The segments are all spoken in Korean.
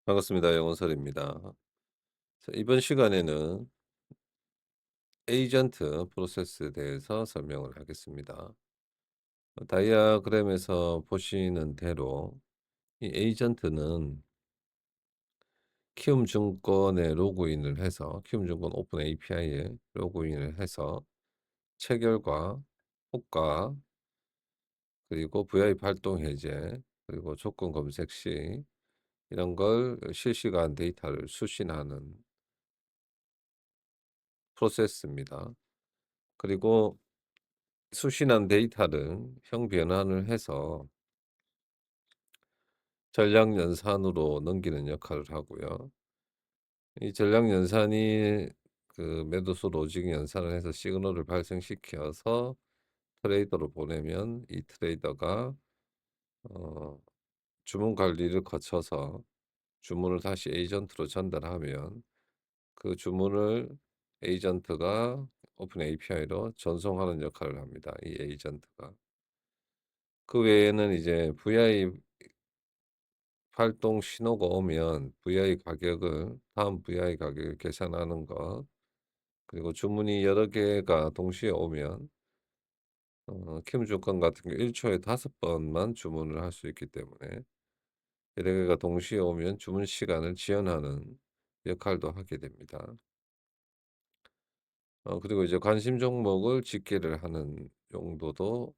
반갑습니다. 영원설입니다. 자, 이번 시간에는 에이전트 프로세스에 대해서 설명을 하겠습니다. 다이아그램에서 보시는 대로 이 에이전트는 키움증권에 로그인을 해서 키움증권 오픈 API에 로그인을 해서 체결과 호가 그리고 VIP 활동 해제 그리고 조건 검색 시 이런 걸 실시간 데이터를 수신하는 프로세스입니다. 그리고 수신한 데이터를 형 변환을 해서 전략 연산으로 넘기는 역할을 하고요. 이 전략 연산이 그 매도수 로직 연산을 해서 시그널을 발생시켜서 트레이더로 보내면 이 트레이더가 어 주문 관리를 거쳐서 주문을 다시 에이전트로 전달하면 그 주문을 에이전트가 오픈 API로 전송하는 역할을 합니다, 이 에이전트가. 그 외에는 이제 VI 활동 신호가 오면 VI 가격을 다음 VI 가격을 계산하는 것 그리고 주문이 여러 개가 동시에 오면 키움증권 같은 경우 1 초에 5 번만 주문을 할 수 있기 때문에 여러 개가 동시에 오면 주문 시간을 지연하는 역할도 하게 됩니다. 그리고 이제 관심 종목을 집계를 하는 용도도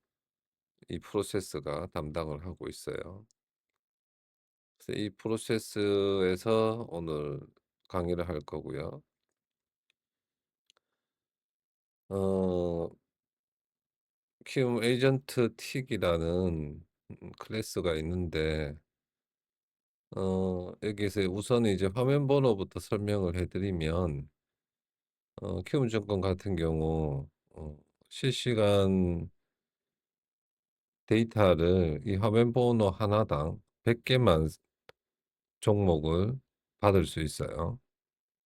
이 프로세스가 담당을 하고 있어요. 그래서 이 프로세스에서 오늘 강의를 할 거고요. 어 키움 에이전트 틱이라는 클래스가 있는데 여기서 우선 이제 화면 번호부터 설명을 해 드리면 키움증권 같은 경우 실시간 데이터를 이 화면 번호 하나당 100 개만 종목을 받을 수 있어요.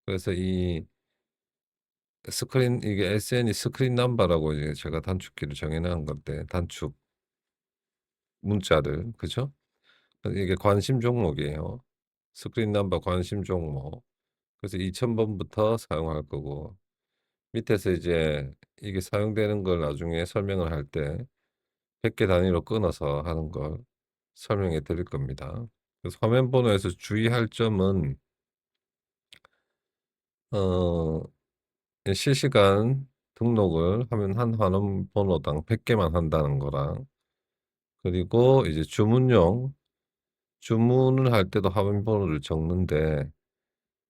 그래서 이 스크린 이게 SN이 스크린 넘버라고 이제 제가 단축키를 정해 놓은 건데 단축 문자를 그죠? 이게 관심 종목이에요. 스크린 넘버 관심 종목. 그래서 2,000 번부터 사용할 거고 밑에서 이제 이게 사용되는 걸 나중에 설명을 할 때 100개 단위로 끊어서 하는 걸 설명해 드릴 겁니다. 그래서 화면 번호에서 주의할 점은 어 실시간 등록을 하면 한 화면 번호당 100 개만 한다는 거랑 그리고 이제 주문을 할 때도 화면 번호를 적는데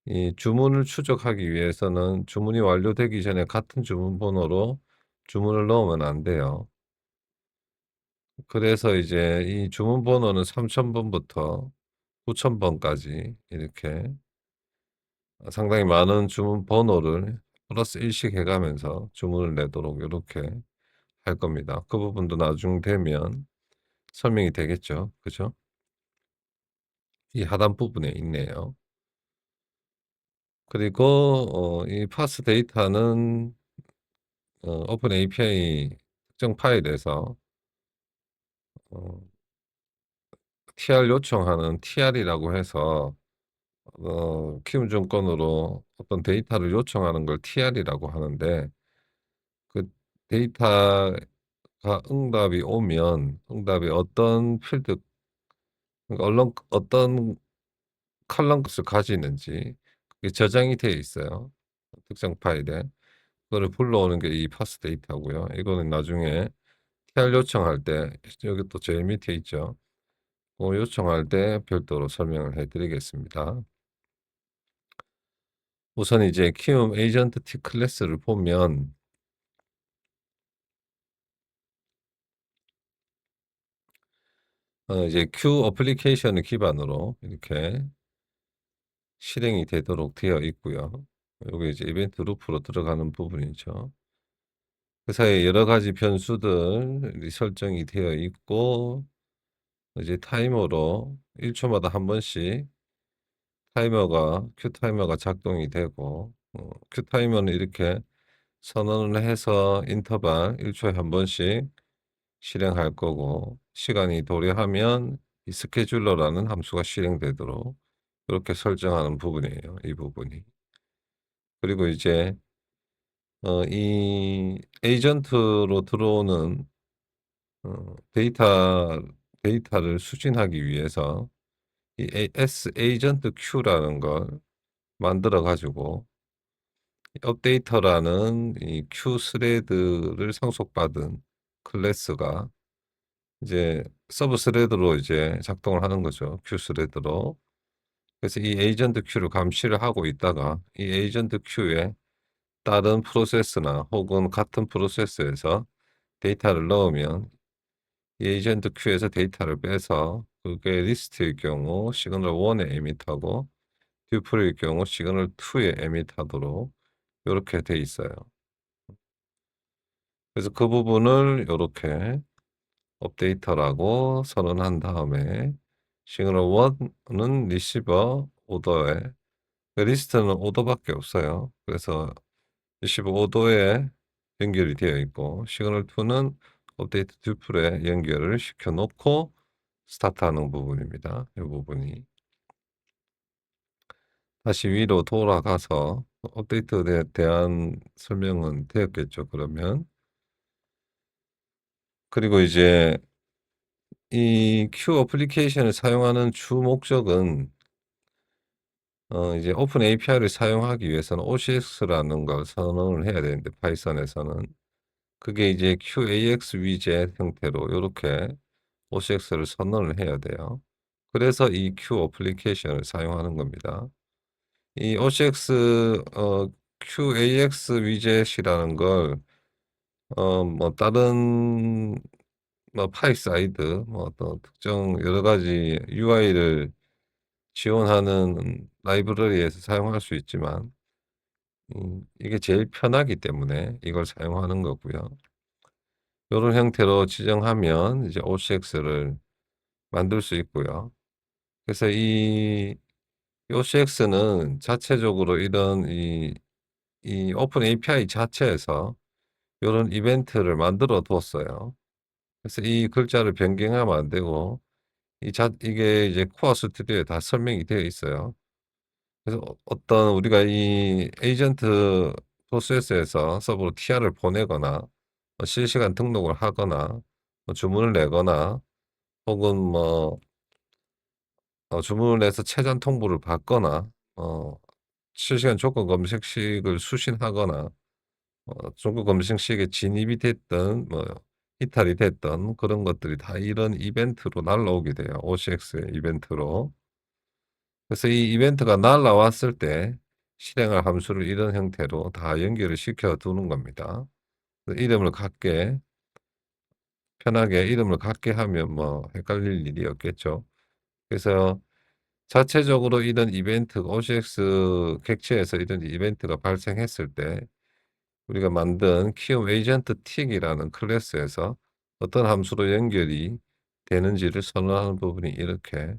이 주문을 추적하기 위해서는 주문이 완료되기 전에 같은 주문 번호로 주문을 넣으면 안 돼요. 그래서 이제 이 주문 번호는 3,000 번부터 9,000 번까지 이렇게 상당히 많은 주문 번호를 플러스 1씩 해 가면서 주문을 내도록 요렇게 할 겁니다. 그 부분도 나중 되면 설명이 되겠죠. 그죠? 이 하단 부분에 있네요. 그리고 이 파스 데이터는 오픈 API 특정 파일에서 어 TR 요청하는 TR이라고 해서 키움증권으로 어떤 데이터를 요청하는 걸 TR이라고 하는데 그 데이터가 응답이 오면 응답이 어떤 필드 그러니까 어떤 컬럼 값을 가지는지 그게 저장이 되어 있어요, 특정 파일에. 그거를 불러오는 게 이 파스 데이터고요. 이거는 나중에 TR 요청할 때 여기 또 제일 밑에 있죠. 요청할 때 별도로 설명을 해 드리겠습니다. 우선 이제 키움 에이전트 T 클래스를 보면 이제 큐 어플리케이션을 기반으로 이렇게 실행이 되도록 되어 있고요. 요게 이제 이벤트 루프로 들어가는 부분이죠. 그 사이에 여러 가지 변수들이 설정이 되어 있고 이제 타이머로 1 초마다 한 번씩 큐 타이머가 작동이 되고 큐 타이머는 이렇게 선언을 해서 인터벌 1 초에 한 번씩 실행할 거고 시간이 도래하면 이 스케줄러라는 함수가 실행되도록 요렇게 설정하는 부분이에요, 이 부분이. 그리고 이제 이 에이전트로 들어오는 데이터를 수신하기 위해서 이 에이전트 큐라는 걸 만들어 가지고 업데이터라는 이 큐 스레드를 상속받은 클래스가 이제 서브 스레드로 이제 작동을 하는 거죠, 큐 스레드로. 그래서 이 에이전트 큐를 감시를 하고 있다가 이 에이전트 큐에 다른 프로세스나 혹은 같은 프로세스에서 데이터를 넣으면 이 에이전트 큐에서 데이터를 빼서 그게 리스트일 경우 시그널 1에 에밋하고 듀플일 경우 시그널 2에 에밋하도록 요렇게 돼 있어요. 그래서 그 부분을 요렇게 업데이터라고 선언한 다음에 시그널 1은 리시버 오더에 리스트는 오더밖에 없어요. 그래서 리시버 오더에 연결이 되어 있고 시그널 2는 업데이트 듀플에 연결을 시켜 놓고 스타트하는 부분입니다. 이 부분이. 다시 위로 돌아가서 업데이트에 대한 설명은 되었겠죠, 그러면. 그리고 이제 이 큐 어플리케이션을 사용하는 주 목적은 이제 오픈 API를 사용하기 위해서는 OCX라는 걸 선언을 해야 되는데 파이썬에서는 그게 이제 QAX 위젯 형태로 요렇게 OCX를 선언을 해야 돼요. 그래서 이 큐 어플리케이션을 사용하는 겁니다. 이 OCX QAX 위젯이라는 걸 뭐 다른 뭐 파이 사이드 뭐 어떤 특정 여러 가지 UI를 지원하는 라이브러리에서 사용할 수 있지만 이게 제일 편하기 때문에 이걸 사용하는 거고요. 요런 형태로 지정하면 이제 OCX를 만들 수 있고요. 그래서 이 OCX는 자체적으로 이런 이 오픈 API 자체에서 요런 이벤트를 만들어 뒀어요. 그래서 이 글자를 변경하면 안 되고 이게 이제 코어 스튜디오에 다 설명이 되어 있어요. 그래서 어떤 우리가 이 에이전트 프로세스에서 서버로 TR을 보내거나 실시간 등록을 하거나 주문을 내거나 혹은 주문을 내서 최전 통보를 받거나 어 실시간 조건 검색식을 수신하거나 조건 검색식에 진입이 됐든 이탈이 됐던 그런 것들이 다 이런 이벤트로 날라오게 돼요, OCX의 이벤트로. 그래서 이 이벤트가 날라왔을 때 실행할 함수를 이런 형태로 다 연결을 시켜 두는 겁니다. 이름을 같게 편하게 이름을 같게 하면 헷갈릴 일이 없겠죠. 그래서 자체적으로 이런 이벤트 OCX 객체에서 이런 이벤트가 발생했을 때 우리가 만든 키움 에이전트 틱이라는 클래스에서 어떤 함수로 연결이 되는지를 선언하는 부분이 이렇게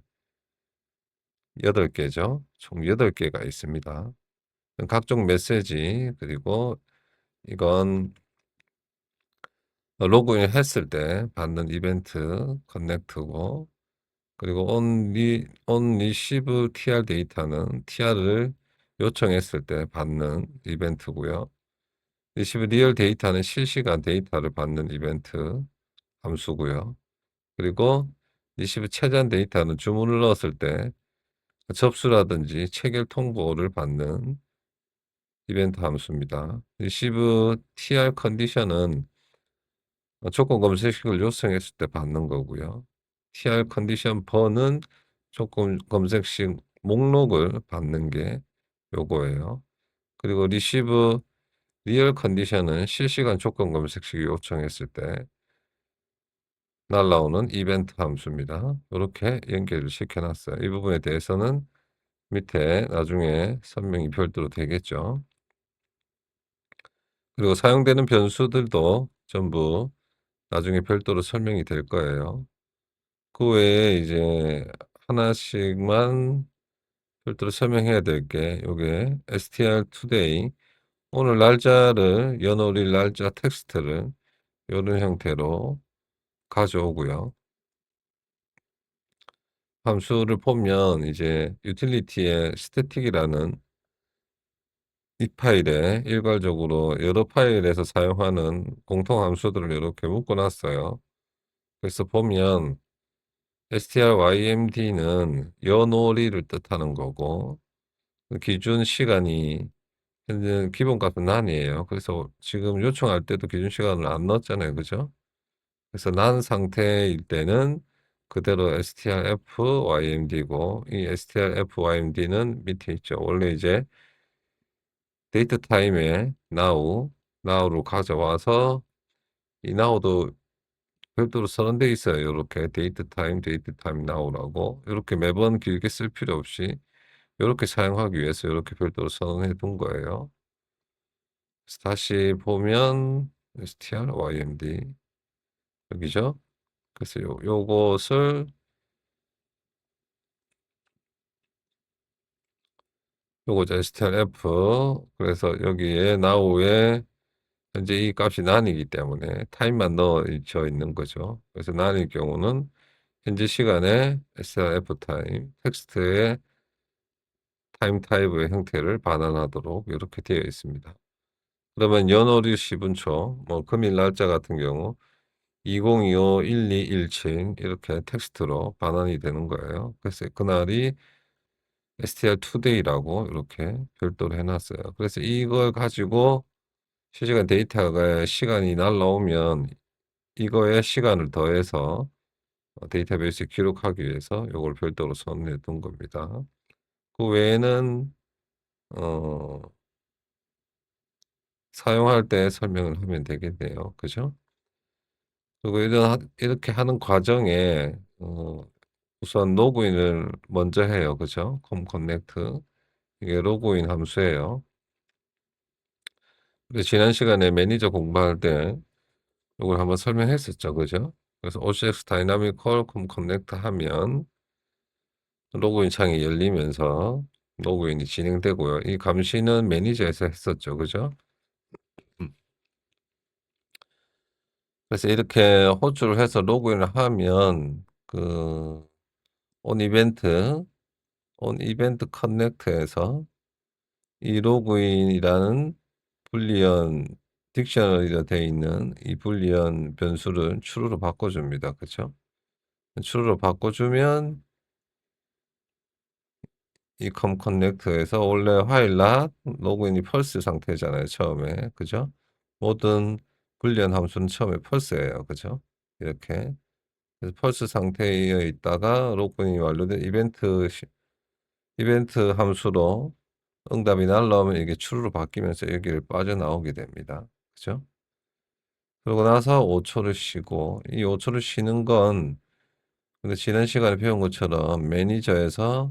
8개죠. 총 8개가 있습니다. 각종 메시지 그리고 이건 로그인 했을 때 받는 이벤트 커넥트고 그리고 on receive tr 데이터는 tr을 요청했을 때 받는 이벤트고요. receive real 데이터는 실시간 데이터를 받는 이벤트 함수고요. 그리고 receive 최전 데이터는 주문을 넣었을 때 접수라든지 체결 통보를 받는 이벤트 함수입니다. receive tr 컨디션은 조건 검색식을 요청했을 때 받는 거고요. tr 컨디션 번은 조건 검색식 목록을 받는 게 요거예요. 그리고 receive real 컨디션은 실시간 조건 검색식을 요청했을 때 날라오는 이벤트 함수입니다. 이렇게 연결을 시켜놨어요. 이 부분에 대해서는 밑에 나중에 설명이 별도로 되겠죠. 그리고 사용되는 변수들도 전부 나중에 별도로 설명이 될 거예요. 그 외에 이제 하나씩만 별도로 설명해야 될 게 요게 str today 오늘 날짜를 연월일 날짜 텍스트를 요런 형태로 가져오고요. 함수를 보면 이제 유틸리티에 스태틱이라는 이 파일에 일괄적으로 여러 파일에서 사용하는 공통 함수들을 이렇게 묶어 놨어요. 그래서 보면 strymd는 연오리를 뜻하는 거고, 그 기준 시간이 현재 기본값은 난이에요. 그래서 지금 요청할 때도 기준 시간을 안 넣었잖아요. 그죠? 그래서 난 상태일 때는 그대로 strfymd고, 이 strfymd는 밑에 있죠. 원래 이제 데이트 타임에 now로 가져와서, 이 now도 별도로 선언되어 있어요. 이렇게 데이트 타임 now라고. 이렇게 매번 길게 쓸 필요 없이 이렇게 사용하기 위해서 이렇게 별도로 선언해 둔 거예요. 그래서 다시 보면 strymd 여기죠. 그래서 요것을 요거죠. strf. 그래서 여기에 now에 현재 이 값이 난이기 때문에 타임만 넣어져 있는 거죠. 그래서 난일 경우는 현재 시간에 strf 타임 텍스트의 타임 타입의 형태를 반환하도록 이렇게 되어 있습니다. 그러면 연월일 10분초, 뭐 금일 날짜 같은 경우 2025-1217 이렇게 텍스트로 반환이 되는 거예요. 그래서 그날이 str today라고 이렇게 별도로 해놨어요. 그래서 이걸 가지고 실시간 데이터가 시간이 날라오면 이거에 시간을 더해서 데이터베이스에 기록하기 위해서 이걸 별도로 선언해 둔 겁니다. 그 외에는 어, 사용할 때 설명을 하면 되겠네요. 그죠? 그리고 이렇게 하는 과정에 우선 로그인을 먼저 해요. 그죠? 컴 커넥트. 이게 로그인 함수예요. 근데 지난 시간에 매니저 공부할 때 이걸 한번 설명했었죠. 그죠? 그래서 OCX 다이나믹 콜 컴 커넥트 하면 로그인 창이 열리면서 로그인이 진행되고요. 이 감시는 매니저에서 했었죠. 그죠? 음. 그래서 이렇게 호출을 해서 로그인을 하면 온 이벤트 커넥트에서 이 로그인이라는 불리언 딕셔너리로 되어 있는 이 불리언 변수를 true로 바꿔줍니다. 그쵸? true로 바꿔주면 이 컴 커넥트에서 원래 while not 로그인이 false 상태잖아요. 처음에. 그죠? 모든 불리언 함수는 처음에 false예요. 그죠? 이렇게. 그래서 false 상태에 있다가 로그인이 완료된 이벤트 함수로 응답이 날라오면 이게 true로 바뀌면서 여기를 빠져나오게 됩니다. 그죠? 그러고 나서 5초를 쉬고, 이 5초를 쉬는 건 근데 지난 시간에 배운 것처럼 매니저에서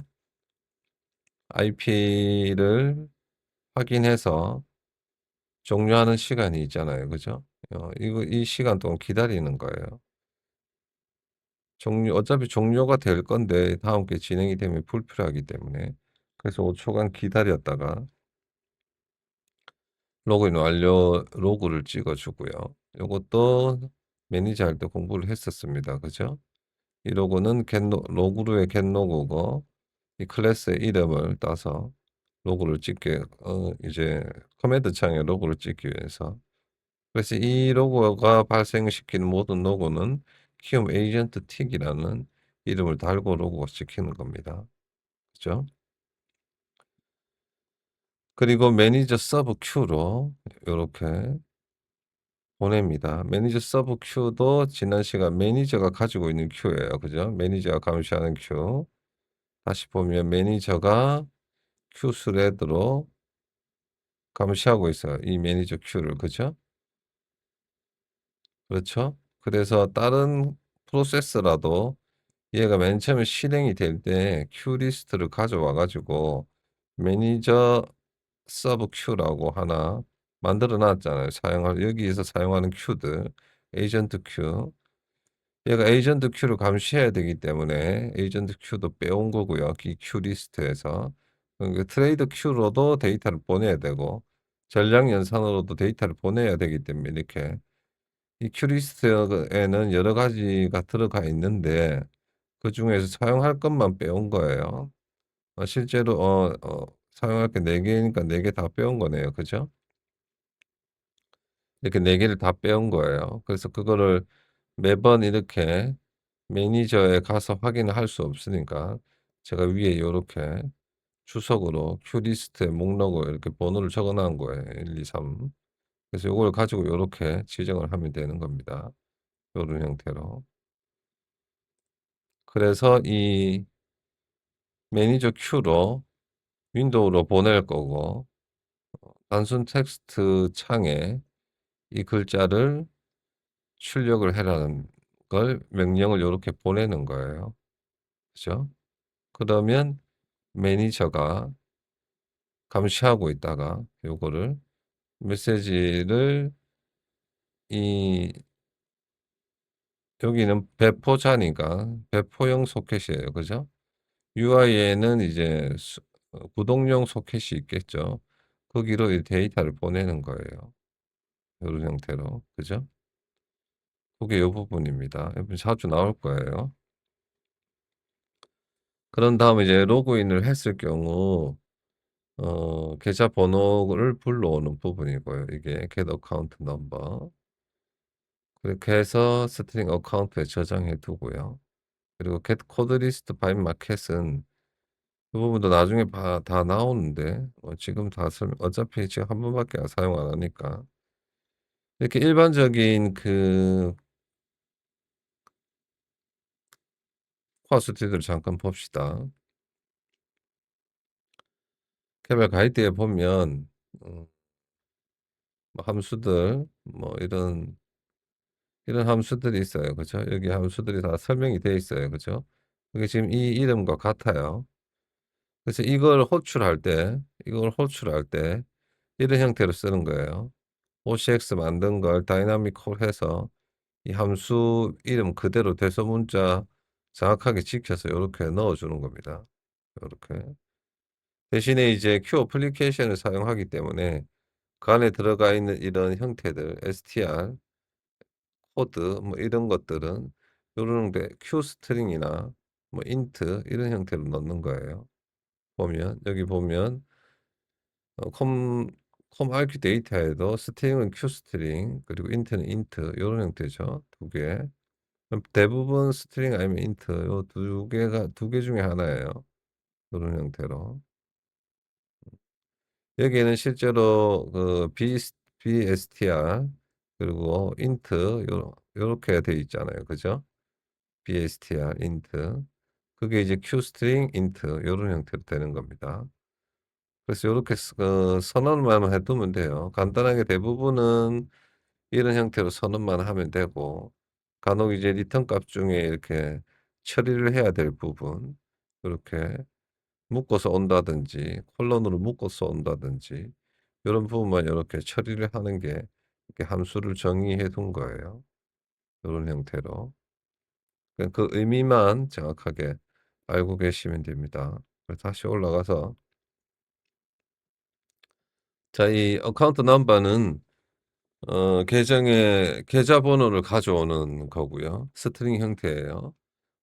IP를 확인해서 종료하는 시간이 있잖아요. 그죠? 이 시간 동안 기다리는 거예요. 어차피 종료가 될 건데 다음 게 진행이 되면 불필요하기 때문에. 그래서 5초간 기다렸다가 로그인 완료 로그를 찍어주고요. 요것도 매니저 할 때 공부를 했었습니다. 그죠? 이 로고는 로그루의 겟로고고 이 클래스의 이름을 따서 로고를 찍게 이제 커맨드 창에 로고를 찍기 위해서. 그래서 이 로고가 발생시키는 모든 로고는 키움 에이전트 틱이라는 이름을 달고 로고가 찍히는 겁니다. 그죠? 그리고 매니저 서브 큐로 이렇게 보냅니다. 매니저 서브 큐도 지난 시간 매니저가 가지고 있는 큐예요. 그죠? 매니저가 감시하는 큐. 다시 보면 매니저가 큐 스레드로 감시하고 있어요. 이 매니저 큐를. 그죠? 그렇죠? 그래서 다른 프로세스라도 얘가 맨 처음에 실행이 될 때 큐 리스트를 가져와 가지고 매니저 서브 큐라고 하나 만들어 놨잖아요. 여기에서 사용하는 큐들. 에이전트 큐. 얘가 에이전트 큐를 감시해야 되기 때문에 에이전트 큐도 빼온 거고요. 이 큐 리스트에서. 그러니까 트레이드 큐로도 데이터를 보내야 되고 전략 연산으로도 데이터를 보내야 되기 때문에 이렇게 이 큐 리스트에는 여러 가지가 들어가 있는데 그중에서 사용할 것만 빼온 거예요. 실제로 사용할 게 4 개니까 4개 다 빼온 거네요. 그죠? 이렇게 4 개를 다 빼온 거예요. 그래서 그거를 매번 이렇게 매니저에 가서 확인을 할 수 없으니까 제가 위에 요렇게 주석으로 큐 리스트에 목록을 이렇게 번호를 적어 놓은 거예요. 1, 2, 3. 그래서 요걸 가지고 요렇게 지정을 하면 되는 겁니다. 요런 형태로. 그래서 이 매니저 큐로 윈도우로 보낼 거고 단순 텍스트 창에 이 글자를 출력을 해라는 걸 명령을 요렇게 보내는 거예요. 그죠? 그러면 매니저가 감시하고 있다가 요거를 메시지를 이 여기는 배포자니까 배포형 소켓이에요. 그죠? UI에는 이제 구동용 소켓이 있겠죠. 거기로 이 데이터를 보내는 거예요. 요런 형태로. 그죠? 그게 요 부분입니다. 여러분 자주 나올 거예요. 그런 다음에 이제 로그인을 했을 경우 계좌 번호를 불러오는 부분이고요. 이게 get account number. 그렇게 해서 스트링 어카운트에 저장해 두고요. 그리고 get code list by market은 그 부분도 나중에 다 나오는데 지금 다 어차피 지금 한 번밖에 사용 안 하니까 이렇게 일반적인 그 코어 스튜디오를 잠깐 봅시다. 개발 가이드에 보면 뭐 함수들 뭐 이런 함수들이 있어요. 그죠? 여기 함수들이 다 설명이 되어 있어요. 그죠? 이게 지금 이 이름과 같아요. 그래서 이걸 호출할 때 이런 형태로 쓰는 거예요. OCX 만든 걸 다이나믹 콜해서 이 함수 이름 그대로 대소문자 정확하게 지켜서 이렇게 넣어주는 겁니다. 이렇게. 대신에 이제 Q 어플리케이션을 사용하기 때문에 그 안에 들어가 있는 이런 형태들, str, 코드 뭐 이런 것들은 요런 데 Q 스트링이나 뭐 int 이런 형태로 넣는 거예요. 여기 보면 컴 알키 데이터에도 스트링은 Q 스트링 그리고 int는 int 요런 형태죠. 두 개. 대부분 스트링 아니면 int 요 두 개 중에 하나예요. 요런 형태로. 여기에는 실제로 그 BSTR 그리고 int 요렇게 돼 있잖아요. 그죠? BSTR int 그게 이제 Q 스트링 int 요런 형태로 되는 겁니다. 그래서 요렇게 선언만 해 두면 돼요. 간단하게 대부분은 이런 형태로 선언만 하면 되고 간혹 이제 리턴 값 중에 이렇게 처리를 해야 될 부분 요렇게 묶어서 온다든지 콜론으로 묶어서 온다든지 요런 부분만 요렇게 처리를 하는 게 이렇게 함수를 정의해 둔 거예요. 요런 형태로. 그 의미만 정확하게 알고 계시면 됩니다. 다시 올라가서 자 이 어카운트 넘버는 계정의 계좌 번호를 가져오는 거고요. 스트링 형태예요.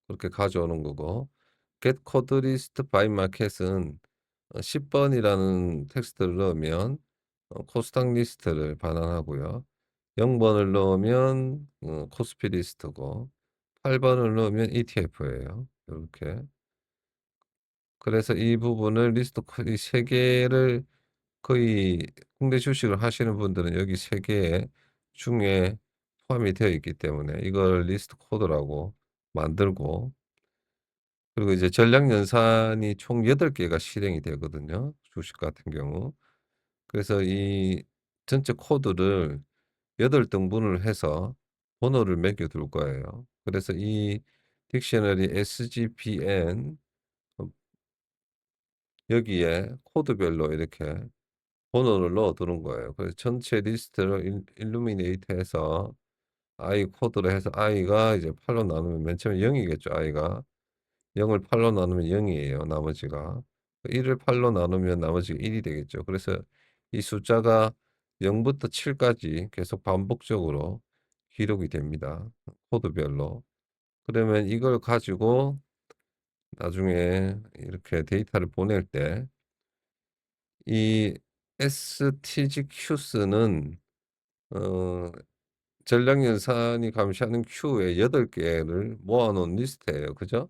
그렇게 가져오는 거고 get code list by market은 10 번이라는 텍스트를 넣으면 코스닥 리스트를 반환하고요. 0 번을 넣으면 코스피 리스트고 8 번을 넣으면 ETF예요. 요렇게. 그래서 이 부분을 리스트 이 3 개를 거의 국내 주식을 하시는 분들은 여기 3개 중에 포함이 되어 있기 때문에 이걸 리스트 코드라고 만들고 그리고 이제 전략 연산이 총 8 개가 실행이 되거든요, 주식 같은 경우. 그래서 이 전체 코드를 8 등분을 해서 번호를 매겨 둘 거예요. 그래서 이 딕셔너리 SGPN 어 여기에 코드별로 이렇게 번호를 넣어 두는 거예요. 그래서 전체 리스트를 일루미네이트 해서 i 코드로 해서 i가 이제 8로 나누면 맨 처음에 0 이겠죠, i가. 0을 8로 나누면 0 이에요, 나머지가. 1을 8로 나누면 나머지가 1이 되겠죠. 그래서 이 숫자가 0 부터 7 까지 계속 반복적으로 기록이 됩니다, 코드별로. 그러면 이걸 가지고 나중에 이렇게 데이터를 보낼 때 이 stgqs는 어 전략 연산이 감시하는 Q의 8 개를 모아 놓은 리스트예요. 그죠?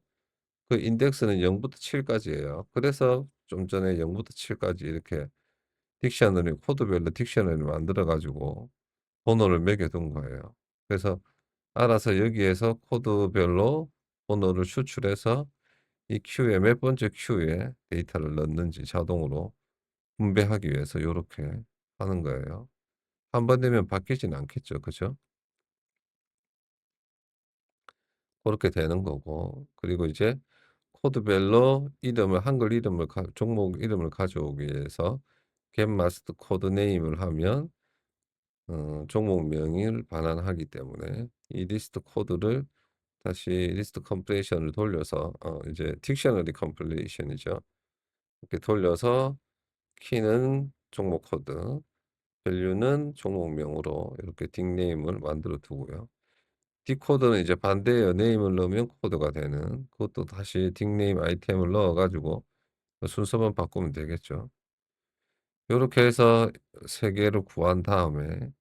그 인덱스는 0 부터 7 까지예요. 그래서 좀 전에 0 부터 7 까지 이렇게 딕셔너리 코드별로 딕셔너리를 만들어 가지고 번호를 매겨 둔 거예요. 그래서 알아서 여기에서 코드별로 번호를 추출해서 이 큐에 몇 번째 큐에 데이터를 넣는지 자동으로 분배하기 위해서 요렇게 하는 거예요. 한 번 되면 바뀌진 않겠죠. 그죠? 고렇게 되는 거고 그리고 이제 코드별로 이름을 한글 이름을 종목 이름을 가져오기 위해서 get master code name을 하면 종목명을 반환하기 때문에 이 리스트 코드를 다시 리스트 컴프레이션을 돌려서 이제 딕셔너리 컴플레이션이죠. 이렇게 돌려서 키는 종목 코드, 밸류는 종목명으로 이렇게 닉네임을 만들어 두고요. 디코드는 이제 반대예요. 네임을 넣으면 코드가 되는. 그것도 다시 닉네임 아이템을 넣어 가지고 순서만 바꾸면 되겠죠. 요렇게 해서 세 개를 구한 다음에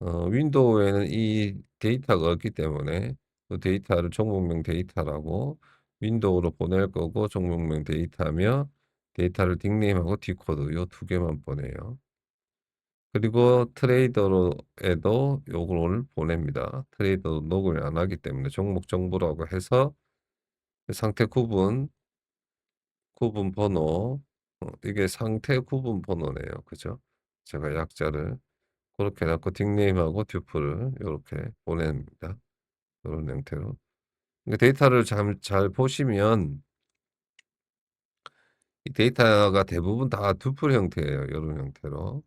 윈도우에는 이 데이터가 없기 때문에 그 데이터를 종목명 데이터라고 윈도우로 보낼 거고 종목명 데이터며 데이터를 닉네임하고 디코드 요 두 개만 보내요. 그리고 트레이더로에도 요걸 보냅니다. 트레이더도 녹음을 안 하기 때문에 종목 정보라고 해서 상태 구분 번호 이게 상태 구분 번호네요. 그죠? 제가 약자를 그렇게 해 놓고 닉네임하고 듀플을 요렇게 보냅니다. 요런 형태로. 그러니까 데이터를 잘 보시면 이 데이터가 대부분 다 듀플 형태예요. 요런 형태로.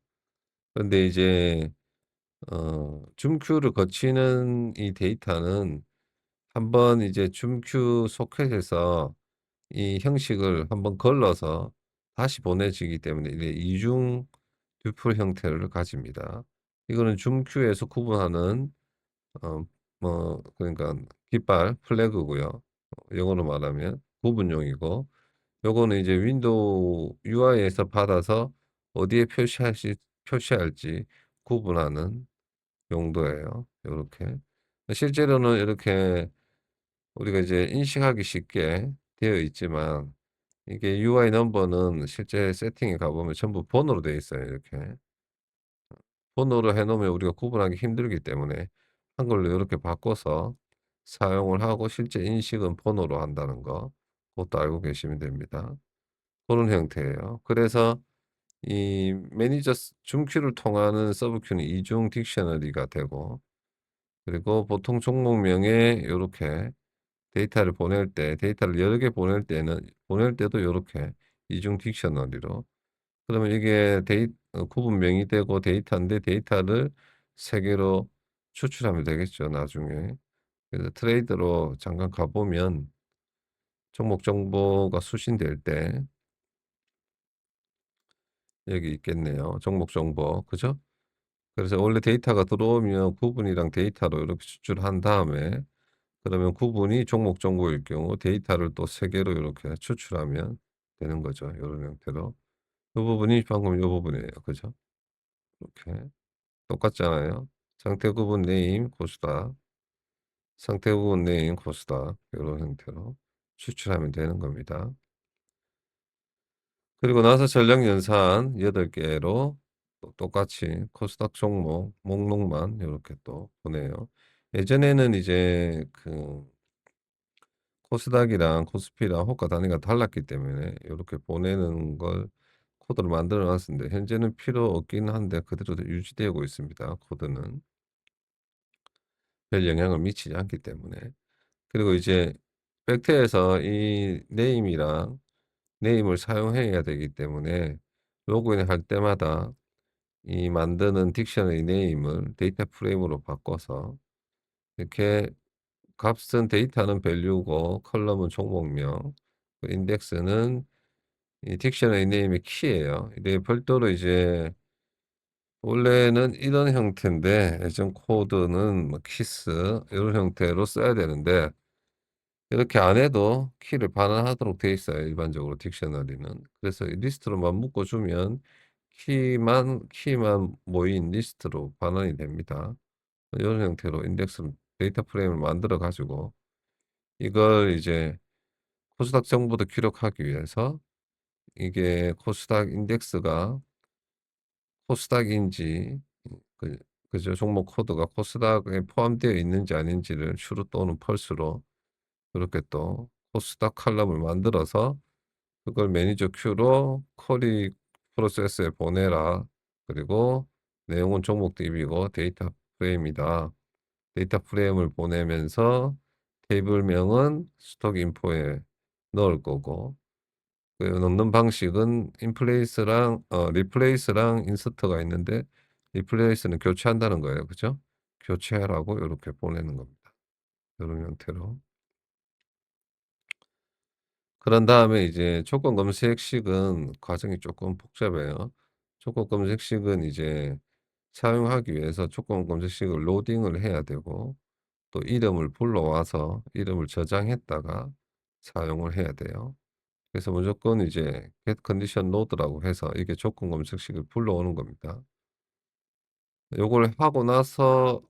그런데 이제 줌큐를 거치는 이 데이터는 한번 이제 줌큐 소켓에서 이 형식을 한번 걸러서 다시 보내지기 때문에 이게 이중 듀플 형태를 가집니다. 이거는 줌큐에서 구분하는 그러니까 깃발 플래그고요. 영어로 말하면 구분용이고 요거는 이제 윈도우 UI에서 받아서 어디에 표시할지 구분하는 용도예요. 요렇게. 실제로는 이렇게 우리가 이제 인식하기 쉽게 되어 있지만 이게 UI 넘버는 실제 세팅에 가 보면 전부 번호로 되어 있어요, 이렇게. 번호로 해 놓으면 우리가 구분하기 힘들기 때문에 한글로 요렇게 바꿔서 사용을 하고 실제 인식은 번호로 한다는 거 그것도 알고 계시면 됩니다. 고런 형태예요. 그래서 이 매니저 줌큐를 통하는 서브 큐는 이중 딕셔너리가 되고 그리고 보통 종목명에 요렇게 데이터를 보낼 때 데이터를 여러 개 보낼 때도 요렇게 이중 딕셔너리로 그러면 이게 구분명이 되고 데이터인데 데이터를 세 개로 추출하면 되겠죠, 나중에. 그래서 트레이드로 잠깐 가 보면 종목 정보가 수신될 때 여기 있겠네요. 종목 정보. 그죠? 그래서 원래 데이터가 들어오면 구분이랑 데이터로 이렇게 추출한 다음에 그러면 구분이 종목 정보일 경우 데이터를 또 세 개로 이렇게 추출하면 되는 거죠. 요런 형태로. 요 부분이 방금 요 부분이에요. 그죠? 이렇게. 똑같잖아요. 상태 구분 네임 고수다. 상태 구분 네임 고수다. 요런 형태로 추출하면 되는 겁니다. 그리고 나서 전략 연산 8 개로 또 똑같이 코스닥 종목 목록만 요렇게 또 보내요. 예전에는 이제 그 코스닥이랑 코스피랑 호가 단위가 달랐기 때문에 요렇게 보내는 걸 코드를 만들어 놨었는데 현재는 필요 없긴 한데 그대로 유지되고 있습니다, 코드는. 별 영향을 미치지 않기 때문에. 그리고 이제 팩트에서 이 네임이랑 네임을 사용해야 되기 때문에 로그인을 할 때마다 이 만드는 딕셔너리 네임을 데이터 프레임으로 바꿔서 이렇게 값은 데이터는 밸류고 컬럼은 종목명, 그 인덱스는 이 딕셔너리 네임의 키예요. 이게 별도로 이제 원래는 이런 형태인데 예전 코드는 뭐 키스 이런 형태로 써야 되는데 이렇게 안 해도 키를 반환하도록 돼 있어요, 일반적으로 딕셔너리는. 그래서 이 리스트로만 묶어 주면 키만 모인 리스트로 반환이 됩니다. 이런 형태로 인덱스 데이터 프레임을 만들어 가지고 이걸 이제 코스닥 정보도 기록하기 위해서 이게 코스닥 인덱스가 코스닥인지 그 그죠? 종목 코드가 코스닥에 포함되어 있는지 아닌지를 true로 또는 false로 그렇게 또 코스닥 칼럼을 만들어서 그걸 매니저 큐로 쿼리 프로세스에 보내라. 그리고 내용은 종목 DB고 데이터 프레임이다. 데이터 프레임을 보내면서 테이블명은 스톡 인포에 넣을 거고 그 넣는 방식은 인플레이스랑 리플레이스랑 인서트가 있는데 리플레이스는 교체한다는 거예요. 그죠? 교체하라고 이렇게 보내는 겁니다. 이런 형태로. 그런 다음에 이제 조건 검색식은 과정이 조금 복잡해요. 조건 검색식은 이제 사용하기 위해서 조건 검색식을 로딩을 해야 되고 또 이름을 불러와서 이름을 저장했다가 사용을 해야 돼요. 그래서 무조건 이제 get condition load라고 해서 이게 조건 검색식을 불러오는 겁니다. 요걸 하고 나서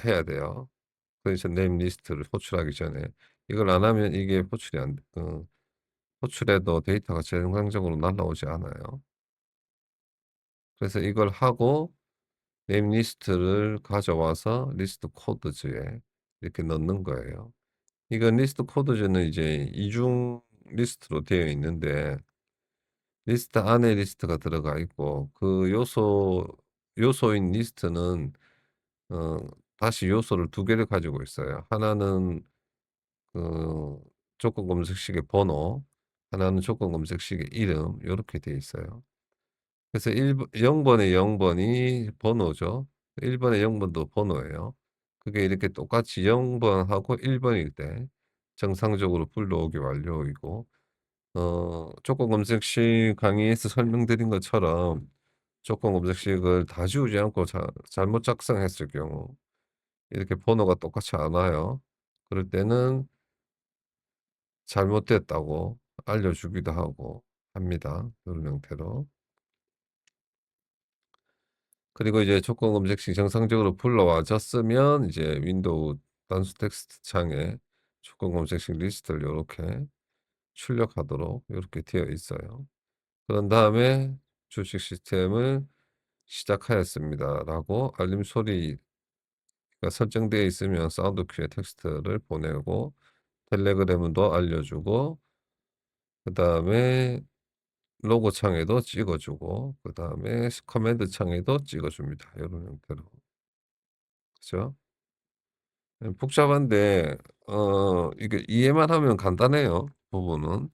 해야 돼요. condition name 리스트를 호출하기 전에. 이걸 안 하면 이게 호출이 안 호출해도 데이터가 정상적으로 날라오지 않아요. 그래서 이걸 하고 네임 리스트를 가져와서 리스트 코드즈에 이렇게 넣는 거예요. 이건 리스트 코드즈는 이제 이중 리스트로 되어 있는데 리스트 안에 리스트가 들어가 있고 그 요소인 리스트는 어 다시 요소를 두 개를 가지고 있어요. 하나는 그 조건 검색식의 번호, 하나는 조건 검색식의 이름 요렇게 되어 있어요. 그래서 0번의 0번이 번호죠. 1번의 0번도 번호예요. 그게 이렇게 똑같이 0번하고 1번일 때 정상적으로 불러오기 완료이고 조건 검색식 강의에서 설명드린 것처럼 조건 검색식을 다 지우지 않고 잘못 작성했을 경우 이렇게 번호가 똑같이 안 와요. 그럴 때는 잘못됐다고 알려주기도 하고 합니다. 이런 형태로. 그리고 이제 조건 검색식 정상적으로 불러와졌으면 이제 윈도우 단수 텍스트 창에 조건 검색식 리스트를 요렇게 출력하도록 이렇게 되어 있어요. 그런 다음에 주식 시스템을 시작하였습니다라고 알림 소리가 설정되어 있으면 사운드 큐에 텍스트를 보내고 텔레그램도 알려주고 그다음에 로고 창에도 찍어주고 그다음에 커맨드 창에도 찍어줍니다. 이런 형태로. 그죠? 복잡한데 이게 이해만 하면 간단해요. 부분은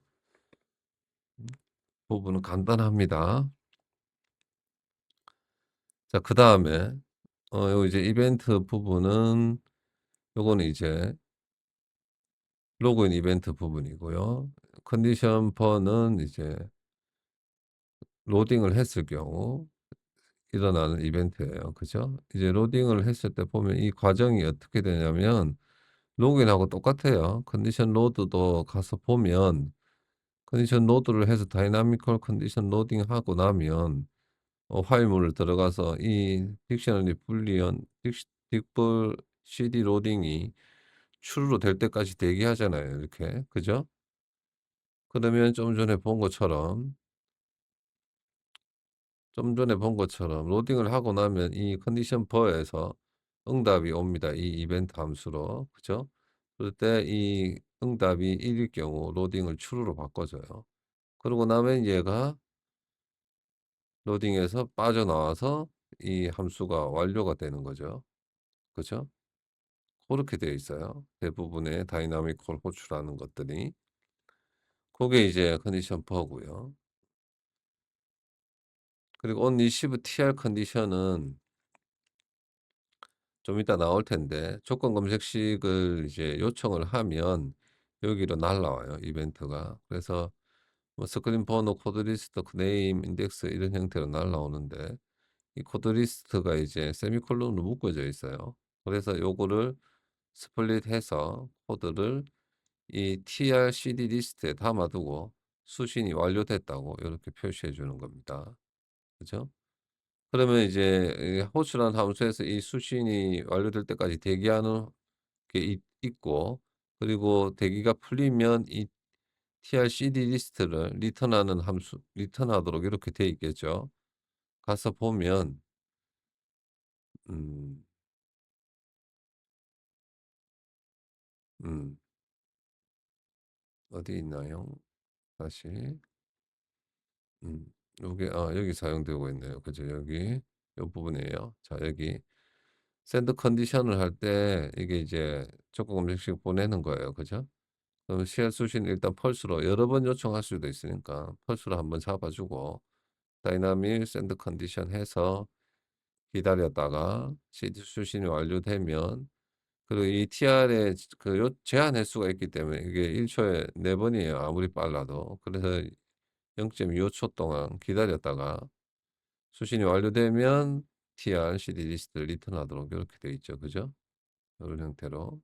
간단합니다. 자, 그다음에 요 이제 이벤트 부분은 요거는 이제 로그인 이벤트 부분이고요. 컨디션 번은 이제 로딩을 했을 경우 일어나는 이벤트예요. 그죠? 이제 로딩을 했을 때 보면 이 과정이 어떻게 되냐면 로그인하고 똑같아요. 컨디션 로드도 가서 보면 컨디션 로드를 해서 다이나미컬 컨디션 로딩하고 나면 파일물을 들어가서 이 딕셔너리 불리언 딕불 CD 로딩이 추루로 될 때까지 대기하잖아요. 이렇게. 그죠? 그러면 좀 전에 본 것처럼 로딩을 하고 나면 이 컨디션 버에서 응답이 옵니다. 이 이벤트 함수로. 그죠? 그럴 때 이 응답이 1일 경우 로딩을 true로 바꿔줘요. 그러고 나면 얘가 로딩에서 빠져나와서 이 함수가 완료가 되는 거죠. 그죠? 그렇게 되어 있어요. 대부분의 다이나믹 콜 호출하는 것들이. 그게 이제 컨디션 버고요. 그리고 on receive tr 컨디션은 좀 이따 나올 텐데 조건 검색식을 이제 요청을 하면 여기로 날라와요, 이벤트가. 그래서 뭐 스크린 번호, 코드 리스트, 네임, 인덱스 이런 형태로 날라오는데 이 코드 리스트가 이제 세미콜론으로 묶어져 있어요. 그래서 요거를 스플릿해서 코드를 이 TR-CD 리스트에 담아 두고 수신이 완료됐다고 요렇게 표시해 주는 겁니다. 그죠? 그러면 이제 이 호출한 함수에서 이 수신이 완료될 때까지 대기하는 게 있고, 그리고 대기가 풀리면 이 TR-CD 리스트를 리턴하는 함수 리턴하도록 이렇게 돼 있겠죠. 가서 보면 음 음 어디 있나요? 다시 음 요게 여기 사용되고 있네요. 그죠? 여기 요 부분이에요. 자, 여기 샌드 컨디션을 할 때 이게 이제 조금 검색식 보내는 거예요. 그죠? 그럼 CL 수신 일단 펄스로 여러 번 요청할 수도 있으니까 펄스로 한번 잡아 주고 다이나믹 샌드 컨디션 해서 기다렸다가 CD 수신이 완료되면, 그리고 이 TR에 그 제한 횟수가 있기 때문에 이게 1 초에 4 번이에요, 아무리 빨라도. 그래서 0.25초 동안 기다렸다가 수신이 완료되면 TR CD 리스트를 리턴하도록 이렇게 되어 있죠. 그죠? 이런 형태로.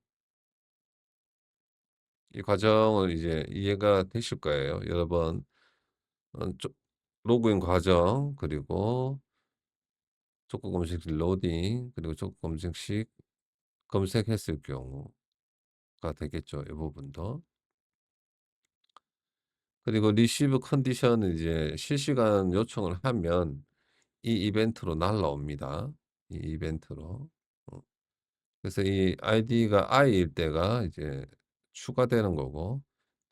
이 과정을 이제 이해가 되실 거예요. 여러 번 좀 로그인 과정, 그리고 촉구 검색식 로딩, 그리고 촉구 검색식 검색했을 경우가 되겠죠, 이 부분도. 그리고 리시브 컨디션은 이제 실시간 요청을 하면 이 이벤트로 날라옵니다. 이 이벤트로. 어 그래서 이 아이디가 I일 때가 이제 추가되는 거고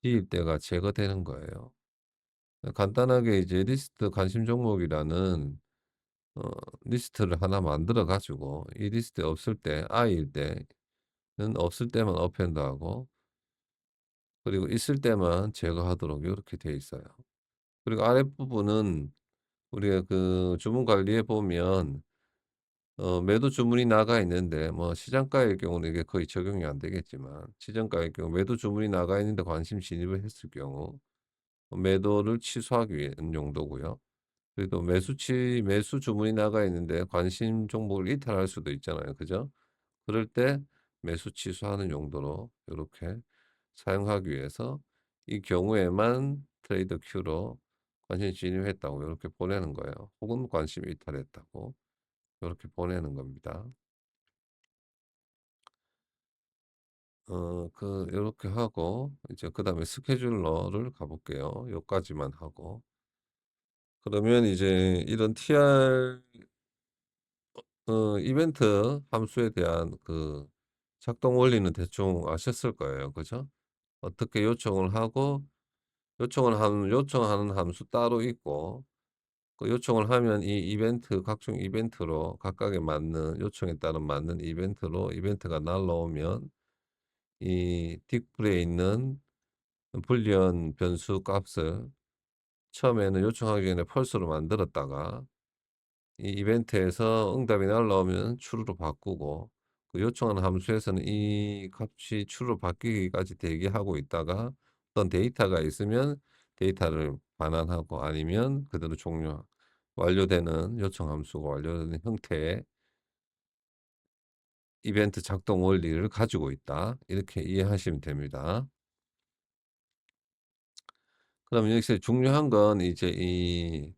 D일 때가 제거되는 거예요. 간단하게 이제 리스트 관심 종목이라는 어 리스트를 하나 만들어 가지고 이 리스트에 없을 때 I일 때는 없을 때만 어펜드하고, 그리고 있을 때만 제거하도록 요렇게 돼 있어요. 그리고 아랫부분은 우리가 그 주문 관리에 보면 매도 주문이 나가 있는데, 뭐 시장가의 경우는 이게 거의 적용이 안 되겠지만 시장가의 경우 매도 주문이 나가 있는데 관심 진입을 했을 경우 매도를 취소하기 위한 용도고요. 그리고 매수 주문이 나가 있는데 관심 종목을 이탈할 수도 있잖아요. 그죠? 그럴 때 매수 취소하는 용도로 이렇게 사용하기 위해서 이 경우에만 트레이더 큐로 관심 진입했다고 이렇게 보내는 거예요. 혹은 관심 이탈했다고 이렇게 보내는 겁니다. 요렇게 하고 이제 그다음에 스케줄러를 가 볼게요. 요까지만 하고. 그러면 이제 이런 TR 이벤트 함수에 대한 그 작동 원리는 대충 아셨을 거예요. 그죠? 어떻게 요청을 하고, 요청하는 함수 따로 있고, 그 요청을 하면 이 이벤트 각종 이벤트로 각각에 맞는 요청에 따른 맞는 이벤트로 이벤트가 날라오면 이 딕플에 있는 불리언 변수 값을 처음에는 요청하기 전에 펄스로 만들었다가 이 이벤트에서 응답이 날라오면 true로 바꾸고, 그 요청하는 함수에서는 이 값이 true로 바뀌기까지 대기하고 있다가 어떤 데이터가 있으면 데이터를 반환하고, 아니면 그대로 완료되는 요청 함수가 완료되는 형태의 이벤트 작동 원리를 가지고 있다. 이렇게 이해하시면 됩니다. 그럼 여기서 중요한 건 이제 이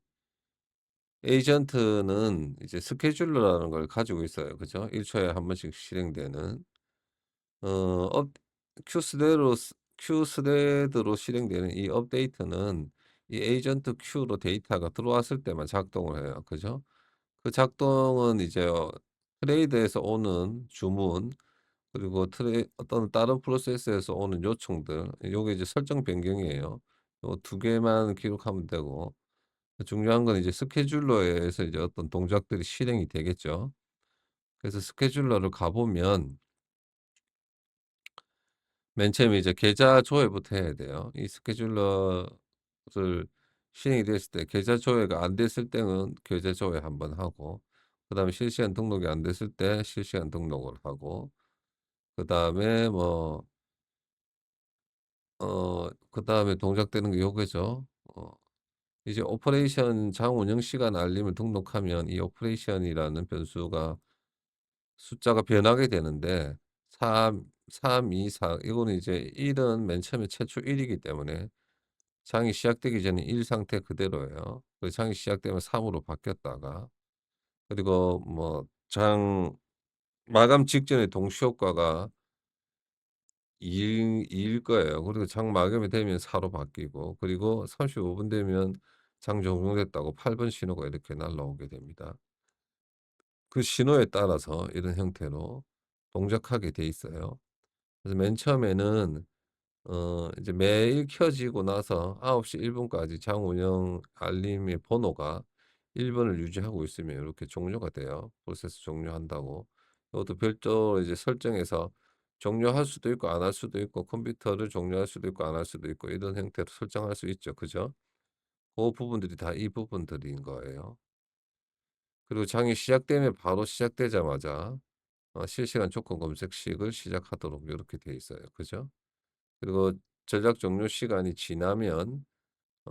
에이전트는 이제 스케줄러라는 걸 가지고 있어요. 그죠? 1 초에 한 번씩 실행되는 어 업 큐스레드로 실행되는 이 업데이트는 이 에이전트 큐로 데이터가 들어왔을 때만 작동을 해요. 그죠? 그 작동은 이제 트레이드에서 오는 주문, 그리고 어떤 다른 프로세스에서 오는 요청들, 요게 이제 설정 변경이에요. 요 두 개만 기록하면 되고, 중요한 건 이제 스케줄러에서 이제 어떤 동작들이 실행이 되겠죠. 그래서 스케줄러를 가 보면 맨 처음에 이제 계좌 조회부터 해야 돼요. 이 스케줄러를 실행이 됐을 때 계좌 조회가 안 됐을 때는 계좌 조회 한번 하고, 그다음에 실시간 등록이 안 됐을 때 실시간 등록을 하고, 그다음에 그다음에 동작되는 게 요거죠. 이제 오퍼레이션 장 운영 시간 알림을 등록하면 이 오퍼레이션이라는 변수가 숫자가 변하게 되는데, 3, 2, 4 이거는 이제 1은 맨 처음에 최초 1 이기 때문에 장이 시작되기 전에 1 상태 그대로예요. 그 장이 시작되면 3 으로 바뀌었다가 그리고 뭐 장 마감 직전에 동시효과가 2 일 거예요. 그리고 장 마감이 되면 4로 바뀌고 그리고 35분 되면 장 종료됐다고 8번 신호가 이렇게 날라오게 됩니다. 그 신호에 따라서 이런 형태로 동작하게 돼 있어요. 그래서 맨 처음에는 이제 매일 켜지고 나서 9시 1 분까지 장 운영 알림의 번호가 1 번을 유지하고 있으면 이렇게 종료가 돼요. 프로세스 종료한다고. 이것도 별도로 이제 설정해서 종료할 수도 있고 안 할 수도 있고 컴퓨터를 종료할 수도 있고 안 할 수도 있고 이런 형태로 설정할 수 있죠. 그죠? 그 부분들이 다 이 부분들인 거예요. 그리고 장이 시작되면 바로 시작되자마자 실시간 조건 검색식을 시작하도록 이렇게 돼 있어요. 그죠? 그리고 전략 종료 시간이 지나면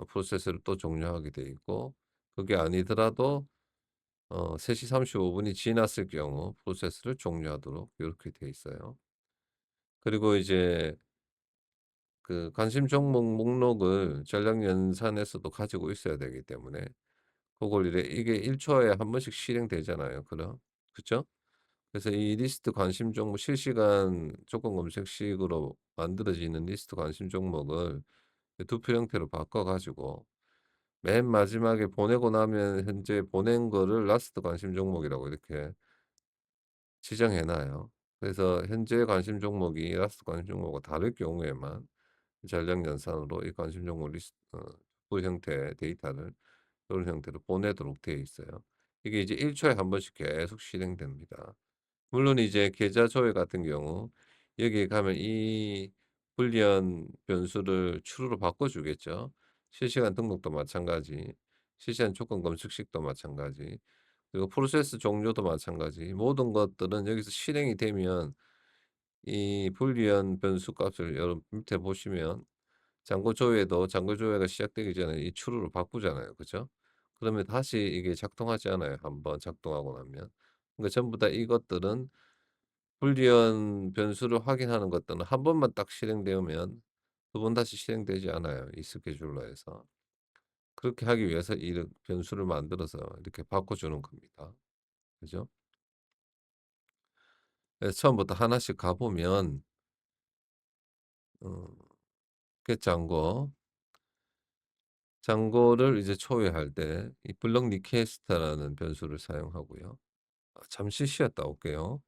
프로세스를 또 종료하게 돼 있고 그게 아니더라도 3시 35 분이 지났을 경우 프로세스를 종료하도록 이렇게 돼 있어요. 그리고 이제 그 관심 종목 목록을 전략 연산에서도 가지고 있어야 되기 때문에 그걸 이게 1 초에 한 번씩 실행되잖아요. 그죠? 그래서 이 리스트 관심 종목 실시간 조건 검색식으로 만들어지는 리스트 관심 종목을 투표 형태로 바꿔 가지고 맨 마지막에 보내고 나면 현재 보낸 거를 라스트 관심 종목이라고 이렇게 지정해 놔요. 그래서 현재 관심 종목이 라스트 관심 종목과 다를 경우에만 전략 연산으로 이 관심 종목 리스트 그 형태의 데이터를 이런 형태로 보내도록 되어 있어요. 이게 이제 1 초에 한 번씩 계속 실행됩니다. 물론 이제 계좌 조회 같은 경우 여기에 가면 이 불리한 변수를 true로 바꿔 주겠죠. 실시간 등록도 마찬가지, 실시간 조건 검색식도 마찬가지, 그리고 프로세스 종료도 마찬가지. 모든 것들은 여기서 실행이 되면 이 불리한 변수 값을 여러분 밑에 보시면 잠고 조회가 시작되기 전에 이 true로 바꾸잖아요. 그죠? 그러면 다시 이게 작동하지 않아요, 한번 작동하고 나면. 그러니까 전부 다 이것들은 불리한 변수를 확인하는 것들은 한 번만 딱 실행되면 두 번 다시 실행되지 않아요, 이 스케줄러에서. 그렇게 하기 위해서 이 변수를 만들어서 이렇게 바꿔주는 겁니다. 그죠? 그래서 처음부터 하나씩 가 보면 어 그 잔고를 이제 초회할 때 이 블럭 리퀘스트라는 변수를 사용하고요. 잠시 쉬었다 올게요.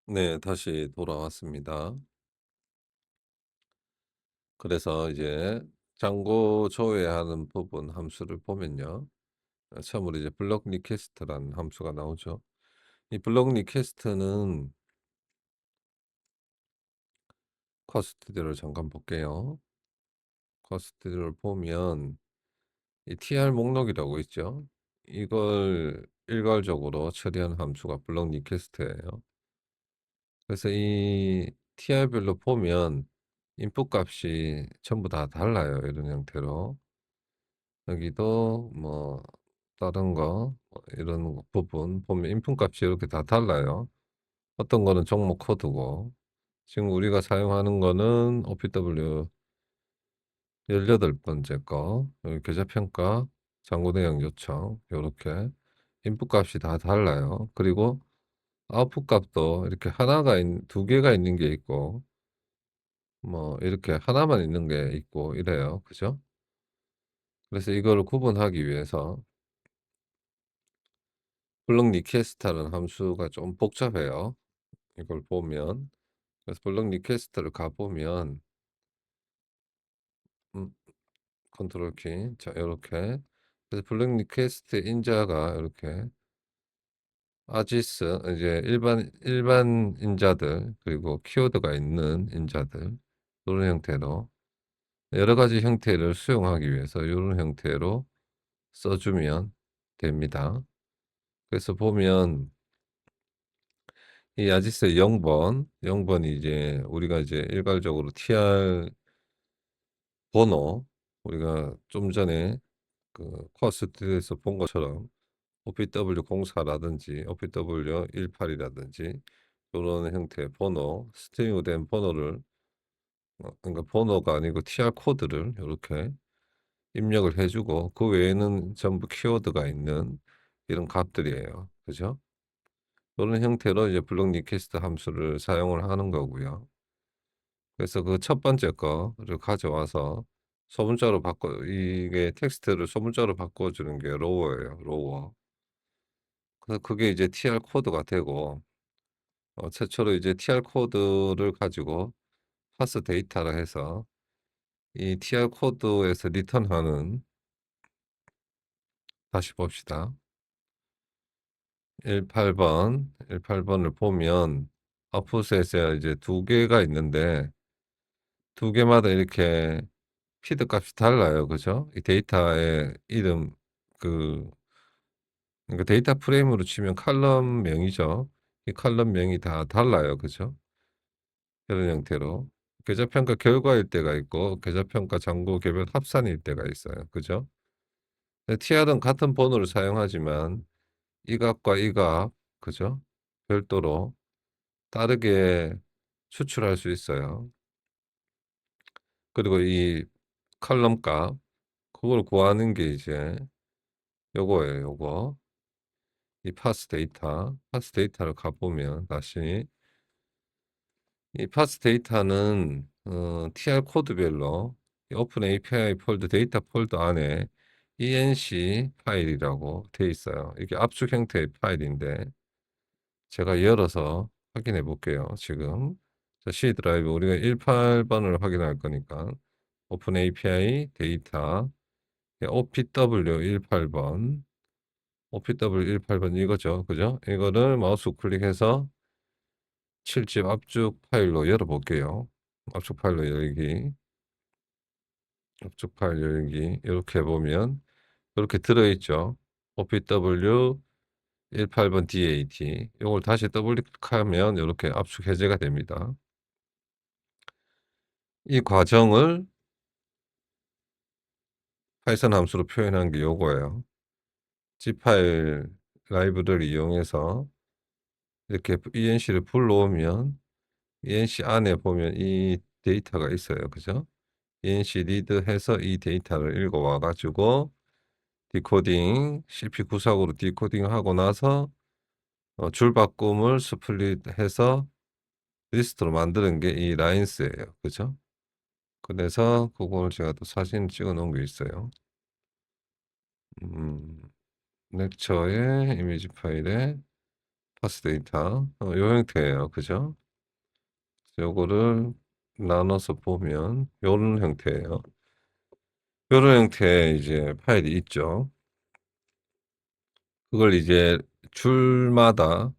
네, 다시 돌아왔습니다. 그래서 이제 잔고 조회하는 부분 함수를 보면요. 처음으로 이제 블록 리퀘스트라는 함수가 나오죠. 이 블록 리퀘스트는 커스트디를 잠깐 볼게요. 커스트디를 보면 이 tr 목록이라고 있죠. 이걸 일괄적으로 처리하는 함수가 블록 리퀘스트예요. 그래서 이 tr별로 보면 인풋 값이 전부 다 달라요. 이런 형태로. 여기도 뭐 다른 거 이런 부분 보면 인풋 값이 이렇게 다 달라요. 어떤 거는 종목 코드고 지금 우리가 사용하는 거는 OPW 18 번째 거 여기 계좌 평가 잔고 내역 요청 요렇게 인풋 값이 다 달라요. 그리고 아웃풋 값도 이렇게 하나가 두 개가 있는 게 있고 뭐 이렇게 하나만 있는 게 있고 이래요. 그죠? 그래서 이거를 구분하기 위해서 블록 리퀘스트라는 함수가 좀 복잡해요. 이걸 보면 그래서 블록 리퀘스트를 가 보면 음 컨트롤 키. 자 요렇게. 그래서 블록 리퀘스트 인자가 이렇게 아지스 이제 일반 인자들 그리고 키워드가 있는 인자들 요런 형태로 여러 가지 형태를 수용하기 위해서 요런 형태로 써 주면 됩니다. 그래서 보면 이 아지스의 0 번, 0 번이 이제 우리가 이제 일괄적으로 tr 번호 우리가 좀 전에 그 코어 스튜디오에서 본 것처럼 OPW04 라든지 OPW 18 이라든지 요런 형태의 번호, 스트링으로 된 번호를 그러니까 번호가 아니고 TR 코드를 요렇게 입력을 해 주고 그 외에는 전부 키워드가 있는 이런 값들이에요. 그죠? 요런 형태로 이제 블록 리퀘스트 함수를 사용을 하는 거고요. 그래서 그 첫 번째 거를 가져와서 소문자로 바꿔 이게 텍스트를 소문자로 바꿔 주는 게 로어예요, 로어. 그래서 그게 이제 TR 코드가 되고 최초로 이제 TR 코드를 가지고 파스 데이터라 해서 이 TR 코드에서 리턴하는 다시 봅시다. 18번을 보면 아웃풋에서 이제 두 개가 있는데 두 개마다 이렇게 피드 값이 달라요. 그죠? 이 데이터의 이름 그 그러니까 데이터 프레임으로 치면 칼럼명이죠. 이 칼럼명이 다 달라요. 그죠? 이런 형태로. 계좌평가 결과일 때가 있고 계좌평가 잔고 개별 합산일 때가 있어요. 그죠? TR은 같은 번호를 사용하지만 이 값과 이 값, 그죠? 별도로 다르게 추출할 수 있어요. 그리고 이 칼럼 값, 그걸 구하는 게 이제 요거예요, 요거. 이 파스 데이터를 가보면 다시 이 파스 데이터는 TR 코드별로 이 오픈 API 폴더 데이터 폴더 안에 ENC 파일이라고 돼 있어요. 이게 압축 형태의 파일인데 제가 열어서 확인해 볼게요. 지금 자, C 드라이브 우리가 18번을 확인할 거니까 오픈 API 데이터 OPW 18번 이거죠. 그죠? 이거를 마우스 클릭해서 7집 압축 파일로 열어 볼게요. 압축 파일로 열기. 압축 파일 열기. 이렇게 보면 이렇게 들어 있죠. OPW 18번 DAT. 이걸 다시 더블 클릭하면 이렇게 압축 해제가 됩니다. 이 과정을 파이썬 함수로 표현한 게 요거예요. zip 파일 라이브러리를 이용해서 이렇게 ENC를 불러오면 ENC 안에 보면 이 데이터가 있어요. 그죠? ENC 리드 해서 이 데이터를 읽어와 가지고 디코딩 CP949로 디코딩 하고 나서 줄 바꿈을 스플릿 해서 리스트로 만드는 게 이 라인스예요. 그죠? 그래서 그걸 제가 또 사진 찍어 놓은 게 있어요. 음, 렉처의 이미지 파일에 파스 데이터 요 형태예요. 그죠? 요거를 나눠서 보면 요런 형태예요. 요런 형태의 이제 파일이 있죠. 그걸 이제 줄마다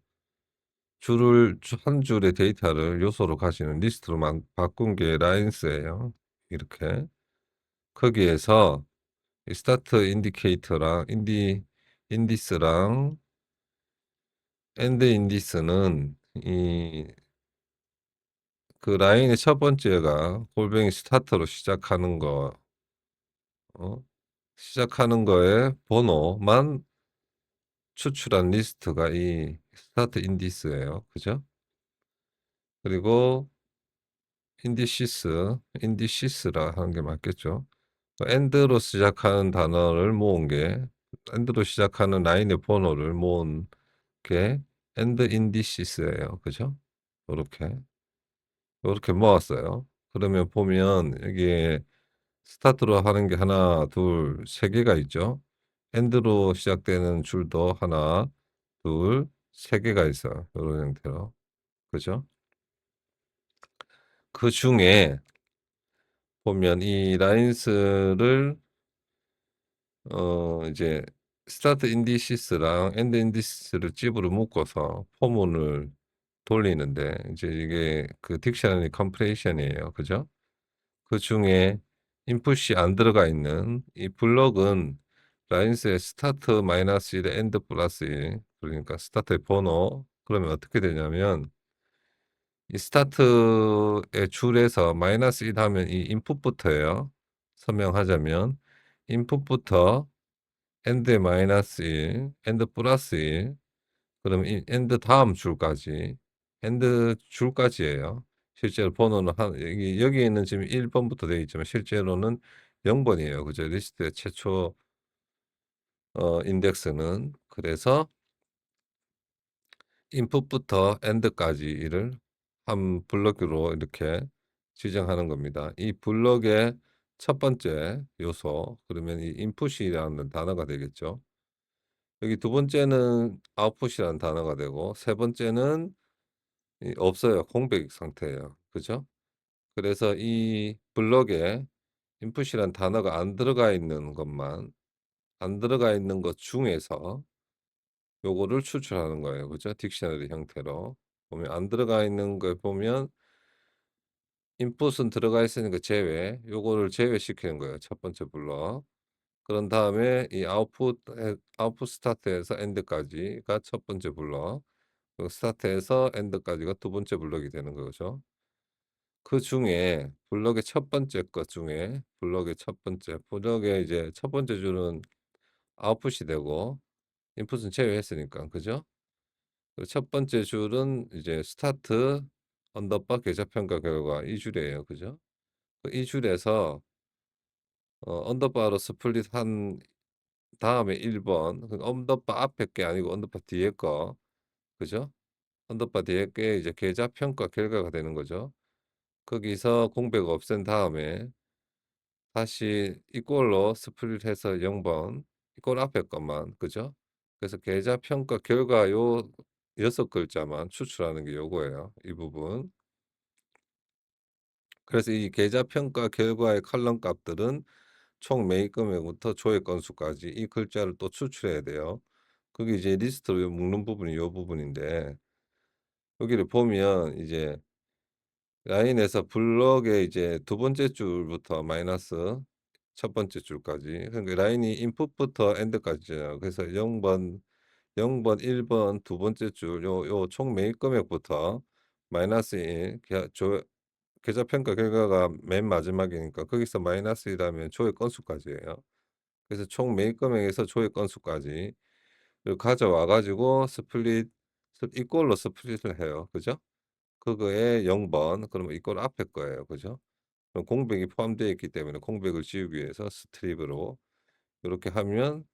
한 줄의 데이터를 요소로 가지는 리스트로만 바꾼 게 라인스예요. 이렇게 거기에서 이 스타트 인디케이터랑 인디스랑 엔드 인디스는 이 그 라인의 첫 번째가 골뱅이 스타트로 시작하는 거 어? 시작하는 거에 번호만 추출한 리스트가 이 스타트 인디스예요. 그죠? 그리고 인디시스라 하는 게 맞겠죠. 엔드로 시작하는 단어를 모은 게 엔드로 시작하는 라인의 번호를 모은 게 엔드 인디시스예요. 그죠? 요렇게 요렇게 모았어요. 그러면 보면 여기에 스타트로 하는 게 하나, 둘, 세 개가 있죠. 엔드로 시작되는 줄도 하나, 둘, 세 개가 있어요. 요런 형태로. 그죠? 그중에 보면 이 라인스를 이제 스타트 인디시스랑 엔드 인디시스를 찝으로 묶어서 포문을 돌리는데 이제 이게 그 딕셔너리 컴프레이션이에요. 그죠? 그중에 인풋이 안 들어가 있는 이 블럭은 라인스의 스타트 마이너스 1에 엔드 플러스 1 그러니까 스타트의 번호 그러면 어떻게 되냐면 이 스타트의 줄에서 마이너스 1 하면 이 인풋부터예요. 설명하자면 인풋부터 엔드 마이너스 1, 엔드 플러스 1, 그럼 이 엔드 다음 줄까지 AND 줄까지예요. 실제로 번호는 한 여기에는 지금 1 번부터 되어 있지만 실제로는 0 번이에요. 그죠? 리스트의 최초 인덱스는. 그래서 input부터 end까지를 한 블록으로 이렇게 지정하는 겁니다. 이 블록의 첫 번째 요소, 그러면 이 input이라는 단어가 되겠죠. 여기 두 번째는 output이라는 단어가 되고 세 번째는 없어요. 공백 상태예요. 그죠? 그래서 이 블록에 input이라는 단어가 안 들어가 있는 것만, 안 들어가 있는 것 중에서 요거를 추출하는 거예요. 그죠? 딕셔너리 형태로. 보면 안 들어가 있는 걸 보면 input은 들어가 있으니까 제외, 요거를 제외시키는 거예요. 첫 번째 블록. 그런 다음에 이 아웃풋 스타트에서 엔드까지가 첫 번째 블록, 그리고 스타트에서 엔드까지가 두 번째 블록이 되는 거죠. 그중에 블록의 첫 번째 것 중에 블록의 첫 번째 블록의 이제 첫 번째 줄은 아웃풋이 되고 인풋은 제외했으니까. 그죠? 그리고 첫 번째 줄은 이제 스타트 언더바 계좌평가 결과 이 줄이에요. 그죠? 이 줄에서 언더바로 스플릿한 다음에 1 번, 그 언더바 앞에 게 아니고 언더바 뒤에 거. 그죠? 언더바 뒤에 게 이제 계좌평가 결과가 되는 거죠. 거기서 공백 없앤 다음에 다시 이꼴로 스플릿해서 0 번, 이꼴 앞에 것만. 그죠? 그래서 계좌평가 결과 요 6 글자만 추출하는 게 요거예요. 이 부분. 그래서 이 계좌평가 결과의 컬럼 값들은 총 매입 금액부터 조회 건수까지 이 글자를 또 추출해야 돼요. 그게 이제 리스트로 묶는 부분이 요 부분인데 여기를 보면 이제 라인에서 블록의 이제 두 번째 줄부터 마이너스 첫 번째 줄까지, 그러니까 라인이 인풋부터 엔드까지잖아요. 그래서 0 번, 0 번, 1 번 두 번째 줄 요 총 매입 금액부터 마이너스 1 계좌 평가 결과가 맨 마지막이니까 거기서 마이너스 1하면 조회 건수까지예요. 그래서 총 매입 금액에서 조회 건수까지 를 가져와 가지고 이꼴로 스플릿을 해요. 그죠? 그거에 0 번, 그러면 이꼴 앞에 거예요. 그죠? 그럼 공백이 포함되어 있기 때문에 공백을 지우기 위해서 스트립으로 요렇게 하면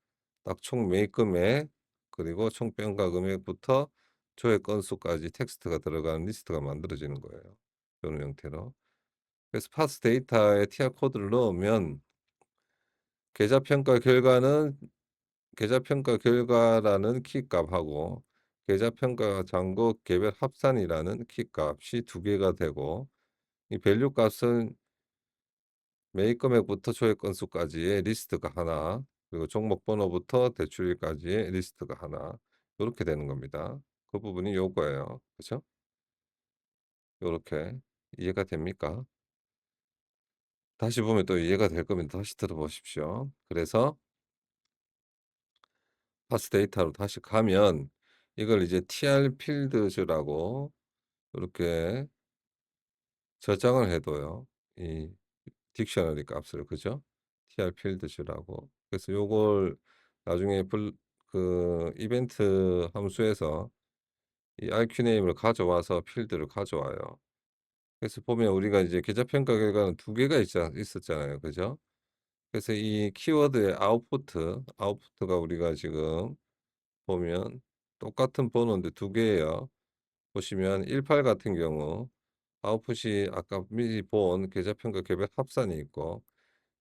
딱 총 매입 금액 그리고 총 평가 금액부터 조회 건수까지 텍스트가 들어가는 리스트가 만들어지는 거예요. 요런 형태로. 그래서 파스 데이터에 TR 코드를 넣으면 계좌 평가 결과는 계좌 평가 결과라는 키 값하고 계좌 평가 잔고 개별 합산이라는 키 값이 두 개가 되고 이 밸류 값은 매입 금액부터 조회 건수까지의 리스트가 하나, 그리고 종목 번호부터 대출일까지의 리스트가 하나, 요렇게 되는 겁니다. 그 부분이 요거예요. 그죠? 요렇게 이해가 됩니까? 다시 보면 또 이해가 될 거면 다시 들어보십시오. 그래서 파스 데이터로 다시 가면 이걸 이제 TR 필드즈라고 이렇게 저장을 해둬요. 이 딕셔너리 값을. 그죠? TR 필드즈라고. 그래서 요걸 나중에 그 이벤트 함수에서 이 RQ네임을 가져와서 필드를 가져와요. 그래서 보면 우리가 이제 계좌 평가 결과는 두 개가 있었잖아요. 그죠? 그래서 이 키워드의 아웃푸트가 우리가 지금 보면 똑같은 번호인데 두 개예요. 보시면 18 같은 경우 아웃풋이 아까 미리 본 계좌평가 개별 합산이 있고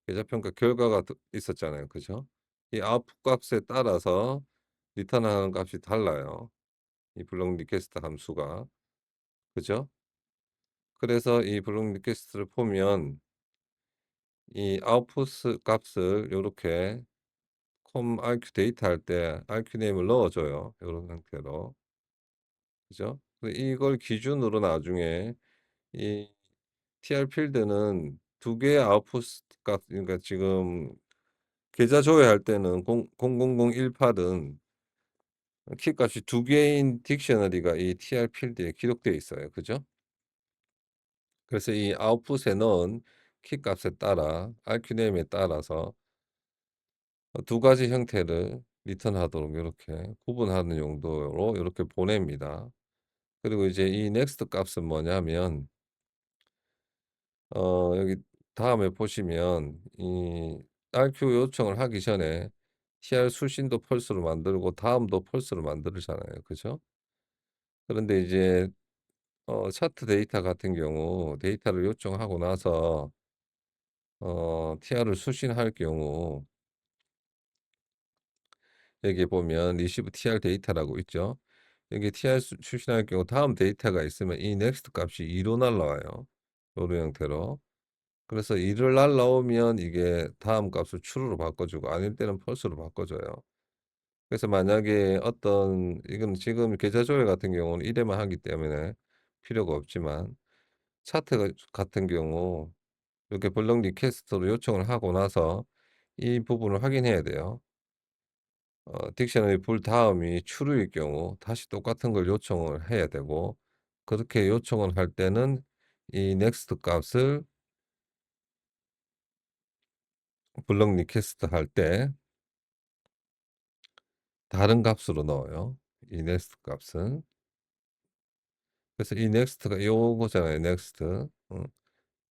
계좌평가 결과가 있었잖아요. 그죠? 이 아웃풋 값에 따라서 리턴하는 값이 달라요. 이 블록 리퀘스트 함수가. 그죠? 그래서 이 블록 리퀘스트를 보면 이 아웃풋 값을 요렇게 콤 RQ 데이터 할 때 RQ 네임을 넣어줘요. 요런 형태로. 그죠? 이걸 기준으로 나중에 이 TR 필드는 두 개의 아웃풋 값, 그러니까 지금 계좌 조회할 때는 00018은 키 값이 두 개인 딕셔너리가 이 TR 필드에 기록되어 있어요. 그죠? 그래서 이 아웃풋에 넣은 키 값에 따라 RQ네임에 따라서 두 가지 형태를 리턴하도록 이렇게 구분하는 용도로 이렇게 보냅니다. 그리고 이제 이 next 값은 뭐냐면 여기 다음에 보시면 이 RQ 요청을 하기 전에 TR 수신도 펄스로 만들고 다음도 펄스로 만들잖아요. 그죠? 그런데 이제 차트 데이터 같은 경우 데이터를 요청하고 나서 TR을 수신할 경우 여기 보면 receive TR 데이터라고 있죠. 여기 TR 수신할 경우 다음 데이터가 있으면 이 next 값이 2로 날라와요. 요런 형태로. 그래서 2를 날라오면 이게 다음 값을 true로 바꿔주고 아닐 때는 false로 바꿔줘요. 그래서 만약에 이건 지금 계좌 조회 같은 경우는 1회만 하기 때문에 필요가 없지만 차트 같은 경우 이렇게 블록 리퀘스트로 요청을 하고 나서 이 부분을 확인해야 돼요. 딕셔너리 불 다음이 true일 경우 다시 똑같은 걸 요청을 해야 되고 그렇게 요청을 할 때는 이 next 값을 블록 리퀘스트 할 때 다른 값으로 넣어요. 이 next 값은. 그래서 이 next가 요거잖아요. next.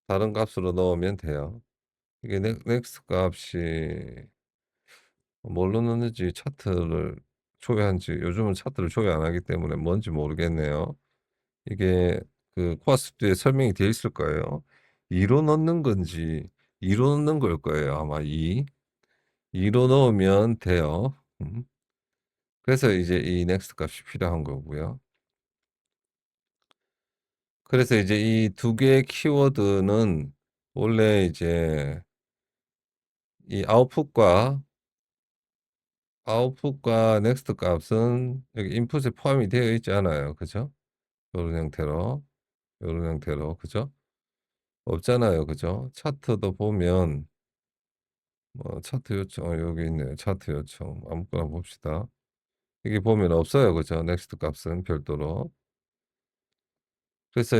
다른 값으로 넣으면 돼요. 이게 next 값이 뭘로 넣는지 차트를 조회한지 요즘은 차트를 조회 안 하기 때문에 뭔지 모르겠네요. 이게 그 코어 스튜디오에 설명이 되어 있을 거예요. 2로 넣는 건지 2로 넣는 걸 거예요. 아마 2로 넣으면 돼요. 그래서 이제 이 next 값이 필요한 거고요. 그래서 이제 이 두 개의 키워드는 원래 이제 이 아웃풋과 넥스트 값은 여기 인풋에 포함이 되어 있지 않아요. 그죠? 요런 형태로, 요런 형태로, 그죠? 없잖아요. 그죠? 차트도 보면, 차트 요청, 여기 있네요. 차트 요청. 아무거나 봅시다. 여기 보면 없어요. 그죠? 넥스트 값은 별도로. 그래서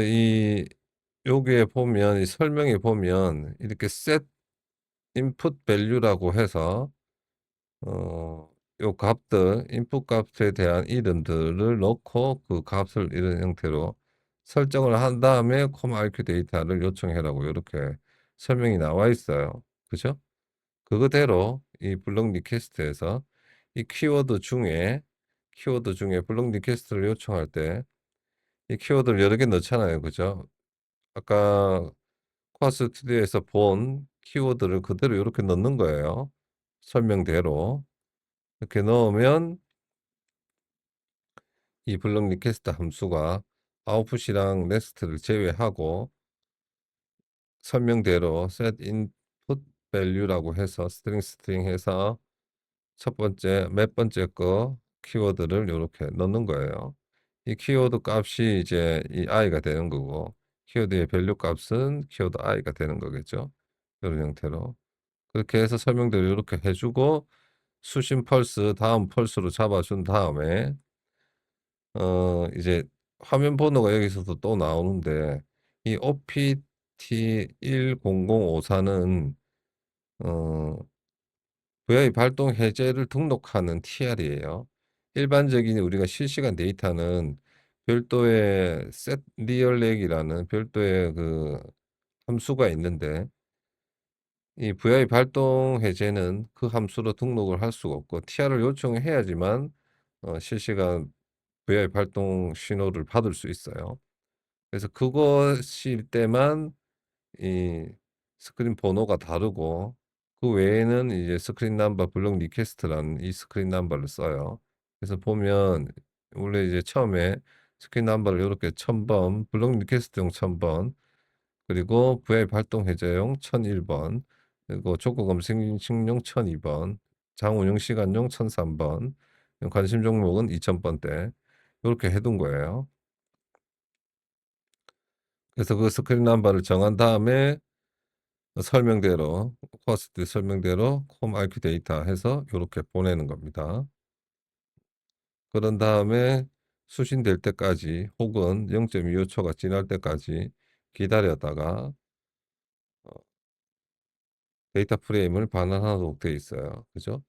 여기에 보면, 이 설명에 보면, 이렇게 set input value라고 해서, 어, 요 값들, 인풋 값에 대한 이름들을 넣고 그 값을 이런 형태로 설정을 한 다음에 콤RQ 데이터를 요청해라고 이렇게 설명이 나와 있어요. 그죠? 그거대로 이 블록 리퀘스트에서 이 키워드 중에 블록 리퀘스트를 요청할 때 이 키워드를 여러 개 넣잖아요. 그죠? 아까 코어 스튜디오에서 본 키워드를 그대로 이렇게 넣는 거예요. 설명대로. 이렇게 넣으면 이 블록 리퀘스트 함수가 아웃풋이랑 넥스트를 제외하고 설명대로 set input value라고 해서 스트링 해서 첫 번째 몇 번째 거 키워드를 이렇게 넣는 거예요. 이 키워드 값이 이제 이 i가 되는 거고 키워드의 밸류 값은 키워드 i가 되는 거겠죠. 이런 형태로 그렇게 해서 설명대로 이렇게 해주고 수신 펄스 다음 펄스로 잡아준 다음에 이제 화면 번호가 여기서도 또 나오는데 이 OPT 10054는 어, VI 발동 해제를 등록하는 TR이에요. 일반적인 우리가 실시간 데이터는 별도의 set real 렉이라는 별도의 그 함수가 있는데 이 VI 발동 해제는 그 함수로 등록을 할 수가 없고 TR을 요청해야지만 실시간 VI 발동 신호를 받을 수 있어요. 그래서 그것일 때만 이 스크린 번호가 다르고 그 외에는 이제 스크린 넘버 블록 리퀘스트라는 이 스크린 넘버를 써요. 그래서 보면 원래 이제 처음에 스크린 넘버를 이렇게 1000번, 블록 리퀘스트용 1000번, 그리고 VI 발동 해제용 1001번, 그리고 족구 검색용 1002번, 장 운영 시간용 1003번, 관심 종목은 2000번대 이렇게 해둔 거예요. 그래서 그 스크린 넘버를 정한 다음에 설명대로 코어스트 설명대로 콤 IQ 데이터 해서 이렇게 보내는 겁니다. 그런 다음에 수신될 때까지 혹은 0.25초가 지날 때까지 기다렸다가 데이터 프레임을 반환하도록 되어 있어요. 그죠?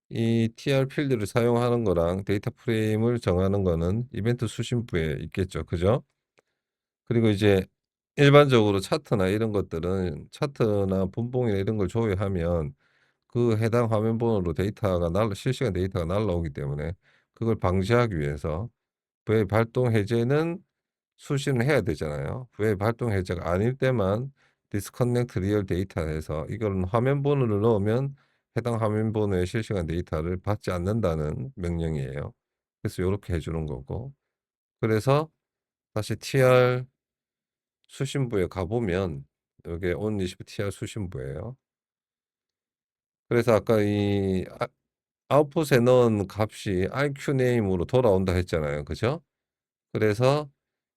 이 TR 필드를 사용하는 거랑 데이터 프레임을 정하는 거는 이벤트 수신부에 있겠죠. 그죠? 그리고 이제 일반적으로 차트나 이런 것들은 차트나 분봉이나 이런 걸 조회하면 그 해당 화면 번호로 데이터가 실시간 데이터가 날라오기 때문에 그걸 방지하기 위해서 웹 발동 해제는 수신을 해야 되잖아요. 웹 발동 해제가 아닐 때만 디스커넥트 리얼 데이터에서 이거는 화면 번호를 넣으면 해당 화면 번호의 실시간 데이터를 받지 않는다는 명령이에요. 그래서 요렇게 해 주는 거고. 그래서 다시 TR 수신부에 가 보면 요게 온리시브 TR 수신부예요. 그래서 아까 이 아웃풋에 넣은 값이 IQ 네임으로 돌아온다 했잖아요. 그죠? 그래서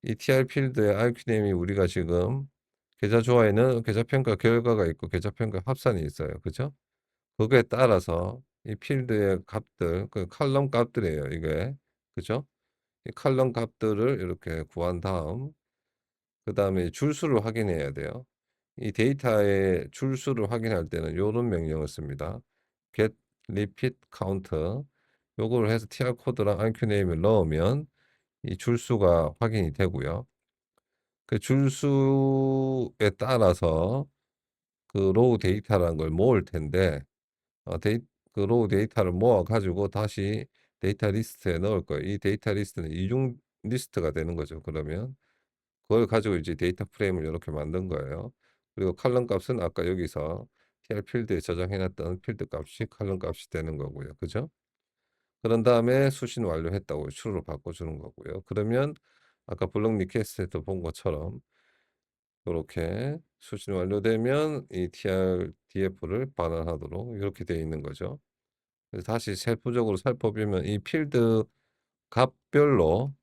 이 TR 필드의 IQ 네임이 우리가 지금 계좌 조화에는 계좌 평가 결과가 있고 계좌 평가 합산이 있어요. 그죠? 거기에 따라서 이 필드의 값들, 그 칼럼 값들이에요. 이게. 그죠? 이 칼럼 값들을 이렇게 구한 다음 그다음에 줄수를 확인해야 돼요. 이 데이터의 줄수를 확인할 때는 요런 명령을 씁니다. get repeat count 요거를 해서 tr 코드랑 IQ 네임을 넣으면 이 줄수가 확인이 되고요. 그 줄수에 따라서 그 로우 데이터라는 걸 모을 텐데 어 데이 그 로우 데이터를 모아 가지고 다시 데이터 리스트에 넣을 거예요. 이 데이터 리스트는 이중 리스트가 되는 거죠 그러면. 그걸 가지고 이제 데이터 프레임을 요렇게 만든 거예요. 그리고 컬럼 값은 아까 여기서 tr 필드에 저장해 놨던 필드 값이 컬럼 값이 되는 거고요. 그죠? 그런 다음에 수신 완료했다고 true로 바꿔 주는 거고요. 그러면 아까 블록 리퀘스트에서 본 것처럼 요렇게 수신 완료되면 이 TR-DF를 반환하도록 이렇게 되어 있는 거죠. 그래서 다시 세부적으로 살펴보면 이 필드 값별로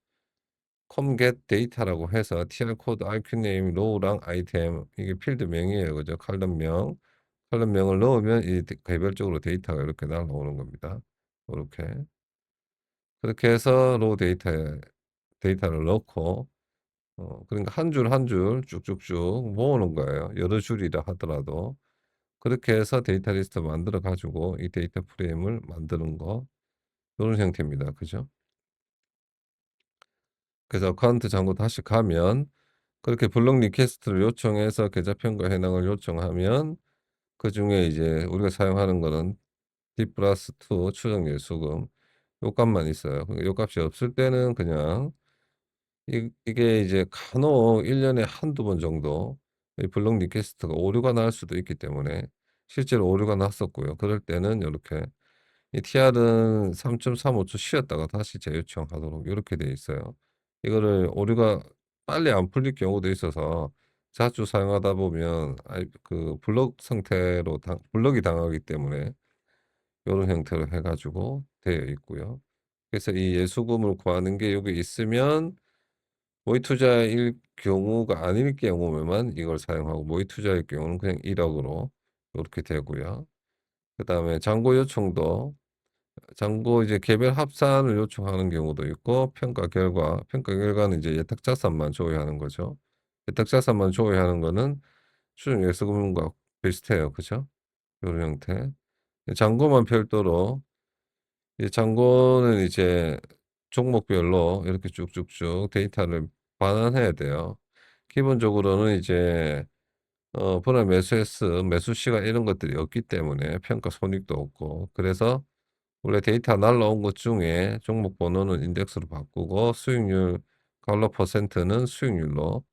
comget data라고 해서 tr 코드, IQ 네임, row랑 아이템 이게 필드 명이에요. 그죠? 칼럼명. 칼럼명을 넣으면 이 개별적으로 데이터가 이렇게 날라오는 겁니다. 요렇게. 그렇게 해서 로우 데이터를 넣고 그러니까 한 줄 한 줄 쭉쭉쭉 모으는 거예요. 여러 줄이라 하더라도. 그렇게 해서 데이터 리스트 만들어 가지고 이 데이터 프레임을 만드는 거 요런 형태입니다. 그죠? 그래서 어카운트 잠고 다시 가면 그렇게 블록 리퀘스트를 요청해서 계좌 평가 해당을 요청하면 그중에 이제 우리가 사용하는 거는 D+2 추정 예수금 요 값만 있어요. 그러니까 요 값이 없을 때는 그냥 이게 이제 간혹 1 년에 한두 번 정도 이 블록 리퀘스트가 오류가 날 수도 있기 때문에 실제로 오류가 났었고요. 그럴 때는 요렇게 이 TR은 3.35초 쉬었다가 다시 재요청하도록 요렇게 돼 있어요. 이거를 오류가 빨리 안 풀릴 경우도 있어서 자주 사용하다 보면 그 블록 상태로 블록이 당하기 때문에 요런 형태로 해 가지고 되어 있고요. 그래서 이 예수금을 구하는 게 여기 있으면 모의 투자일 경우가 아닐 경우에만 이걸 사용하고 모의 투자일 경우는 그냥 1억 으로 요렇게 되고요. 그다음에 잔고 요청도 잔고 이제 개별 합산을 요청하는 경우도 있고 평가 결과는 이제 예탁 자산만 조회하는 거죠. 예탁 자산만 조회하는 거는 추정 예수금과 비슷해요. 그죠? 요런 형태. 잔고만 별도로 이 잔고는 이제 종목별로 이렇게 쭉쭉쭉 데이터를 반환해야 돼요. 기본적으로는 이제 분할 매수했스, 매수 시간 이런 것들이 없기 때문에 평가 손익도 없고 그래서 원래 데이터 날라온 것 중에 종목 번호는 인덱스로 바꾸고 수익률 칼럼 퍼센트는 수익률로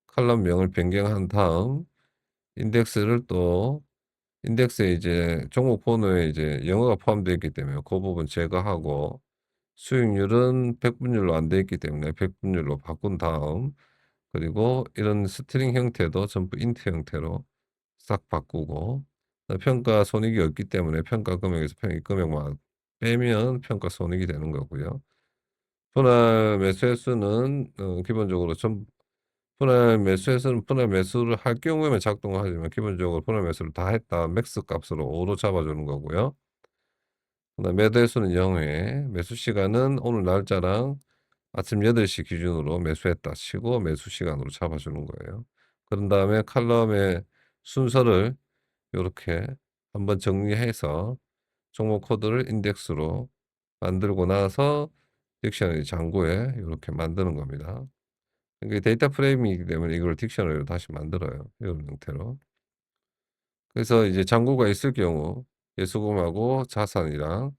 칼럼명을 변경한 다음 인덱스를 또 인덱스에 이제 종목 번호에 이제 영어가 포함되어 있기 때문에 그 부분 제거하고 수익률은 백분율로 안 돼 있기 때문에 백분율로 바꾼 다음 그리고 이런 스트링 형태도 전부 인트 형태로 싹 바꾸고 평가 손익이 없기 때문에 평가 금액에서 평익 금액만 빼면 평가 손익이 되는 거고요. 분할 매수횟수는 기본적으로 분할 매수에서는 분할 매수를 할 경우에만 작동을 하지만 기본적으로 분할 매수를 다 했다 맥스 값으로 5로 잡아주는 거고요. 그다음 매도횟수는 0회, 매수 시간은 오늘 날짜랑 아침 8시 기준으로 매수했다 치고 매수 시간으로 잡아주는 거예요. 그런 다음에 칼럼의 순서를 요렇게 한번 정리해서 종목 코드를 인덱스로 만들고 나서 딕셔너리 장고에 요렇게 만드는 겁니다. 이게 데이터 프레임이기 때문에 이걸 딕셔너리로 다시 만들어요, 이런 형태로. 그래서 이제 잔고가 있을 경우 예수금하고 자산이랑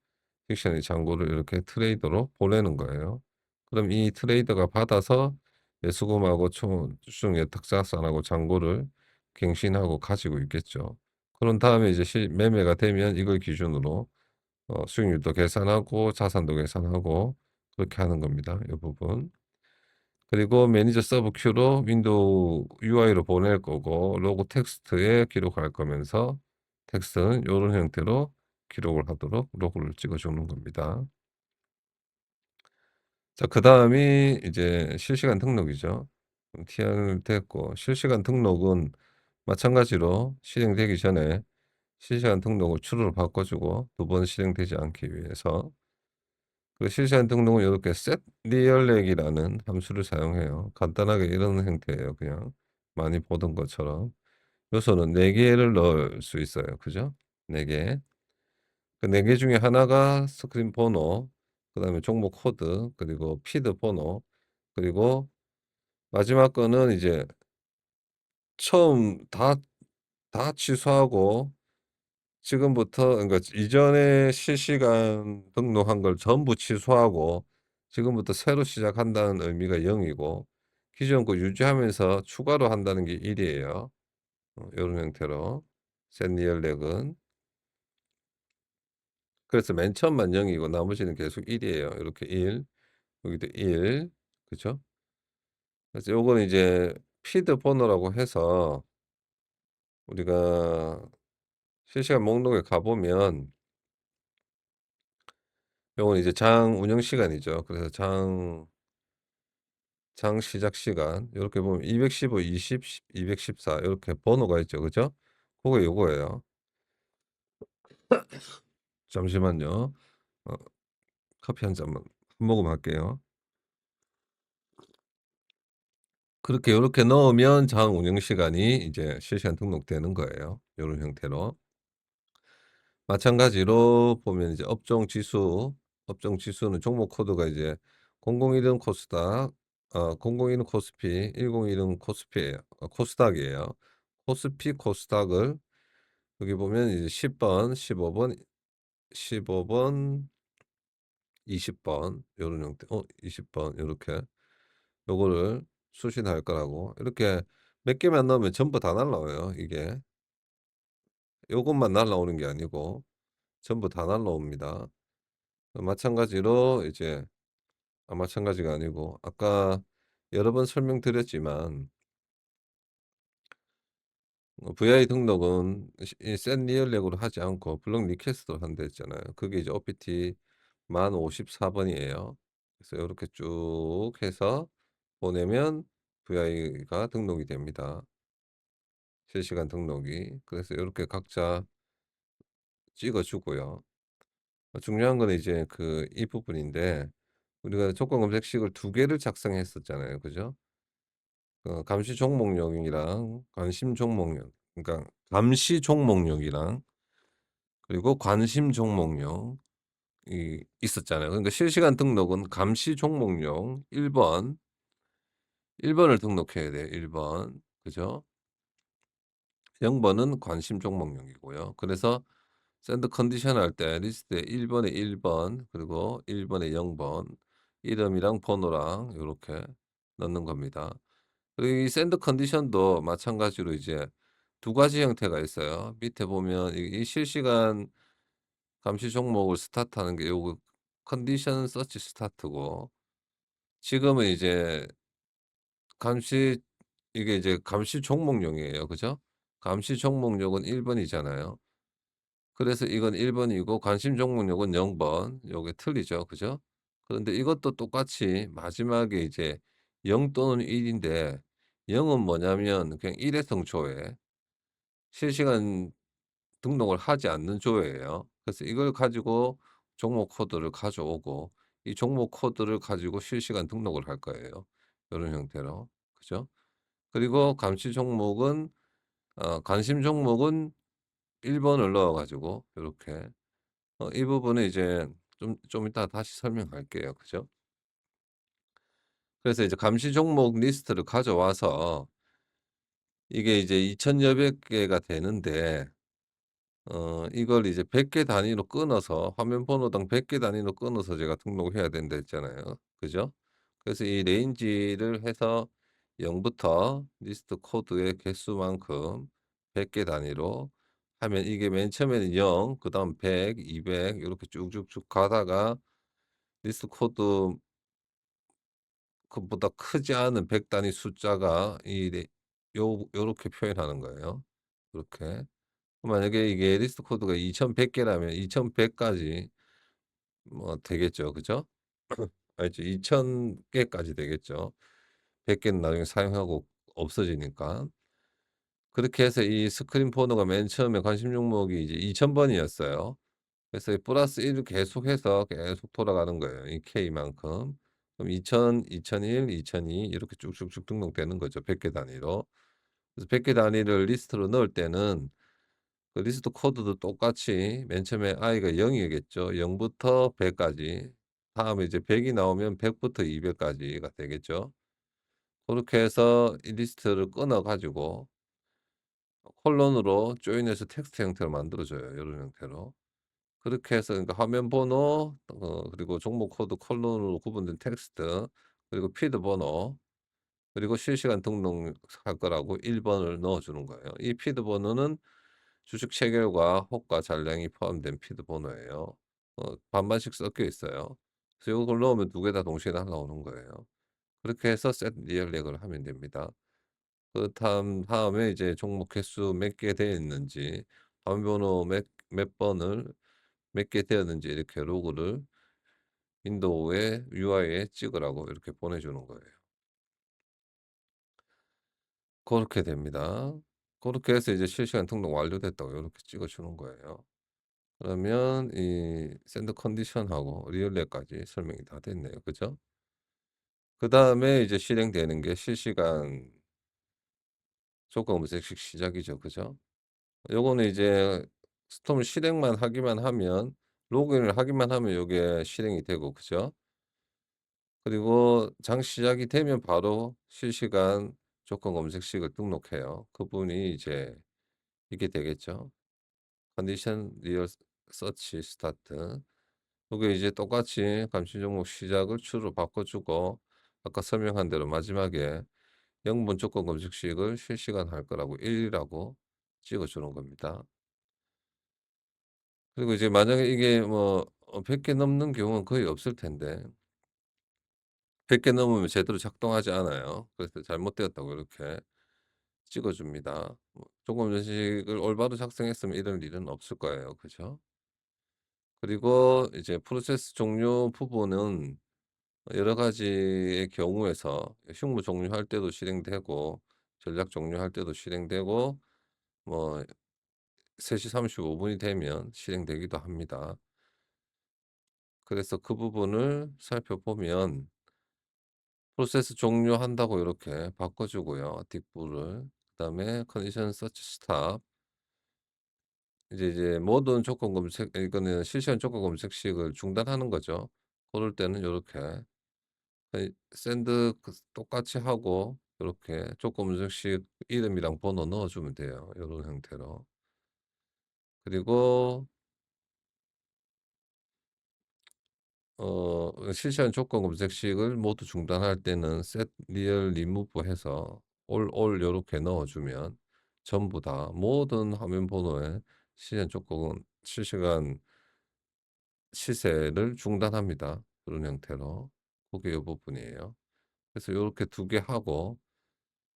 딕셔너리 잔고를 이렇게 트레이더로 보내는 거예요. 그럼 이 트레이더가 받아서 예수금하고 총 예탁자산하고 잔고를 갱신하고 가지고 있겠죠. 그런 다음에 이제 매매가 되면 이걸 기준으로 수익률도 계산하고 자산도 계산하고 그렇게 하는 겁니다, 이 부분. 그리고 매니저 서브 큐로 윈도우 UI로 보낼 거고 로고 텍스트에 기록할 거면서 텍스트는 요런 형태로 기록을 하도록 로고를 찍어 주는 겁니다. 자, 그다음이 이제 실시간 등록이죠. TR 됐고 실시간 등록은 마찬가지로 실행되기 전에 실시간 등록을 true로 바꿔 주고 두 번 실행되지 않기 위해서 그 실시간 등록은 이렇게 set reallex이라는 함수를 사용해요. 간단하게 이런 형태예요. 그냥 많이 보던 것처럼 요소는 4개를 넣을 수 있어요. 그죠? 4개. 그 4개 중에 하나가 스크린 번호, 그다음에 종목 코드, 그리고 피드 번호, 그리고 마지막 거는 이제 처음 다 취소하고 지금부터 그러니까 이전에 실시간 등록한 걸 전부 취소하고 지금부터 새로 시작한다는 의미가 0이고 기존 거 유지하면서 추가로 한다는 게 1이에요. 요런 형태로 set nearleg은 그래서 맨 처음만 0이고 나머지는 계속 1이에요. 이렇게 1 여기도 1 그죠? 그래서 요거는 이제 피드 번호라고 해서 우리가 실시간 목록에 가 보면 요건 이제 장 운영 시간이죠. 그래서 장 시작 시간 요렇게 보면 215, 20, 214 요렇게 번호가 있죠. 그죠? 그거 요거예요. 잠시만요. 어 커피 한 잔만 한 모금 할게요. 그렇게 요렇게 넣으면 장 운영 시간이 이제 실시간 등록되는 거예요. 요런 형태로. 마찬가지로 보면 이제 업종 지수는 종목 코드가 이제 001은 코스닥, 001은 코스피, 101은 코스피예요. 코스닥이에요. 코스피, 코스닥을 여기 보면 이제 10번, 15번, 15번, 20번 요런 형태. 20번 요렇게 요거를 수신할 거라고. 이렇게 몇 개만 넣으면 전부 다 날라와요, 이게. 요것만 날라오는 게 아니고 전부 다 날라옵니다. 마찬가지로 이제 마찬가지가 아니고 아까 여러 번 설명드렸지만 VI 등록은 이셋 리얼렉으로 하지 않고 블록 리퀘스트로 한다 했잖아요. 그게 이제 OPT 만 54번이에요. 그래서 이렇게 쭉 해서 보내면 VI가 등록이 됩니다. 실시간 등록이. 그래서 이렇게 각자 찍어 주고요. 중요한 거는 이제 이 부분인데 우리가 조건 검색식을 두 개를 작성했었잖아요. 그죠? 감시 종목용이랑 관심 종목용. 그러니까 감시 종목용이랑 그리고 관심 종목용이 있었잖아요. 그러니까 실시간 등록은 감시 종목용 1번을 등록해야 돼요. 1번. 그죠? 0번은 관심 종목용이고요. 그래서 샌드 컨디션 할 때 리스트에 1번에 1번 그리고 1번에 0번 이름이랑 번호랑 요렇게 넣는 겁니다. 그리고 이 샌드 컨디션도 마찬가지로 이제 두 가지 형태가 있어요. 밑에 보면 이 실시간 감시 종목을 스타트하는 게 요거 컨디션 서치 스타트고 지금은 이제 감시 이게 이제 감시 종목용이에요. 그죠? 감시 종목용은 1번이잖아요. 그래서 이건 1번이고 관심 종목용은 0번. 요게 틀리죠. 그죠? 그런데 이것도 똑같이 마지막에 이제 0 또는 1인데 0은 뭐냐면 그냥 일회성 조회, 실시간 등록을 하지 않는 조회예요. 그래서 이걸 가지고 종목 코드를 가져오고 이 종목 코드를 가지고 실시간 등록을 할 거예요. 요런 형태로. 그죠? 그리고 감시 종목은 관심 종목은 1번을 넣어 가지고 요렇게 이 부분은 이제 좀 이따 다시 설명할게요. 그죠? 그래서 이제 감시 종목 리스트를 가져와서 이게 이제 2,000여 개가 되는데 이걸 이제 100개 단위로 끊어서 화면 번호당 100개 단위로 끊어서 제가 등록해야 된다 했잖아요. 그죠? 그래서 이 레인지를 해서 0 부터 리스트 코드의 개수만큼 100개 단위로 하면 이게 맨 처음에는 0 그다음 100, 200 요렇게 쭉쭉쭉 가다가 리스트 코드 그보다 크지 않은 100 단위 숫자가 이 네 요렇게 표현하는 거예요. 요렇게. 만약에 이게 리스트 코드가 2,100 개라면 2,100 까지 뭐 되겠죠. 그죠? 알죠? 2,000 개까지 되겠죠. 100 개는 나중에 사용하고 없어지니까. 그렇게 해서 이 스크린 번호가 맨 처음에 관심 종목이 이제 2,000 번이었어요. 그래서 이 플러스 1을 계속해서 계속 돌아가는 거예요, 이 K만큼. 그럼 2,000, 2,001, 2,002 이렇게 쭉쭉쭉 등록되는 거죠, 100개 단위로. 그래서 100개 단위를 리스트로 넣을 때는 그 리스트 코드도 똑같이 맨 처음에 i가 0 이겠죠. 0 부터 100 까지. 다음에 이제 100이 나오면 100 부터 200 까지가 되겠죠. 고렇게 해서 이 리스트를 끊어 가지고 콜론으로 조인해서 텍스트 형태로 만들어 줘요, 요런 형태로. 그렇게 해서 그러니까 화면 번호 그리고 종목 코드 콜론으로 구분된 텍스트 그리고 피드 번호 그리고 실시간 등록할 거라고 1 번을 넣어 주는 거예요. 이 피드 번호는 주식 체결과 호가 잔량이 포함된 피드 번호예요. 반반씩 섞여 있어요. 그래서 요걸 넣으면 두 개 다 동시에 날라오는 거예요. 그렇게 해서 set 리얼렉을 하면 됩니다. 다음에 이제 종목 횟수 몇 개 되어 있는지 화면 번호 몇 번을 몇 개 되었는지 이렇게 로그를 윈도우에 UI에 찍으라고 이렇게 보내주는 거예요. 그렇게 됩니다. 그렇게 해서 이제 실시간 등록 완료됐다고 이렇게 찍어주는 거예요. 그러면 이 샌드 컨디션하고 리얼렛까지 설명이 다 됐네요. 그죠? 그다음에 이제 실행되는 게 실시간 조건 검색식 시작이죠. 그죠? 요거는 이제 스톰 실행만 하기만 하면 로그인을 하기만 하면 요게 실행이 되고 그죠? 그리고 장 시작이 되면 바로 실시간 조건 검색식을 등록해요. 그분이 이제 이게 되겠죠. 컨디션 리얼 서치 스타트. 요게 이제 똑같이 감시 종목 시작을 true로 바꿔 주고 아까 설명한 대로 마지막에 영문 조건 검색식을 실시간 할 거라고 1 이라고 찍어 주는 겁니다. 그리고 이제 만약에 이게 뭐 100개 넘는 경우는 거의 없을 텐데 100개 넘으면 제대로 작동하지 않아요. 그래서 잘못되었다고 이렇게 찍어 줍니다. 뭐 조건 검색식을 올바로 작성했으면 이런 일은 없을 거예요. 그죠? 그리고 이제 프로세스 종료 부분은 여러 가지의 경우에서 휴무 종료할 때도 실행되고 전략 종료할 때도 실행되고 뭐 3시 35 분이 되면 실행되기도 합니다. 그래서 그 부분을 살펴보면 프로세스 종료한다고 이렇게 바꿔 주고요, 뒷부분을. 그다음에 컨디션 서치 스탑 이제 모든 조건 검색 이거는 실시간 조건 검색식을 중단하는 거죠. 그럴 때는 요렇게 샌드 똑같이 하고 요렇게 조건 검색식 이름이랑 번호 넣어 주면 돼요, 요런 형태로. 그리고 실시간 조건 검색식을 모두 중단할 때는 set real remove 해서 all 요렇게 넣어 주면 전부 다 모든 화면 번호에 실시간 시세를 중단합니다. 그런 형태로. 그게 요 부분이에요. 그래서 요렇게 두 개 하고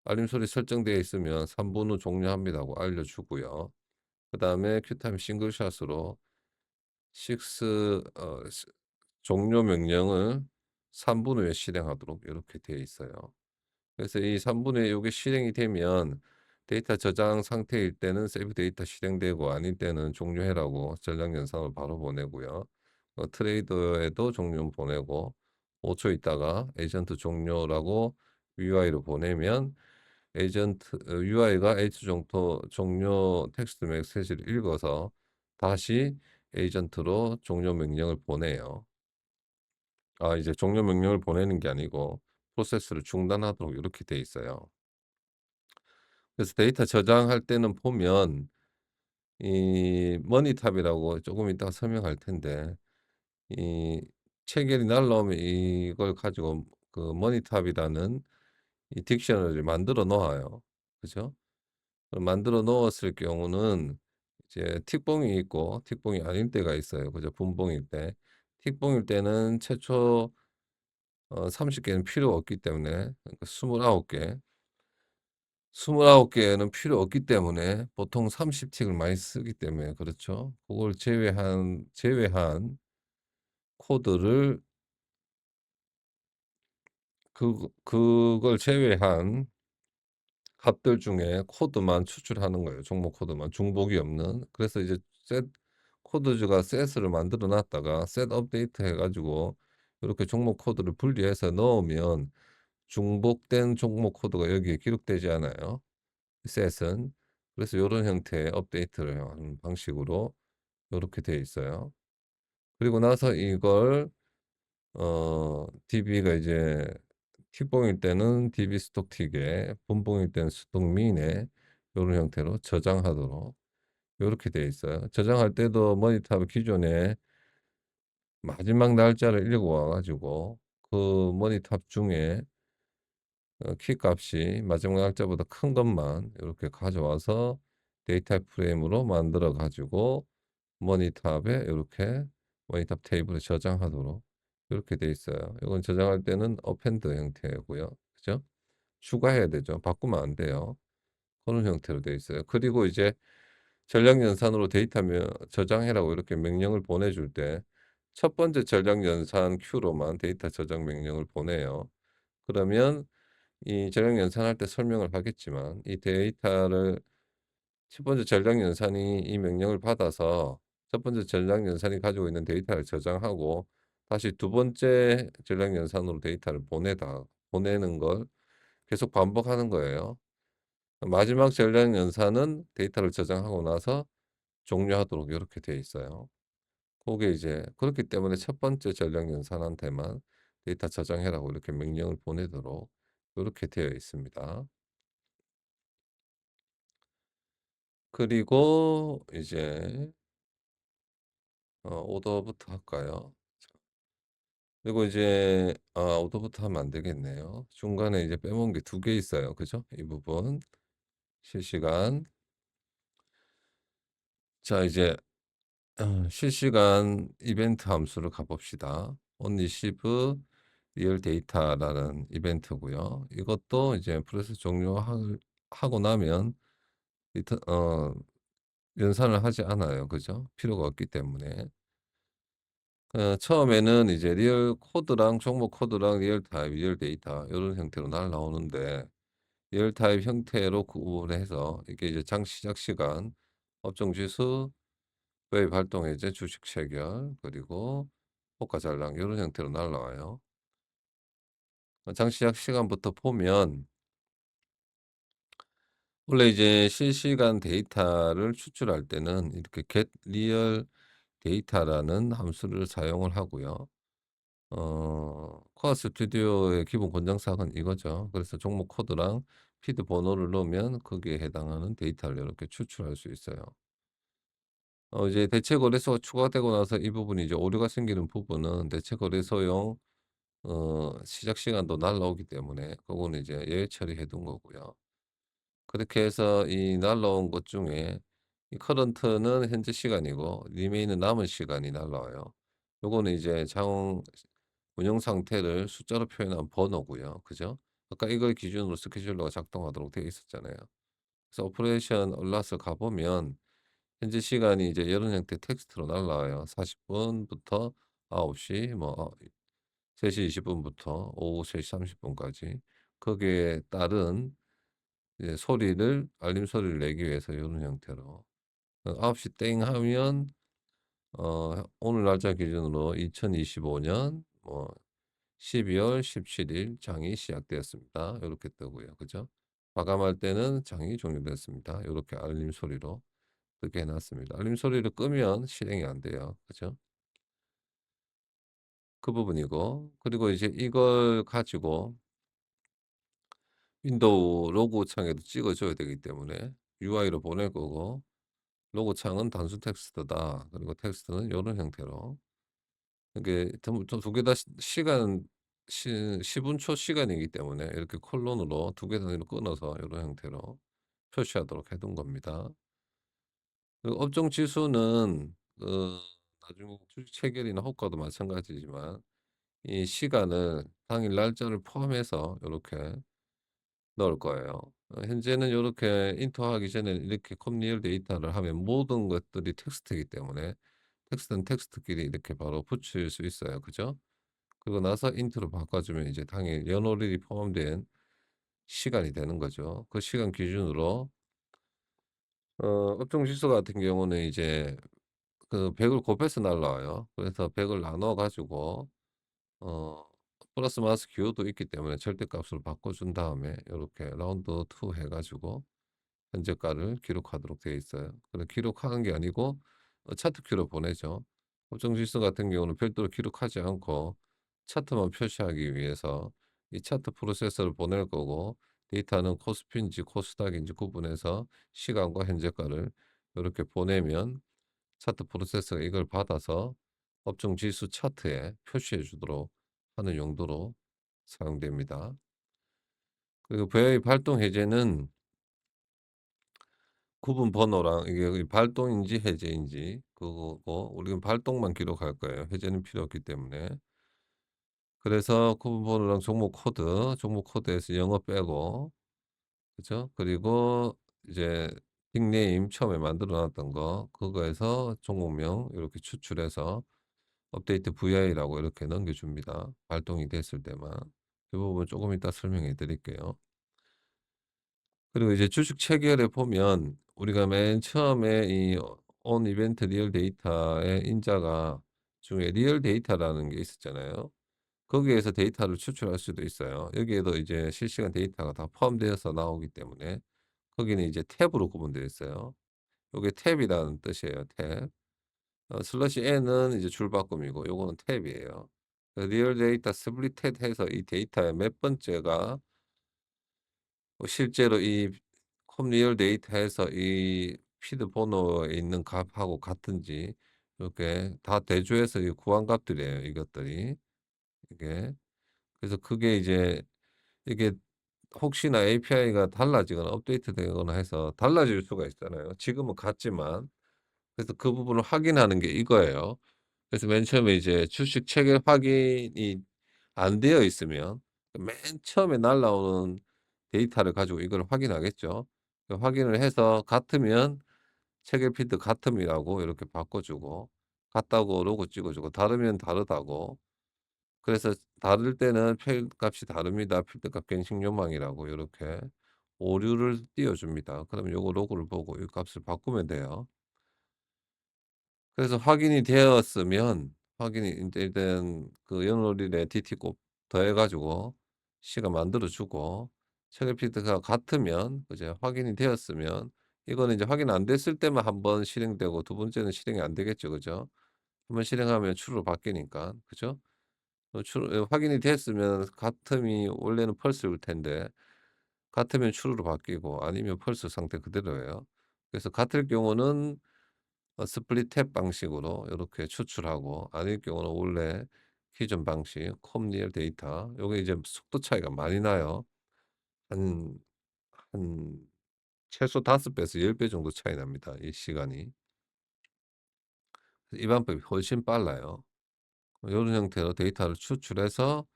알림 소리 설정되어 있으면 3분 후 종료합니다고 알려 주고요. 그다음에 큐타임 싱글샷으로 식스 종료 명령을 3분 후에 실행하도록 이렇게 되어 있어요. 그래서 이 3분 후에 요게 실행이 되면 데이터 저장 상태일 때는 세이브 데이터 실행되고 아닐 때는 종료해라고 전략 연산을 바로 보내고요. 트레이더에도 종료 보내고 5초 있다가 에이전트 종료라고 UI로 보내면 UI가 H 종료 텍스트 메시지를 읽어서 다시 에이전트로 종료 명령을 보내요. 이제 종료 명령을 보내는 게 아니고 프로세스를 중단하도록 이렇게 돼 있어요. 그래서 데이터 저장할 때는 보면 이 머니탑이라고 조금 이따가 설명할 텐데, 이 체결이 날라오면 이걸 가지고 그 머니탑이라는 이 딕셔너리를 만들어 놓아요. 그죠? 만들어 놓았을 경우는 이제 틱봉이 있고 틱봉이 아닐 때가 있어요. 그죠? 분봉일 때. 틱봉일 때는 최초 30개는 필요 없기 때문에, 그러니까 29개, 29개는 필요 없기 때문에 보통 30틱을 많이 쓰기 때문에 그렇죠. 그걸 제외한 코드를, 그걸 제외한 값들 중에 코드만 추출하는 거예요. 종목 코드만, 중복이 없는. 그래서 이제 셋 코드주가 셋을 만들어 놨다가 셋 업데이트 해 가지고 이렇게 종목 코드를 분리해서 넣으면 중복된 종목 코드가 여기에 기록되지 않아요, 셋은. 그래서 요런 형태의 업데이트를 하는 방식으로 요렇게 되어 있어요. 그리고 나서 이걸 DB가 이제 틱봉일 때는 DB 스톡틱에, 분봉일 때는 스톡민에 요런 형태로 저장하도록 요렇게 되어 있어요. 저장할 때도 머니탑 기존에 마지막 날짜를 읽어 와 가지고 그 머니탑 중에 키 값이 마지막 날짜보다 큰 것만 이렇게 가져와서 데이터 프레임으로 만들어 가지고 머니탑에 이렇게 머니탑 테이블에 저장하도록 이렇게 돼 있어요. 이건 저장할 때는 어펜드 형태고요. 그죠? 추가해야 되죠. 바꾸면 안 돼요. 그런 형태로 돼 있어요. 그리고 이제 전략 연산으로 데이터 저장해라고 이렇게 명령을 보내줄 때 첫 번째 전략 연산 Q로만 데이터 저장 명령을 보내요. 그러면 이 전략 연산할 때 설명을 하겠지만, 이 데이터를 첫 번째 전략 연산이 이 명령을 받아서 첫 번째 전략 연산이 가지고 있는 데이터를 저장하고 다시 두 번째 전략 연산으로 데이터를 보내는 걸 계속 반복하는 거예요. 마지막 전략 연산은 데이터를 저장하고 나서 종료하도록 이렇게 되어 있어요. 그게 이제 그렇기 때문에 첫 번째 전략 연산한테만 데이터 저장해라고 이렇게 명령을 보내도록 이렇게 되어 있습니다. 그리고 이제 오더부터 할까요? 그리고 이제 오더부터 하면 안 되겠네요. 중간에 이제 빼먹은 게 두 개 있어요. 그죠? 이 부분 실시간. 자, 이제 실시간 이벤트 함수를 가봅시다. onReceive real data라는 이벤트고요. 이것도 이제 프로세스 종료하고 나면 연산을 하지 않아요. 그죠? 필요가 없기 때문에. 처음에는 이제 리얼 코드랑 종목 코드랑 리얼 타입, 리얼 데이터 이런 형태로 날라오는데, 리얼 타입 형태로 구분해서 이게 이제 장 시작 시간, 업종 지수, 웹 활동 해제, 주식 체결, 그리고 호가 잔량 이런 형태로 날라와요. 장 시작 시간부터 보면 원래 이제 실시간 데이터를 추출할 때는 이렇게 get real data라는 함수를 사용을 하고요. 코어 스튜디오의 기본 권장사항은 이거죠. 그래서 종목 코드랑 피드 번호를 넣으면 거기에 해당하는 데이터를 이렇게 추출할 수 있어요. 이제 대체 거래소가 추가되고 나서 이 부분이 이제 오류가 생기는 부분은 대체 거래소용 시작 시간도 날라오기 때문에 그거는 이제 예외 처리해 둔 거고요. 그렇게 해서 이 날라온 것 중에 이 커런트는 현재 시간이고 리메인은 남은 시간이 날라와요. 요거는 이제 운영 상태를 숫자로 표현한 번호고요. 그죠? 아까 이걸 기준으로 스케줄러가 작동하도록 되어 있었잖아요. 그래서 오퍼레이션 얼라스 가보면 현재 시간이 이제 이런 형태 텍스트로 날라와요. 40분부터 9시, 뭐 3시 20분부터 오후 3시 30분까지. 거기에 따른 이제 알림 소리를 내기 위해서 이런 형태로 9시 땡 하면 오늘 날짜 기준으로 2025년 뭐 12월 17일 장이 시작되었습니다. 이렇게 뜨고요. 그죠? 마감할 때는 장이 종료됐습니다. 이렇게 알림 소리로 그렇게 해 놨습니다. 알림 소리를 끄면 실행이 안 돼요. 그죠? 그 부분이고, 그리고 이제 이걸 가지고 윈도우 로고 창에도 찍어 줘야 되기 때문에 UI로 보낼 거고, 로고 창은 단순 텍스트다. 그리고 텍스트는 요런 형태로. 이게 두 개 다 시간 시 10분 초 시간이기 때문에 이렇게 콜론으로 두 개 단위로 끊어서 요런 형태로 표시하도록 해둔 겁니다. 그 업종 지수는 나중에 주식 체결이나 호가도 마찬가지지만 이 시간을 당일 날짜를 포함해서 요렇게 넣을 거예요. 현재는 요렇게 인터하기 전에 이렇게 컴리얼 데이터를 하면 모든 것들이 텍스트이기 때문에 텍스트는 텍스트끼리 이렇게 바로 붙일 수 있어요. 그죠? 그러고 나서 인트로 바꿔주면 이제 당일 연월일이 포함된 시간이 되는 거죠. 그 시간 기준으로 업종 지수 같은 경우는 이제 그 100을 곱해서 날라와요. 그래서 100을 나눠 가지고 어 플러스 마이너스 기호도 있기 때문에 절대값으로 바꿔준 다음에 요렇게 라운드 2 해 가지고 현재가를 기록하도록 되어 있어요. 그래 기록하는 게 아니고 차트 큐로 보내죠. 업종 지수 같은 경우는 별도로 기록하지 않고 차트만 표시하기 위해서 이 차트 프로세서를 보낼 거고, 데이터는 코스피인지 코스닥인지 구분해서 시간과 현재가를 이렇게 보내면 차트 프로세서가 이걸 받아서 업종 지수 차트에 표시해 주도록 하는 용도로 사용됩니다. 그리고 VI 발동 해제는 구분 번호랑 이게 발동인지 해제인지 그거고, 우리는 발동만 기록할 거예요. 해제는 필요 없기 때문에. 그래서 구분 번호랑 종목 코드에서 영어 빼고, 그죠? 그리고 이제 닉네임 처음에 만들어 놨던 거 그거에서 종목명 이렇게 추출해서 업데이트 VI라고 이렇게 넘겨 줍니다. 발동이 됐을 때만. 이 부분 조금 이따 설명해 드릴게요. 그리고 이제 주식 체결에 보면 우리가 맨 처음에 이 온 이벤트 리얼 데이터의 인자가 중에 리얼 데이터라는 게 있었잖아요. 거기에서 데이터를 추출할 수도 있어요. 여기에도 이제 실시간 데이터가 다 포함되어서 나오기 때문에 거기는 이제 탭으로 구분되어 있어요. 요게 탭이라는 뜻이에요, 탭. 슬래시 n은 이제 줄바꿈이고 요거는 탭이에요. 그 리얼 데이터 스플릿 해서 이 데이터의 몇 번째가 실제로 이 컴리얼 데이터에서 이 피드 번호에 있는 값하고 같은지 이렇게 다 대조해서 이 구한 값들이에요, 이것들이. 이게. 그래서 그게 이제 이게 혹시나 API가 달라지거나 업데이트되거나 해서 달라질 수가 있잖아요. 지금은 같지만. 그래서 그 부분을 확인하는 게 이거예요. 그래서 맨 처음에 이제 주식 체결 확인이 안 되어 있으면 맨 처음에 날라오는 데이터를 가지고 이걸 확인하겠죠. 그 확인을 해서 같으면 체결 필드 같음이라고 이렇게 바꿔주고, 같다고 로고 찍어주고, 다르면 다르다고. 그래서 다를 때는 필값이 다릅니다. 필드값 갱신 요망이라고 이렇게 오류를 띄워줍니다. 그러면 요거 로고를 보고 이 값을 바꾸면 돼요. 그래서 확인이 되었으면 확인이 인제 일단 그 연월일에 DT 곱 더해 가지고 C가 만들어 주고, 체결 필드가 같으면 이제 확인이 되었으면 이거는 이제 확인 안 됐을 때만 한번 실행되고 두 번째는 실행이 안 되겠죠. 그죠? 한번 실행하면 true로 바뀌니까. 그죠? 확인이 됐으면 같음이 원래는 false일 텐데 같으면 true로 바뀌고 아니면 false 상태 그대로예요. 그래서 같을 경우는 스플릿 탭 방식으로 요렇게 추출하고, 아닐 경우는 원래 기존 방식 콤리얼 데이터 요게 이제 속도 차이가 많이 나요. 한 한 최소 5 배에서 10배 정도 차이 납니다, 이 시간이. 이 방법이 훨씬 빨라요. 요런 형태로 데이터를 추출해서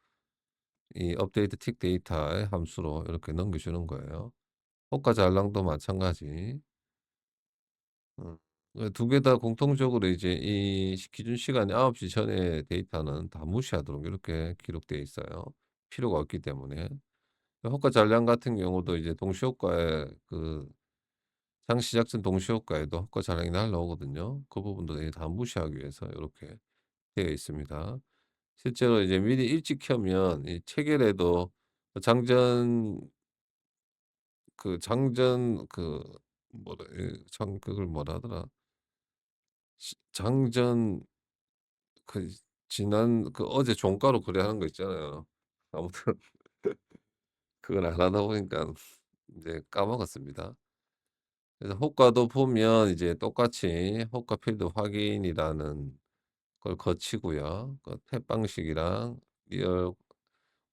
이 업데이트 틱 데이터의 함수로 이렇게 넘겨주는 거예요. 호가 잘랑도 마찬가지. 두 개 다 공통적으로 이제 이 기준 시간이 9시 전에 데이터는 다 무시하도록 이렇게 기록되어 있어요, 필요가 없기 때문에. 호가 잔량 같은 경우도 이제 동시효과에 그 장 시작 전 동시효과에도 호가 잔량이 날라오거든요. 그 부분도 다 무시하기 위해서 이렇게 되어 있습니다. 실제로 이제 미리 일찍 켜면 이 체결에도 장전 장전 뭐라 참 그걸 뭐라 하더라. 장전 그 지난 그 어제 종가로 거래하는 거 있잖아요. 아무튼 그걸 안 하다 보니까 이제 까먹었습니다. 그래서 호가도 보면 이제 똑같이 호가 필드 확인이라는 걸 거치고요. 그 탭 방식이랑 리얼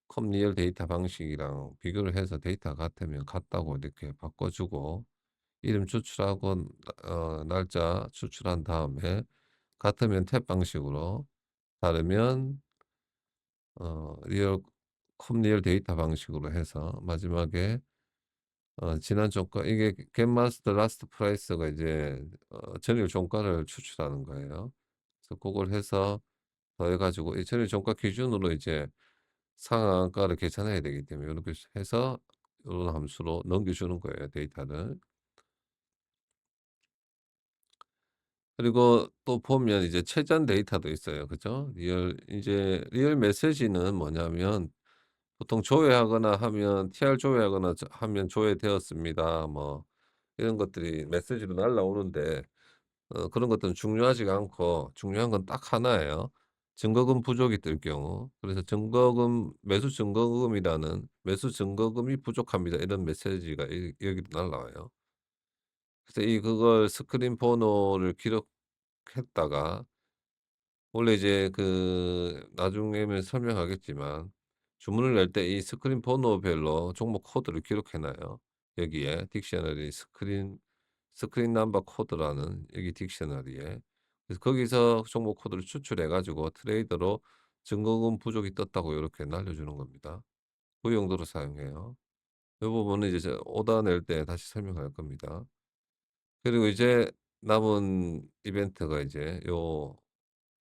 컴 리얼 데이터 방식이랑 비교를 해서 데이터가 같으면 같다고 이렇게 바꿔주고 이름 추출하고 날짜 추출한 다음에 같으면 탭 방식으로 다르면 리얼 컴 리얼 데이터 방식으로 해서 마지막에 지난 종가 이게 겟 마스터 라스트 프라이스가 이제 전일 종가를 추출하는 거예요. 그래서 그걸 해서 더해 가지고 이 전일 종가 기준으로 이제 상한가를 계산해야 되기 때문에 이렇게 해서 요런 함수로 넘겨주는 거예요, 데이터를. 그리고 또 보면 이제 최전 데이터도 있어요. 그죠? 리얼 메시지는 뭐냐면 보통 조회하거나 하면 TR 조회하거나 하면 조회되었습니다. 뭐 이런 것들이 메시지로 날라오는데 그런 것들은 중요하지가 않고 중요한 건 딱 하나예요. 증거금 부족이 뜰 경우. 그래서 증거금 매수 증거금이라는 "매수 증거금이 부족합니다." 이런 메시지가 여기로 날라와요. 그래서 그걸 스크린 번호를 기록했다가 원래 이제 나중에는 설명하겠지만 주문을 낼 때 이 스크린 번호별로 종목 코드를 기록해 놔요. 여기에 딕셔너리 스크린 넘버 코드라는 여기 딕셔너리에. 그래서 거기서 종목 코드를 추출해 가지고 트레이더로 증거금 부족이 떴다고 요렇게 날려주는 겁니다. 그 용도로 사용해요. 이 부분은 이제 제가 오더 낼 때 다시 설명할 겁니다. 그리고 이제 남은 이벤트가 이제 요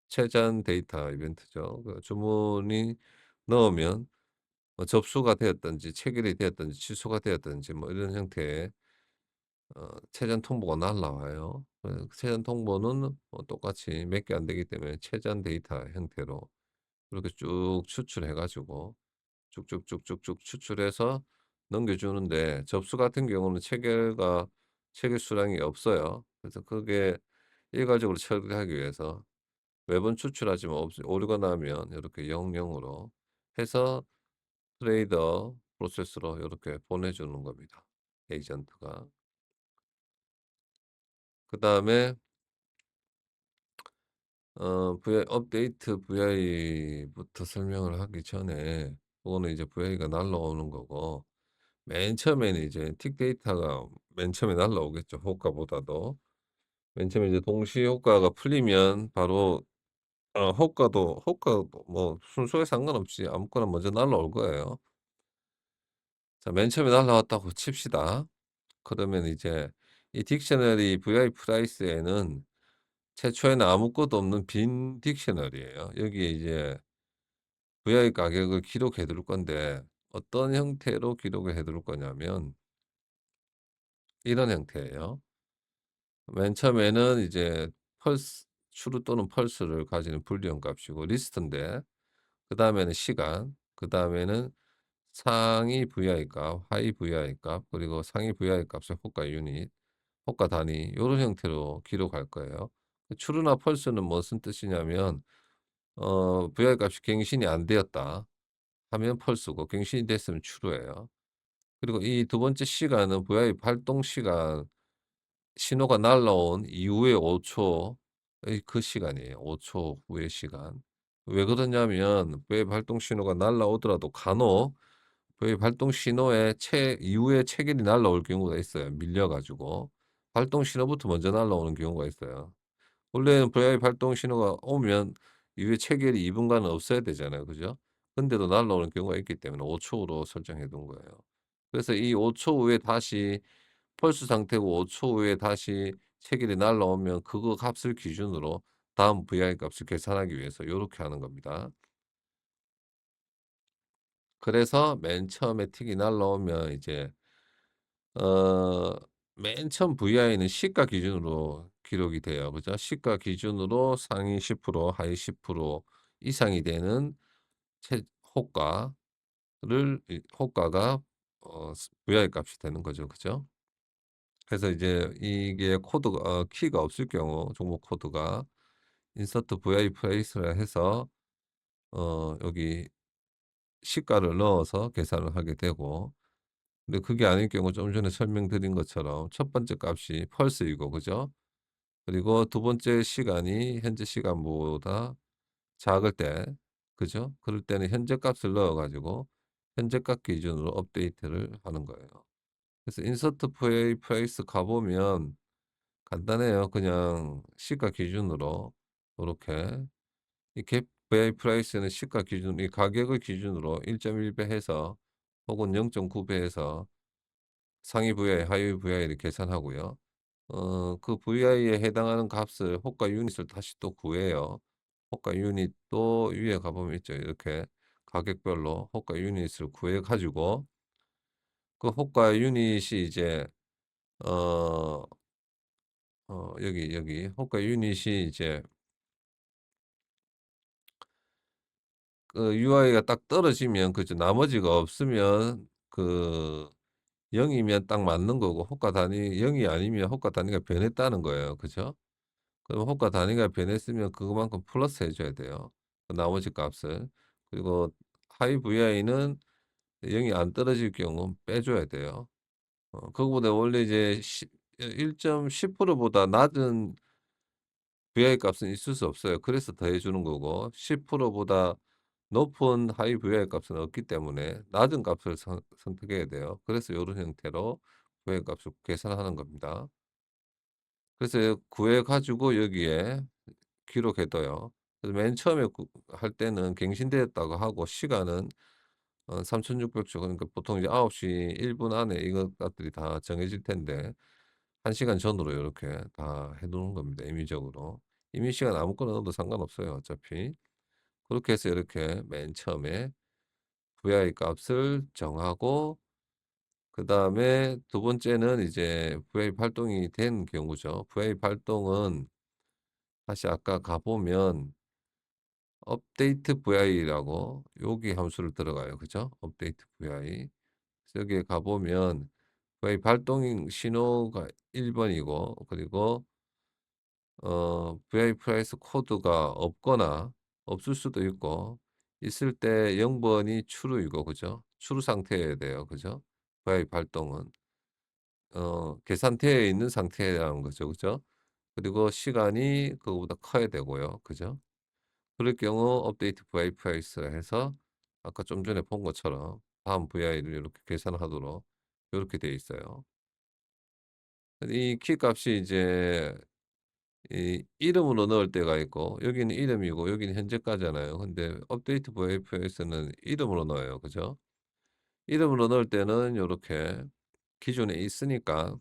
최전 데이터 이벤트죠. 주문이 넣으면 접수가 되었든지 체결이 되었든지 취소가 되었든지 뭐 이런 형태의 최전 통보가 날라와요. 그 최전 통보는 똑같이 몇 개 안 되기 때문에 최전 데이터 형태로 이렇게 쭉 추출해 가지고 쭉쭉쭉쭉쭉 추출해서 넘겨주는데 접수 같은 경우는 체결 수량이 없어요. 그래서 그게 일괄적으로 처리하기 위해서 매번 추출하지만 오류가 나면 이렇게 00으로 해서 트레이더 프로세스로 이렇게 보내주는 겁니다, 에이전트가. 그다음에 VI 업데이트 VI부터 설명을 하기 전에 그거는 이제 VI가 날라오는 거고 맨 처음에는 이제 틱 데이터가 맨 처음에 날라오겠죠, 호가보다도. 맨 처음에 이제 동시 호가가 풀리면 바로 호가도 뭐 순서에 상관없이 아무거나 먼저 날라올 거예요. 자, 맨 처음에 날라왔다고 칩시다. 그러면 이제 이 딕셔너리 VI 프라이스에는 최초에는 아무것도 없는 빈 딕셔너리예요. 여기에 이제 VI 가격을 기록해 둘 건데 어떤 형태로 기록을 해 둘 거냐면 이런 형태예요. 맨 처음에는 이제 펄스 추루 또는 펄스를 가지는 불리언 값이고 리스트인데 그다음에는 시간, 그다음에는 상위 VI 값, 하위 VI 값, 그리고 상위 VI 값의 호가 유닛, 호가 단위 요런 형태로 기록할 거예요. 추루나 펄스는 무슨 뜻이냐면 VI 값이 갱신이 안 되었다 하면 펄스고 갱신이 됐으면 추루예요. 그리고 이 두 번째 시간은 VI 발동 시간 신호가 날라온 이후에 5 초의 그 시간이에요. 5초 후의 시간. 왜 그러냐면 왜 발동 신호가 날라오더라도 간혹 왜 발동 신호의 이후에 체결이 날라올 경우가 있어요, 밀려 가지고. 발동 신호부터 먼저 날라오는 경우가 있어요. 원래는 VI 발동 신호가 오면 이후에 체결이 2 분간은 없어야 되잖아요. 그죠? 근데도 날라오는 경우가 있기 때문에 5 초로 설정해 둔 거예요. 그래서 이 5초 후에 다시 펄스 상태고 5초 후에 다시 체결이 날라오면 그거 값을 기준으로 다음 VI 값을 계산하기 위해서 요렇게 하는 겁니다. 그래서 맨 처음에 틱이 날라오면 이제 어 맨 처음 VI는 시가 기준으로 기록이 돼요. 그죠? 시가 기준으로 상위 10% 하위 10% 이상이 되는 최 호가를 호가가 VI 값이 되는 거죠. 그죠? 그래서 이제 이게 코드가 키가 없을 경우 종목 코드가 insert vi place라 해서 여기 시가를 넣어서 계산을 하게 되고, 근데 그게 아닐 경우 좀 전에 설명드린 것처럼 첫 번째 값이 펄스이고 그죠? 그리고 두 번째 시간이 현재 시간보다 작을 때 그죠? 그럴 때는 현재 값을 넣어 가지고 현재 값 기준으로 업데이트를 하는 거예요. 그래서 insert va price 가 보면 간단해요. 그냥 시가 기준으로 요렇게 이 갭 vi price는 시가 기준 이 가격을 기준으로 1.1배 해서 혹은 0.9배 해서 상위 VI, 하위 VI를 계산하고요. 그 VI에 해당하는 값을 호가 유닛을 다시 또 구해요. 호가 유닛도 위에 가 보면 있죠. 이렇게 가격별로 호가 유닛을 구해 가지고 그 호가 유닛이 이제 어 여기 호가 유닛이 이제 그 UI가 딱 떨어지면 그죠. 나머지가 없으면 그 0 이면 딱 맞는 거고, 호가 단위 0이 아니면 호가 단위가 변했다는 거예요. 그죠? 그럼 호가 단위가 변했으면 그거만큼 플러스 해 줘야 돼요, 그 나머지 값을. 그리고 하이 VI는 0이 안 떨어질 경우 빼 줘야 돼요. 그거보다 원래 이제 1.10% 보다 낮은 VI 값은 있을 수 없어요. 그래서 더해 주는 거고, 10% 보다 높은 하이 VI 값은 없기 때문에 낮은 값을 선택해야 돼요. 그래서 요런 형태로 VI 값을 계산하는 겁니다. 그래서 구해 가지고 여기에 기록해 둬요. 그래서 맨 처음에 할 때는 갱신되었다고 하고, 시간은 3,600초, 그러니까 보통 이제 9시 1분 안에 이것들이 다 정해질 텐데 1 시간 전으로 요렇게 다 해 놓은 겁니다, 임의적으로. 임의 시간 아무거나 넣어도 상관없어요, 어차피. 그렇게 해서 이렇게 맨 처음에 vi 값을 정하고, 그다음에 두 번째는 이제 vi 발동이 된 경우죠. vi 발동은 다시 아까 가 보면 업데이트 vi라고 여기 함수를 들어가요. 그죠? 업데이트 vi. 그래서 여기에 가 보면 vi 발동 신호가 1 번이고, 그리고 vi 프라이스 코드가 없거나 없을 수도 있고, 있을 때 0 번이 true이고 그죠? true 상태여야 돼요. 그죠? vi 발동은 계산되어 있는 상태라는 거죠. 그죠? 그리고 시간이 그거보다 커야 되고요. 그죠? 그럴 경우 업데이트 vi 프라이스라 해서 아까 좀 전에 본 것처럼 다음 vi를 이렇게 계산하도록 요렇게 되어 있어요. 이 키 값이 이제 이 이름으로 넣을 때가 있고, 여기는 이름이고 여기는 현재가잖아요. 근데 업데이트 VFS는 이름으로 넣어요. 그죠? 이름으로 넣을 때는 요렇게 기존에 있으니까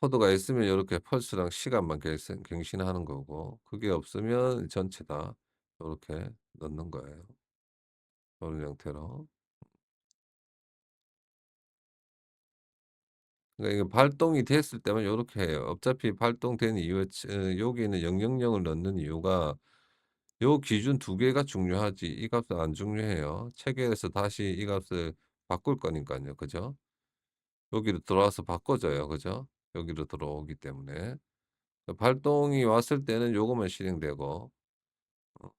코드가 있으면 요렇게 펄스랑 시간만 갱신하는 거고, 그게 없으면 전체 다 요렇게 넣는 거예요. 요런 형태로. 그러니까 이게 발동이 됐을 때만 요렇게 해요. 어차피 발동된 이유에 여기는 000을 넣는 이유가 요 기준 두 개가 중요하지 이 값은 안 중요해요. 체계에서 다시 이 값을 바꿀 거니깐요. 그죠? 여기로 들어와서 바꿔줘요. 그죠? 여기로 들어오기 때문에. 발동이 왔을 때는 요것만 실행되고, 어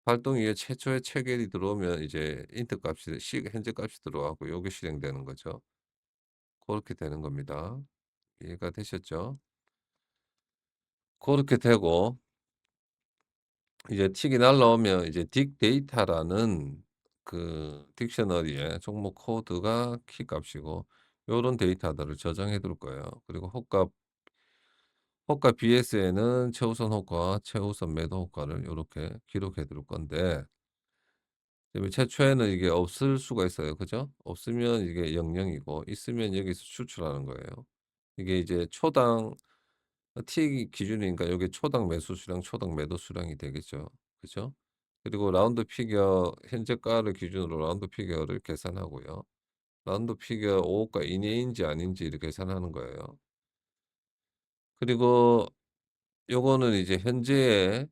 발동 이후에 최초의 체결이 들어오면 이제 int 값이 현재 값이 들어가고 요게 실행되는 거죠. 고렇게 되는 겁니다. 이해가 되셨죠? 고렇게 되고, 이제 틱이 날라오면 이제 딕데이터라는 그 딕셔너리에 종목 코드가 키 값이고, 요런 데이터들을 저장해 둘 거예요. 그리고 호가 BS에는 최우선 호가와 최우선 매도 호가를 요렇게 기록해 둘 건데, 지금 최초에는 이게 없을 수가 있어요. 그죠? 없으면 이게 00이고 있으면 여기서 추출하는 거예요. 이게 이제 초당 T 기준이니까 요게 초당 매수 수량, 초당 매도 수량이 되겠죠. 그죠? 그리고 라운드 피겨 현재가를 기준으로 라운드 피겨를 계산하고요. 라운드 피겨 5 호가 이내인지 아닌지를 계산하는 거예요. 그리고 요거는 이제 현재의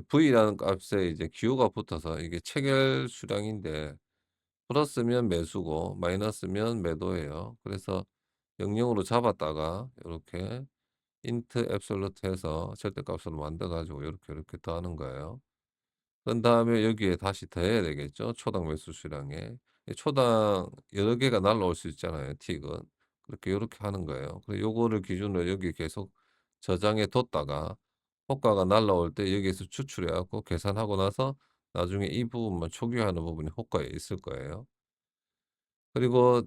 V라는 값에 이제 기호가 붙어서 이게 체결 수량인데 플러스면 매수고 마이너스면 매도예요. 그래서 영영으로 잡았다가 요렇게 int absolute 해서 절대값으로 만들어 가지고 요렇게 더하는 거예요. 그런 다음에 여기에 다시 더해야 되겠죠, 초당 매수 수량에. 이 초당 여러 개가 날라올 수 있잖아요, 틱은. 그렇게 요렇게 하는 거예요. 그리고 요거를 기준으로 여기 계속 저장해 뒀다가 호가가 날라올 때 여기에서 추출해 갖고 계산하고 나서 나중에 이 부분만 초기화하는 부분이 호가에 있을 거예요. 그리고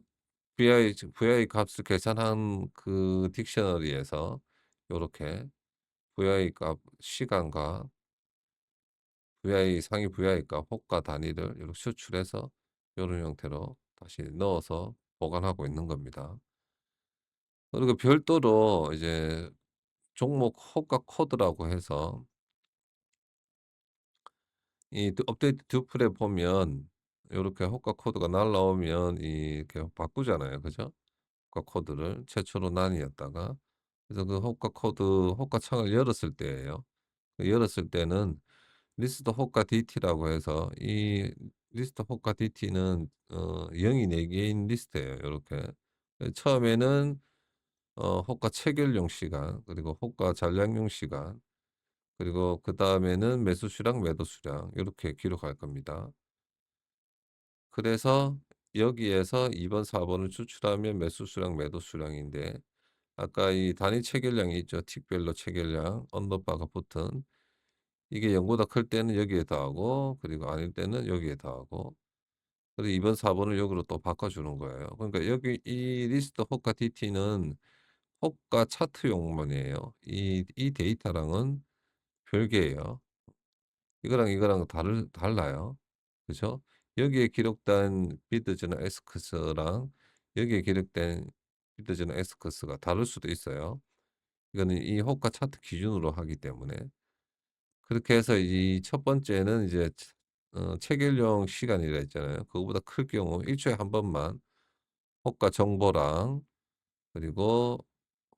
VI 값을 계산한 그 딕셔너리에서 요렇게 VI 값 시간과 VI 상위 VI 값 호가 단위를 이렇게 수출해서 요런 형태로 다시 넣어서 보관하고 있는 겁니다. 그리고 별도로 이제 종목 호가 코드라고 해서 이 업데이트 듀플에 보면 요렇게 호가 코드가 날라오면 이렇게 바꾸잖아요. 그죠? 호가 코드를 최초로 난이었다가 그래서 그 호가 코드 호가 창을 열었을 때예요. 그 열었을 때는 리스트 호가 DT라고 해서 이 리스트 호가 DT는 0이 4 개인 리스트예요. 요렇게. 처음에는 호가 체결용 시간 그리고 호가 잔량용 시간 그리고 그다음에는 매수 수량, 매도 수량 요렇게 기록할 겁니다. 그래서 여기에서 2 번, 4 번을 추출하면 매수 수량, 매도 수량인데 아까 이 단위 체결량이 있죠. 틱별로 체결량, 언더바가 붙은 이게 0 보다 클 때는 여기에 더하고 그리고 아닐 때는 여기에 더하고 그리고 2 번, 4 번을 여기로 또 바꿔 주는 거예요. 그러니까 여기 이 리스트 호가 DT는 호가 차트용만이에요. 이 데이터랑은 별개예요. 이거랑 달라요. 그죠? 여기에 기록된 비트즈나 에스크스랑 여기에 기록된 비트즈나 에스크스가 다를 수도 있어요. 이거는 이 호가 차트 기준으로 하기 때문에. 그렇게 해서 이 첫 번째는 이제 체결용 시간이라 했잖아요. 그거보다 클 경우 1 초에 한 번만 호가 정보랑 그리고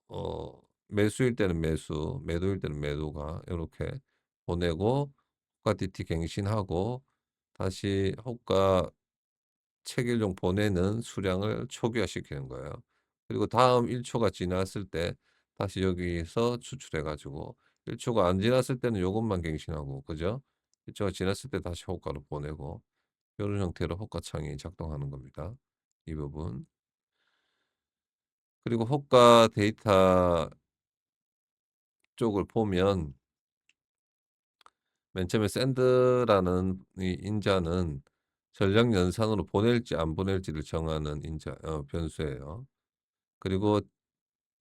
어 매수일 때는 매수, 매도일 때는 매도가 요렇게 보내고 호가 DT 갱신하고 다시 호가 체결용 보내는 수량을 초기화시키는 거예요. 그리고 다음 1 초가 지났을 때 다시 여기서 추출해 가지고 1 초가 안 지났을 때는 요것만 갱신하고 그죠? 1 초가 지났을 때 다시 호가로 보내고 요런 형태로 호가창이 작동하는 겁니다. 이 부분. 그리고 호가 데이터 쪽을 보면 맨 처음에 샌드라는 이 인자는 전략 연산으로 보낼지 안 보낼지를 정하는 변수예요. 그리고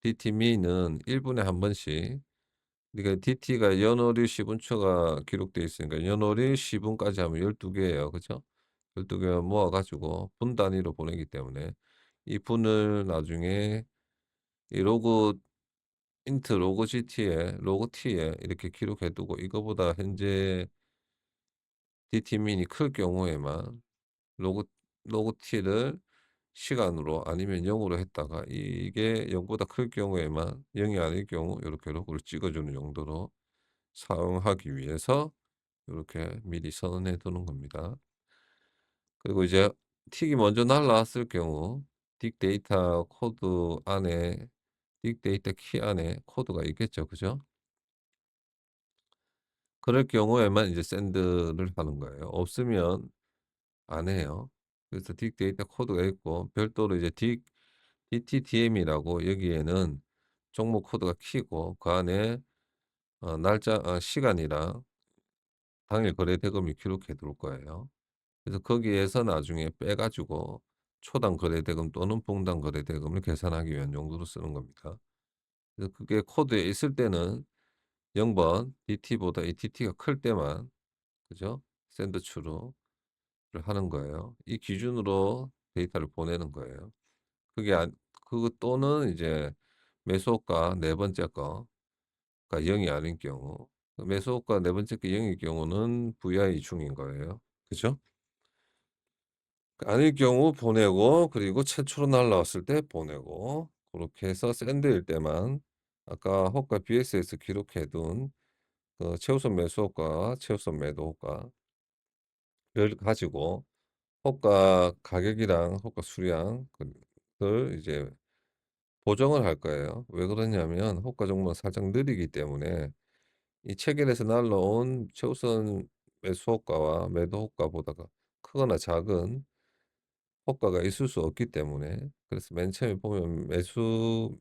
DT미는 1 분에 한 번씩 그러니까 DT가 연월일 시분초가 기록되어 있으니까 연월일 시분까지 하면 12 개예요. 그죠? 12 개 모아 가지고 분 단위로 보내기 때문에 이 분을 나중에 이 로그 T에 이렇게 기록해 두고 이거보다 현재 DT민이 클 경우에만 로그 로그 T를 시간으로 아니면 0 으로 했다가 이게 0 보다 클 경우에만 0이 아닐 경우 요렇게 로그를 찍어 주는 용도로 사용하기 위해서 요렇게 미리 선언해 두는 겁니다. 그리고 이제 틱이 먼저 날라왔을 경우 빅데이터 코드 안에 빅데이터 키 안에 코드가 있겠죠. 그죠? 그럴 경우에만 이제 샌드를 하는 거예요. 없으면 안 해요. 그래서 빅데이터 코드가 있고 별도로 이제 DTDM이라고 여기에는 종목 코드가 키고 그 안에 날짜 시간이랑 당일 거래 대금을 기록해 둘 거예요. 그래서 거기에서 나중에 빼 가지고 초당 거래 대금 또는 분당 거래 대금을 계산하기 위한 용도로 쓰는 겁니다. 그래서 그게 코드에 있을 때는 0번 DT보다 이 DT가 클 때만 그죠? 샌드 추루를 하는 거예요. 이 기준으로 데이터를 보내는 거예요. 그게 그거 또는 이제 매수호가 네 번째 거가 0이 아닌 경우 그 매수호가 네 번째 게 0일 경우는 VI 중인 거예요. 그죠? 아닐 경우 보내고 그리고 최초로 날라왔을 때 보내고 그렇게 해서 샌드일 때만 아까 호가 BS에서 기록해 둔 그 최우선 매수호가, 최우선 매도호가를 가지고 호가 가격이랑 호가 수량 을 이제 보정을 할 거예요. 왜 그러냐면 호가 종목은 살짝 느리기 때문에 이 체결에서 날라온 최우선 매수 호가와 매도 호가보다가 크거나 작은 호가가 있을 수 없기 때문에, 그래서 맨 처음에 보면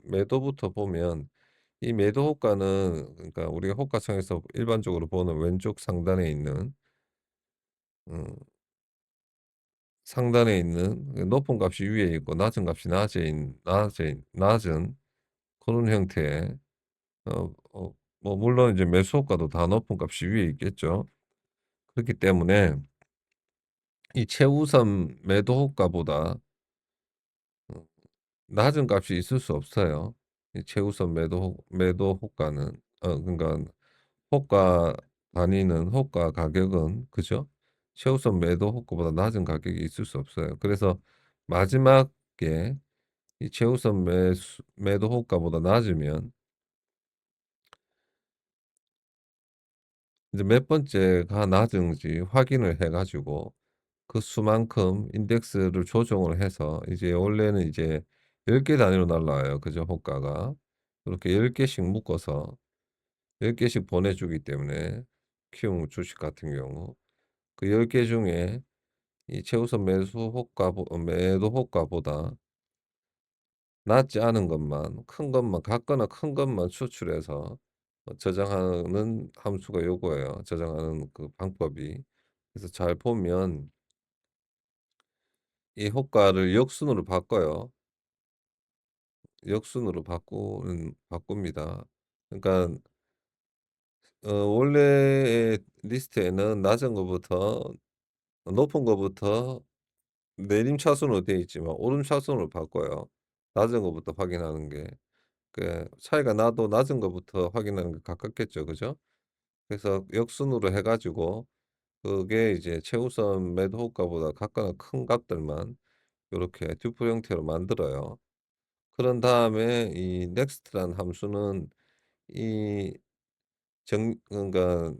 매도부터 보면 이 매도 호가는, 그러니까 우리가 호가창에서 일반적으로 보는 왼쪽 음 상단에 있는 그 높은 값이 위에 있고 낮은 값이 낮은 그런 형태의 뭐 물론 이제 매수 호가도 다 높은 값이 위에 있겠죠. 그렇기 때문에 이 최우선 매도 호가보다 어 낮은 값이 있을 수 없어요. 이 최우선 매도 호가는 그러니까 호가 단위는 호가 가격은, 그죠? 최우선 매도 호가보다 낮은 가격이 있을 수 없어요. 그래서 마지막에 이 최우선 매도 호가보다 낮으면 이제 몇 번째가 낮은지 확인을 해 가지고 그 수만큼 인덱스를 조정을 해서, 이제 원래는 이제 10개 단위로 날라와요. 그죠? 호가가. 이렇게 10 개씩 묶어서 10 개씩 보내 주기 때문에, 키움 주식 같은 경우 그 10개 중에 이 최우선 매도 호가보다 낮지 않은 것만, 큰 것만, 같거나 큰 것만 추출해서 저장하는 함수가 요거예요. 저장하는 그 방법이. 그래서 잘 보면 이 호가를 역순으로 바꿔요. 역순으로 바꿉니다. 그러니까 원래의 리스트에는 낮은 거부터 높은 거부터 내림차순으로 되어 있지만 오름차순으로 바꿔요. 낮은 거부터 확인하는 게. 그 차이가 나도 낮은 거부터 확인하는 게 가깝겠죠. 그죠? 그래서 역순으로 해 가지고 그게 이제 최우선 매도 호가보다 같거나 큰 값들만 요렇게 듀플 형태로 만들어요. 그런 다음에 이 넥스트라는 함수는 이 그러니까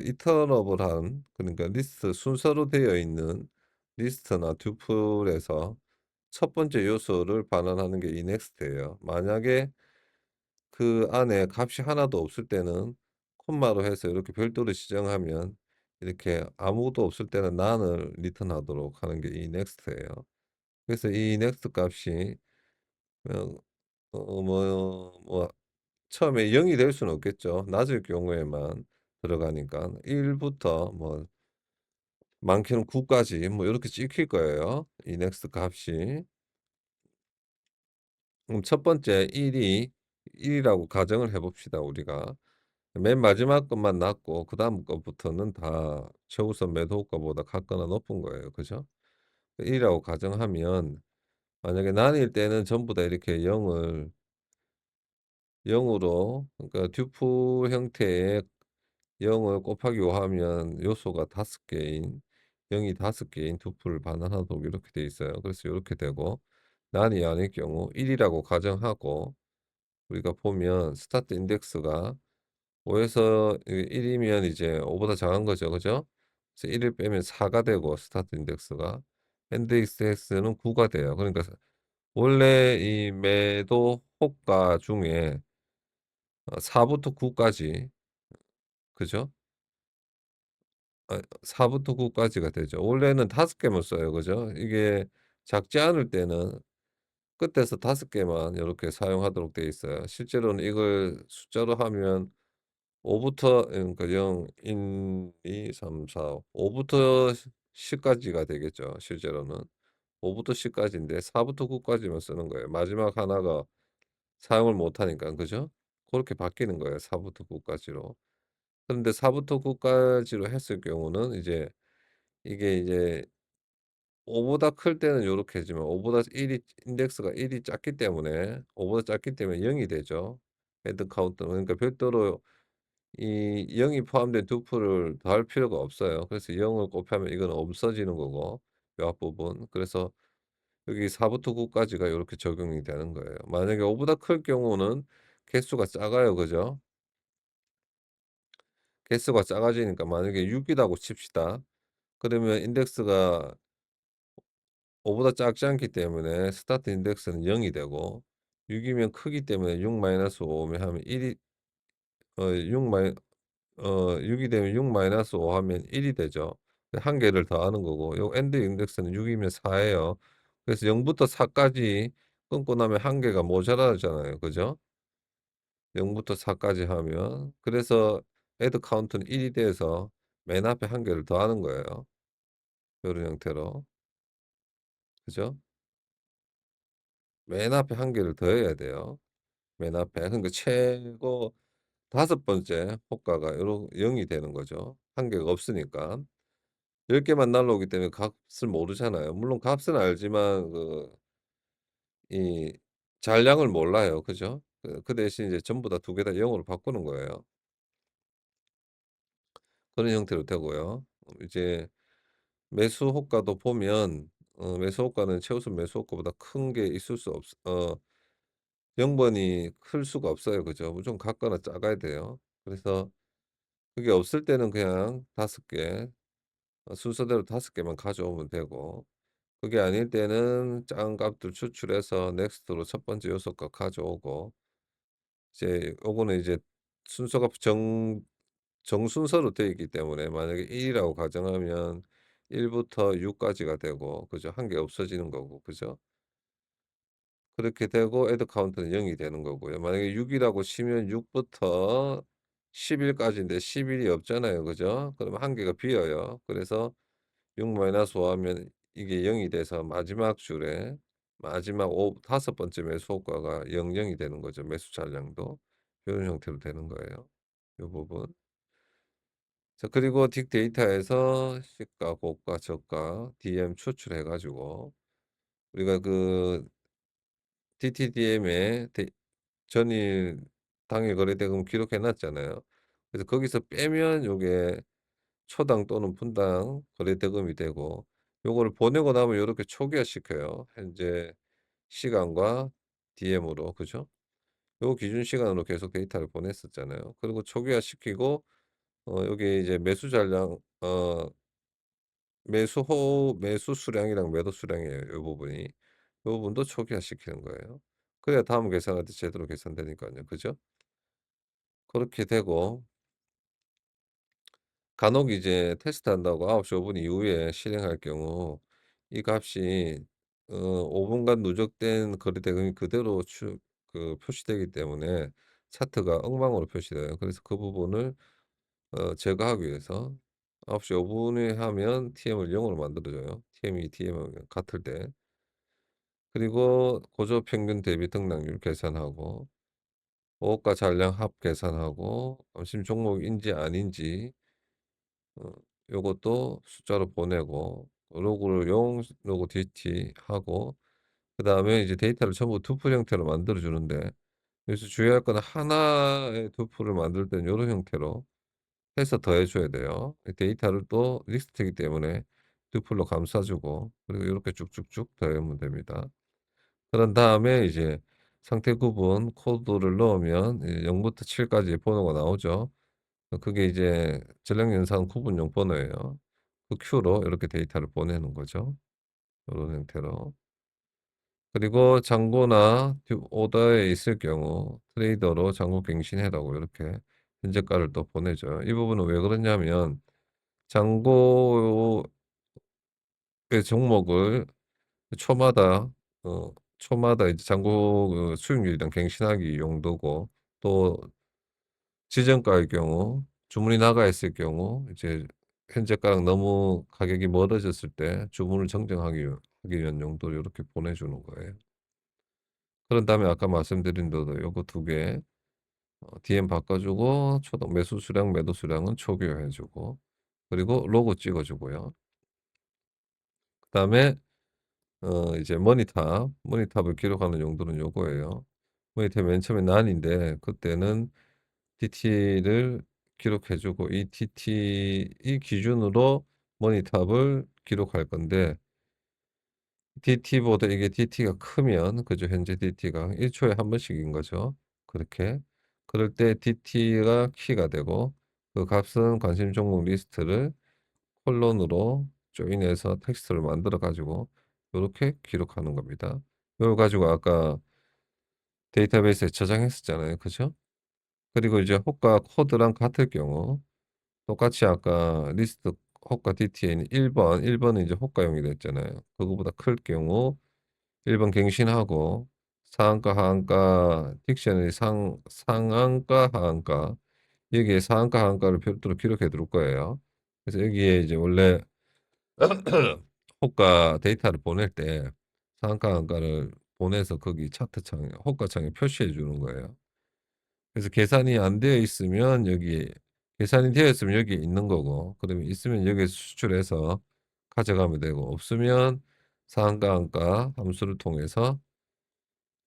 이터러블한, 그러니까 리스트 순서로 되어 있는 리스트나 튜플에서 첫 번째 요소를 반환하는 게 이 넥스트예요. 만약에 그 안에 값이 하나도 없을 때는 콤마로 해서 이렇게 별도로 지정하면, 이렇게 아무것도 없을 때는 난을 리턴하도록 하는 게 이 넥스트예요. 그래서 이 넥스트 값이 어 뭐 처음에 0이 될 수는 없겠죠. 낮을 경우에만 들어가니까 1 부터 뭐 많게는 9 까지 뭐 요렇게 찍힐 거예요, 이 넥스트 값이. 그럼 첫 번째 1 이라고 가정을 해 봅시다, 우리가. 맨 마지막 것만 낮고 그다음 것부터는 다 최우선 매도 호가보다 같거나 높은 거예요. 그죠? 1 이라고 가정하면, 만약에 난일 때는 전부 다 이렇게 0을 0 으로, 그러니까 듀플 형태의 0을 곱하기 5 하면 요소가 5 개인, 0이 5 개인 듀플을 반환하도록 이렇게 돼 있어요. 그래서 요렇게 되고, 난이 아닐 경우 1 이라고 가정하고, 우리가 보면 스타트 인덱스가 5 에서 1 이면 이제 5 보다 작은 거죠. 그죠? 그래서 1을 빼면 4가 되고, 스타트 인덱스가 엔드 인덱스는 9가 돼요. 그러니까 원래 이 매도 호가 중에 4 부터 9 까지, 그죠? 4 부터 9 까지가 되죠. 원래는 5 개만 써요. 그죠? 이게 작지 않을 때는 끝에서 5 개만 요렇게 사용하도록 되어 있어요. 실제로는 이걸 숫자로 하면 5 부터, 그러니까 0, 1, 2, 3, 4, 5 부터 10 까지가 되겠죠, 실제로는. 5 부터 10 까지인데 4 부터 9 까지만 쓰는 거예요. 마지막 하나가 사용을 못 하니까. 그죠? 고렇게 바뀌는 거예요, 4 부터 9 까지로. 그런데 4 부터 9 까지로 했을 경우는 이제 이게 이제 5 보다 클 때는 요렇게 하지만 5 보다 1이 인덱스가 1이 작기 때문에, 5 보다 작기 때문에 0이 되죠. 헤드 카운트는. 그러니까 별도로 이 0이 포함된 두프를 더할 필요가 없어요. 그래서 0을 곱하면 이건 없어지는 거고, 요 앞부분. 그래서 여기 4 부터 9 까지가 요렇게 적용이 되는 거예요. 만약에 5 보다 클 경우는 개수가 작아요. 그죠? 개수가 작아지니까 만약에 6 이라고 칩시다. 그러면 인덱스가 5 보다 작지 않기 때문에 스타트 인덱스는 0이 되고, 6 이면 크기 때문에 6 마이너스 5 면 하면 1이 6 마이 6이 되면 6 마이너스 5 하면 1이 되죠. 한 개를 더하는 거고 요 엔드 인덱스는 6 이면 4 예요. 그래서 0 부터 4 까지 끊고 나면 한 개가 모자라잖아요. 그죠? 0 부터 4 까지 하면. 그래서 애드 카운트는 1이 돼서 맨 앞에 한 개를 더하는 거예요. 요런 형태로. 그죠? 맨 앞에 한 개를 더해야 돼요. 맨 앞에. 그러니까 최고 다섯 번째 호가가 요런 0이 되는 거죠. 한 개가 없으니까. 10 개만 날라오기 때문에 값을 모르잖아요. 물론 값은 알지만 이 잔량을 몰라요. 그죠? 그 대신 이제 전부 다 두 개 다 0 으로 바꾸는 거예요. 그런 형태로 되고요. 이제 매수 호가도 보면 매수 호가는 최우선 매수 호가보다 큰 게 있을 수 없 0 번이 클 수가 없어요. 그죠? 무조건 같거나 작아야 돼요. 그래서 그게 없을 때는 그냥 5 개 순서대로 5 개만 가져오면 되고 그게 아닐 때는 작은 값들 추출해서 넥스트로 첫 번째 요소값 가져오고 이제 요거는 이제 순서가 정순서로 되어 있기 때문에 만약에 1 이라고 가정하면 1 부터 6 까지가 되고 그죠? 한 개 없어지는 거고 그죠? 그렇게 되고 애드 카운트는 0이 되는 거고요. 만약에 6 이라고 치면 6 부터 11 까지인데 11이 없잖아요. 그죠? 그러면 한 개가 비어요. 그래서 6 마이너스 5 하면 이게 0이 돼서 마지막 줄에 마지막 다섯 번째 매수 호가가 00이 되는 거죠, 매수 잔량도. 요런 형태로 되는 거예요, 요 부분. 자 그리고 빅데이터에서 시가, 고가, 저가, DM 추출해 가지고 우리가 그 DTDM에 전일 당일 거래대금 기록해 놨잖아요. 그래서 거기서 빼면 요게 초당 또는 분당 거래대금이 되고 요거를 보내고 나면 요렇게 초기화시켜요. 현재 시간과 DM으로. 그죠? 요 기준 시간으로 계속 데이터를 보냈었잖아요. 그리고 초기화시키고 여기 이제 매수 잔량 매수 수량이랑 매도 수량이에요, 요 부분이. 요 부분도 초기화시키는 거예요. 그래야 다음 계산할 때 제대로 계산되니깐요. 그죠? 그렇게 되고 간혹 이제 테스트한다고 9시 5분 이후에 실행할 경우 이 값이 5 분간 누적된 거래대금이 그대로 표시되기 때문에 차트가 엉망으로 표시돼요. 그래서 그 부분을 제거하기 위해서 9시 5 분에 하면 TM을 0 으로 만들어 줘요. TM이 DM하고 같을 때. 그리고 고조 평균 대비 등락률 계산하고 호가 잔량 합 계산하고 관심 종목인지 아닌지 요것도 숫자로 보내고 로그를 용, 로그 DT 하고 그다음에 이제 데이터를 전부 투풀 형태로 만들어 주는데 여기서 주의할 건 하나의 투풀을 만들 때는 요런 형태로 해서 더해 줘야 돼요. 이 데이터를 또 리스트이기 때문에 투풀로 감싸 주고 그리고 요렇게 쭉쭉쭉 더하면 됩니다. 그런 다음에 이제 상태 구분 코드를 넣으면 이제 0 부터 7 까지 번호가 나오죠. 그게 이제 전력 연산 구분용 번호예요. 그 큐로 이렇게 데이터를 보내는 거죠. 요런 형태로. 그리고 잔고나 오더에 있을 경우 트레이더로 잔고 갱신해라고 이렇게 현재가를 또 보내줘요. 이 부분은 왜 그러냐면 잔고의 종목을 초마다 초마다 이제 잔고 수익률이랑 갱신하기 용도고 또 지정가의 경우 주문이 나가 있을 경우 이제 현재가랑 너무 가격이 멀어졌을 때 주문을 정정하기 위한 용도로 이렇게 보내주는 거예요. 그런 다음에 아까 말씀드린 대로 요거 두 개 DM 바꿔주고 초당 매수 수량, 매도 수량은 초기화해 주고 그리고 로고 찍어 주고요. 그다음에 이제 머니탑을 기록하는 용도는 요거예요. 머니탑 맨 처음에 난인데 그때는 DT를 기록해 주고 이 DT 기준으로 머니탑을 기록할 건데 DT보다 이게 DT가 크면 그죠? 현재 DT가 1 초에 한 번씩인 거죠. 그렇게. 그럴 때 DT가 키가 되고 그 값은 관심 종목 리스트를 콜론으로 조인해서 텍스트를 만들어 가지고 요렇게 기록하는 겁니다. 요걸 가지고 아까 데이터베이스에 저장했었잖아요. 그죠? 그리고 이제 호가 코드랑 같을 경우 똑같이 아까 리스트 호가 DTN 1 번은 이제 호가용이 됐잖아요. 그거보다 클 경우 1번 갱신하고 상한가, 하한가 딕셔너리 상한가, 하한가 여기에 상한가, 하한가를 별도로 기록해 둘 거예요. 그래서 여기에 이제 원래 호가 데이터를 보낼 때 상한가, 하한가를 보내서 거기 차트창에 호가창에 표시해 주는 거예요. 그래서 계산이 안 되어 있으면 여기 계산이 되어 있으면 여기 있는 거고 그러면 있으면 여기에서 수출해서 가져가면 되고 없으면 상한가, 하한가 함수를 통해서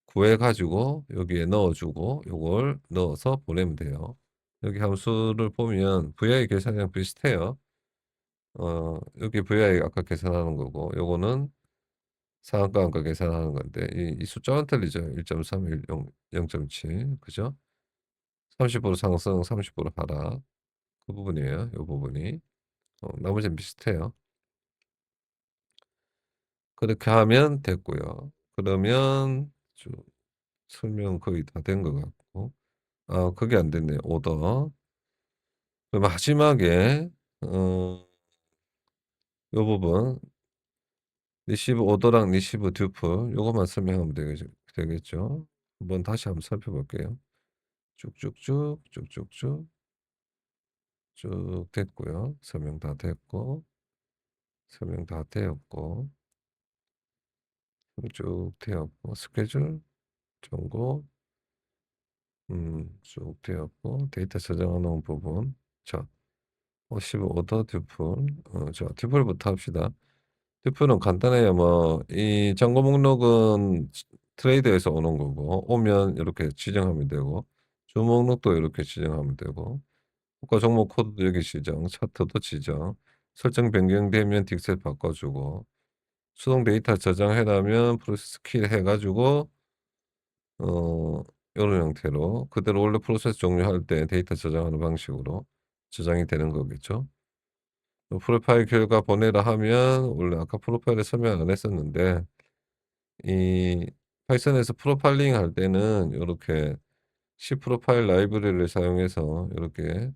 구해 가지고 여기에 넣어 주고 요걸 넣어서 보내면 돼요. 여기 함수를 보면 VI 계산이랑 비슷해요. 여기 VI 아까 계산하는 거고 요거는 상한가, 하한가 계산하는 건데 이 숫자만 틀리죠. 1.3, 1 0 0.7 그죠? 30% 상승, 30% 하락 그 부분이에요. 요 부분이. 나머지는 비슷해요. 그렇게 하면 됐고요. 그러면 좀 설명 거의 다 된 것 같고 그게 안 됐네요. 오더. 그 마지막에 요 부분 리시브 오더랑 리시브 듀플 요것만 설명하면 되겠죠. 한번 다시 한번 살펴볼게요. 쭉쭉쭉 쭉쭉쭉 쭉 됐고요. 설명 다 됐고 설명 다 되었고 쭉 되었고 스케줄 정보 쭉 되었고 데이터 저장하는 부분 자 리시브 오더 듀플 자 듀플부터 합시다. 듀플은 간단해요. 뭐 이 정보 목록은 트레이드에서 오는 거고 오면 이렇게 지정하면 되고 주 목록도 이렇게 지정하면 되고 국가 종목 코드도 여기 지정, 차트도 지정, 설정 변경되면 딕셀 바꿔주고 수동 데이터 저장해 놔면 프로세스 킬 해가지고 어 요런 형태로 그대로 원래 프로세스 종료할 때 데이터 저장하는 방식으로 저장이 되는 거겠죠. 프로파일 결과 보내라 하면 원래 아까 프로파일에 설명 안 했었는데 이 파이썬에서 프로파일링 할 때는 요렇게 C 프로파일 라이브러리를 사용해서 요렇게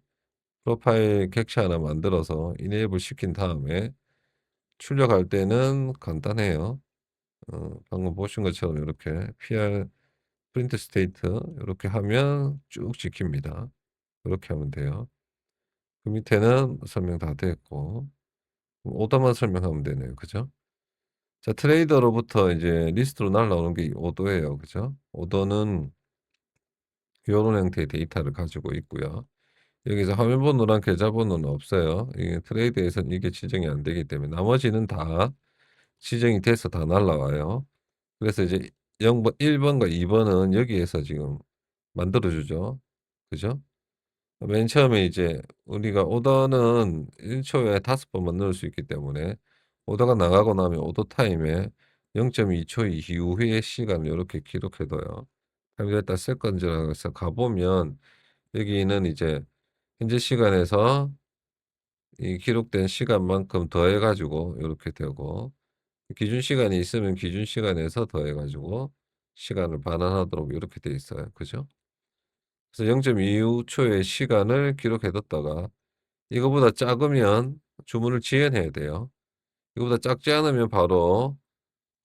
프로파일 객체 하나 만들어서 이네이블 시킨 다음에 출력할 때는 간단해요. 방금 보신 것처럼 이렇게 PR 프린트 스테이트 이렇게 하면 쭉 찍힙니다. 이렇게 하면 돼요. 그 밑에는 설명 다 됐고 오더만 설명하면 되네요. 그죠? 자, 트레이더로부터 이제 리스트로 날라오는 게 오더예요. 그죠? 오더는 요런 형태의 데이터를 가지고 있고요. 여기서 화면번호랑 계좌번호는 없어요. 이게 트레이드에서는 이게 지정이 안 되기 때문에 나머지는 다 지정이 돼서 다 날라와요. 그래서 이제 0번, 1번과 2번은 여기에서 지금 만들어 주죠. 그죠? 맨 처음에 이제 우리가 오더는 1초에 5번만 넣을 수 있기 때문에 오더가 나가고 나면 오더 타임에 0.2초 이후의 시간을 이렇게 기록해 둬요. 그럼 여기다 세컨즈라고 해서 가보면 여기는 이제 현재 시간에서 이 기록된 시간만큼 더해 가지고 요렇게 되고 기준 시간이 있으면 기준 시간에서 더해 가지고 시간을 반환하도록 요렇게 돼 있어요. 그죠? 그래서 0.25 초의 시간을 기록해 뒀다가 이거보다 작으면 주문을 지연해야 돼요. 이거보다 작지 않으면 바로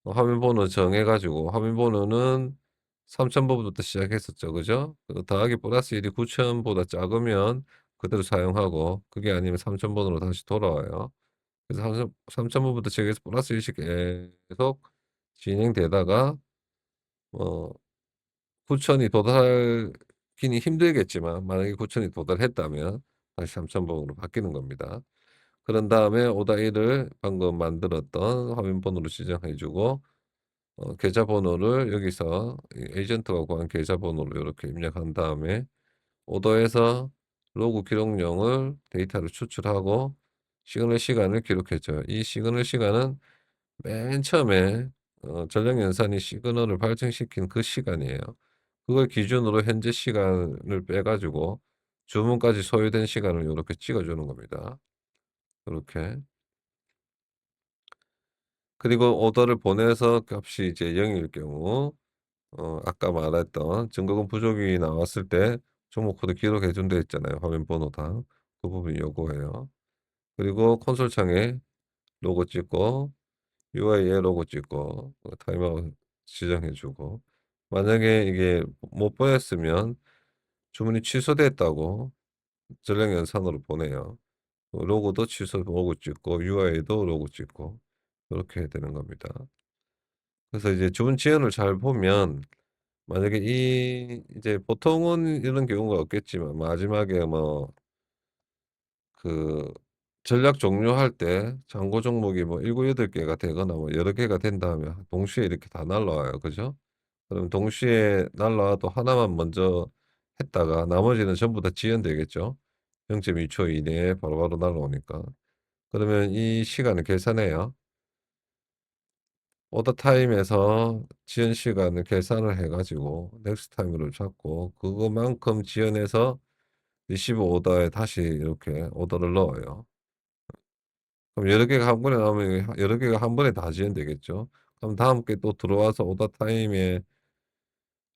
화면 번호 정해 가지고 화면 번호는 3,000 번부터 시작했었죠. 그죠? 더하기 플러스 1이 9,000 보다 작으면 그대로 사용하고 그게 아니면 3,000 번으로 다시 돌아와요. 그래서 3,000 번부터 시작해서 플러스 1씩 계속 진행되다가 어 9,000이 도달하기는 힘들겠지만 만약에 9,000이 도달했다면 다시 3,000 번으로 바뀌는 겁니다. 그런 다음에 오다 1을 방금 만들었던 화면 번호로 지정해 주고 계좌 번호를 여기서 이 에이전트가 구한 계좌 번호를 이렇게 입력한 다음에 오더에서 로그 기록용을 데이터를 추출하고 시그널 시간을 기록해 줘요. 이 시그널 시간은 맨 처음에 전력 연산이 시그널을 발생시킨 그 시간이에요. 그걸 기준으로 현재 시간을 빼 가지고 주문까지 소요된 시간을 요렇게 찍어 주는 겁니다. 요렇게. 그리고 오더를 보내서 값이 이제 0일 경우 아까 말했던 증거금 부족이 나왔을 때 종목 코드 기록해 준데 있잖아요, 화면 번호당. 그 부분이 요거예요. 그리고 콘솔 창에 로고 찍고 UI에 로고 찍고 타임아웃 지정해 주고, 만약에 이게 못 보냈으면 주문이 취소됐다고 전량 연산으로 보내요. 로고도 취소 로고 찍고 UI도 로고 찍고 이렇게 해야 되는 겁니다. 그래서 이제 주문 지연을 잘 보면, 만약에 이제 보통은 이런 경우가 없겠지만 마지막에 뭐 그 전략 종료할 때 잔고 종목이 뭐 7-8 개가 되거나 뭐 여러 개가 된다 하면 동시에 이렇게 다 날라와요. 그죠? 그럼 동시에 날라와도 하나만 먼저 했다가 나머지는 전부 다 지연되겠죠. 0.2초 이내에 바로바로 날라오니까. 그러면 이 시간을 계산해요. 오더 타임에서 지연 시간을 계산을 해 가지고 넥스트 타임으로 잡고 그거만큼 지연해서 리시브 오더에 다시 이렇게 오더를 넣어요. 그럼 여러 개가 한 번에 나오면 여러 개가 한 번에 다 지연되겠죠. 그럼 다음 게 또 들어와서 오더 타임에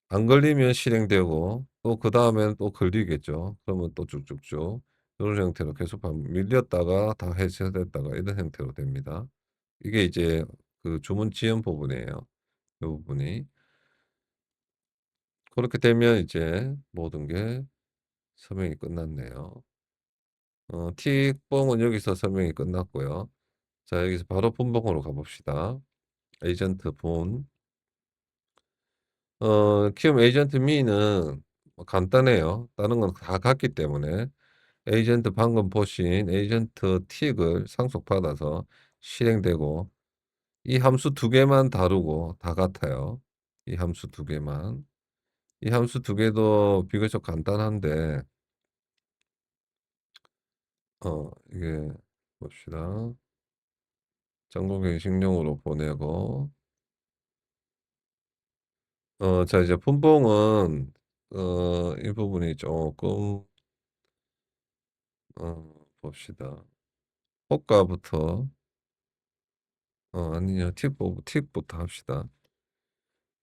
안 걸리면 실행되고 또 그다음에는 또 걸리겠죠. 그러면 또 쭉쭉쭉 이런 형태로 계속 밀렸다가 다 해체됐다가 이런 형태로 됩니다. 이게 이제 그 주문 지연 부분이에요. 이 부분이. 그렇게 되면 이제 모든 게 설명이 끝났네요. 틱봉은 여기서 설명이 끝났고요. 자, 여기서 바로 분봉으로 가봅시다. 에이전트 본. 키움 에이전트 미는 뭐 간단해요. 다른 건 다 같기 때문에. 에이전트 방금 보신 에이전트 틱을 상속받아서 실행되고, 이 함수 두 개만 다루고 다 같아요. 이 함수 두 개만. 이 함수 두 개도 비교적 간단한데, 이게 봅시다. 정보갱식용으로 보내고, 자, 이제 분봉은, 이 부분이 조금, 봅시다. 호가부터, 아니요. 틱부터 합시다.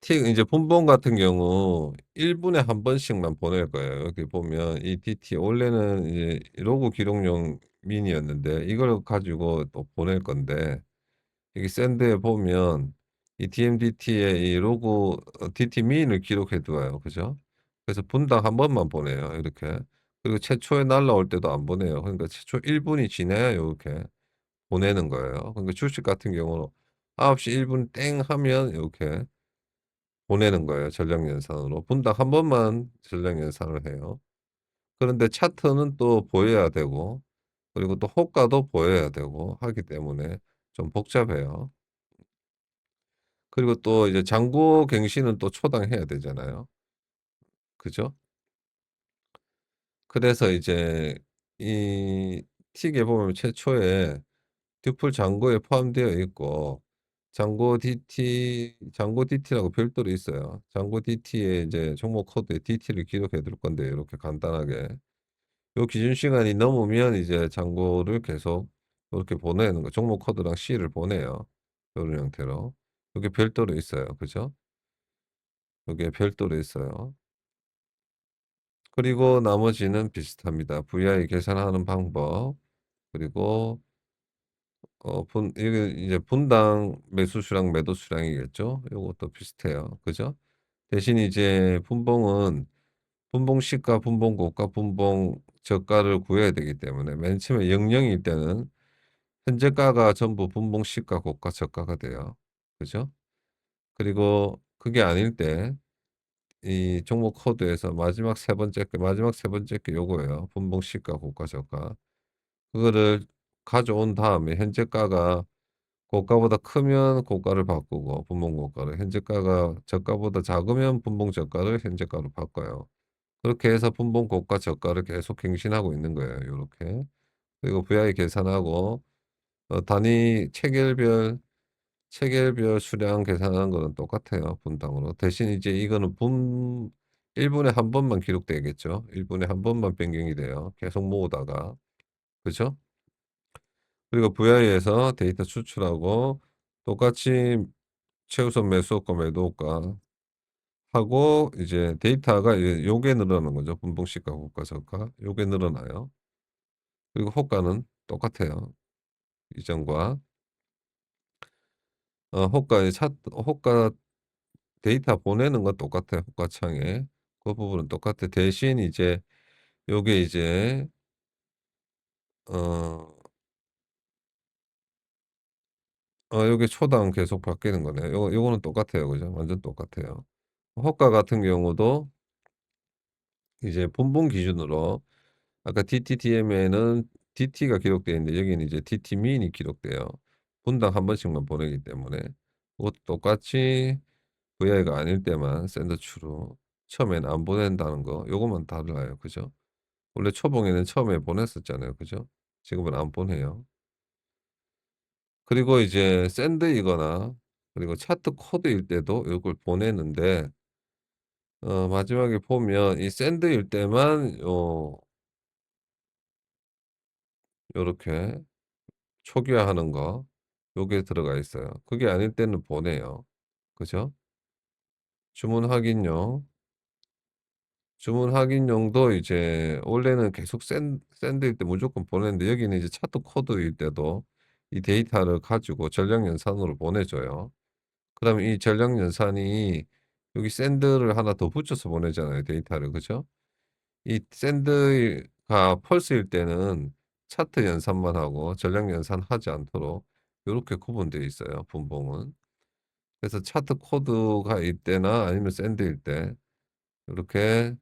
틱, 이제 분봉 같은 경우 1분에 한 번씩만 보낼 거예요. 여기 보면 이 DT, 원래는 이제 로그 기록용 미니였는데 이걸 가지고 또 보낼 건데, 여기 샌드에 보면 이 DMDT의 이 로그 DT 미인을 기록해 두어요. 그죠? 그래서 분당 한 번만 보내요. 이렇게. 그리고 최초에 날라올 때도 안 보내요. 그러니까 최초 1분이 지나야 이렇게 보내는 거예요. 그러니까 주식 같은 경우는 9시 1분 땡 하면 이렇게 보내는 거예요. 전량 연산으로. 분당 한 번만 전량 연산을 해요. 그런데 차트는 또 보여야 되고, 그리고 또 호가도 보여야 되고 하기 때문에 좀 복잡해요. 그리고 또 이제 잔고 갱신은 또 초당해야 되잖아요. 그죠? 그래서 이제 이 틱에 보면 최초에 듀플 잔고에 포함되어 있고, 잔고 DT라고 별도로 있어요. 잔고 DT에 이제 종목 코드에 DT를 기록해 둘 건데, 이렇게 간단하게. 요 기준 시간이 넘으면 이제 잔고를 계속 이렇게 보내는 거. 종목 코드랑 C를 보내요. 이런 형태로. 이게 별도로 있어요. 그죠? 이게 별도로 있어요. 그리고 나머지는 비슷합니다. VI 계산하는 방법, 그리고 이게 이제 분당 매수 수량, 매도 수량이겠죠. 요것도 비슷해요. 그죠? 대신 이제 분봉은 분봉 시가, 분봉 고가, 분봉 저가를 구해야 되기 때문에 맨 처음에 00일 때는 현재가가 전부 분봉 시가, 고가, 저가가 돼요. 그죠? 그리고 그게 아닐 때 이 종목 코드에서 마지막 세 번째 게 요거예요. 분봉 시가, 고가, 저가. 그거를 가져온 다음에 현재가가 고가보다 크면 고가를 바꾸고 분봉 고가를, 현재가가 저가보다 작으면 분봉 저가를 현재가로 바꿔요. 그렇게 해서 분봉 고가 저가를 계속 갱신하고 있는 거예요. 요렇게. 그리고 VI 계산하고 단위 체결별 수량 계산하는 거는 똑같아요. 분당으로. 대신 이제 이거는 1분에 한 번만 기록되겠죠. 1분에 한 번만 변경이 돼요. 계속 모으다가. 그죠? 그리고 VI에서 데이터 추출하고 똑같이 최우선 매수효과, 매도효과 하고 이제 데이터가 이제 요게 늘어나는 거죠. 분봉식과 호가, 저가 요게 늘어나요. 그리고 호가는 똑같아요. 이전과 호가의 차 호가 데이터 보내는 건 똑같아요. 호가창에. 그 부분은 똑같아. 대신 이제 요게 이제 어 요게 초당 계속 바뀌는 거네요. 요거는 똑같아요. 그죠? 완전 똑같아요. 호가 같은 경우도 이제 분봉 기준으로 아까 DTDM에는 DT가 기록되어 있는데 여기는 이제 DT민이 기록돼요. 분당 한 번씩만 보내기 때문에. 그것도 똑같이 VI가 아닐 때만 샌더 추로 처음에는 안 보낸다는 거 요것만 달라요. 그죠? 원래 초봉에는 처음에 보냈었잖아요. 그죠? 지금은 안 보내요. 그리고 이제 샌드이거나 그리고 차트 코드일 때도 요걸 보내는데 마지막에 보면 이 샌드일 때만 요렇게 초기화하는 거 요게 들어가 있어요. 그게 아닐 때는 보내요. 그죠? 주문 확인용. 주문 확인용도 이제 원래는 계속 샌드일 때 무조건 보내는데 여기는 이제 차트 코드일 때도 이 데이터를 가지고 전량 연산으로 보내줘요. 그다음에 이 전량 연산이 여기 샌드를 하나 더 붙여서 보내잖아요, 데이터를. 그죠? 이 샌드가 펄스일 때는 차트 연산만 하고 전량 연산하지 않도록 요렇게 구분되어 있어요, 분봉은. 그래서 차트 코드가 있때나 아니면 샌드일 때 요렇게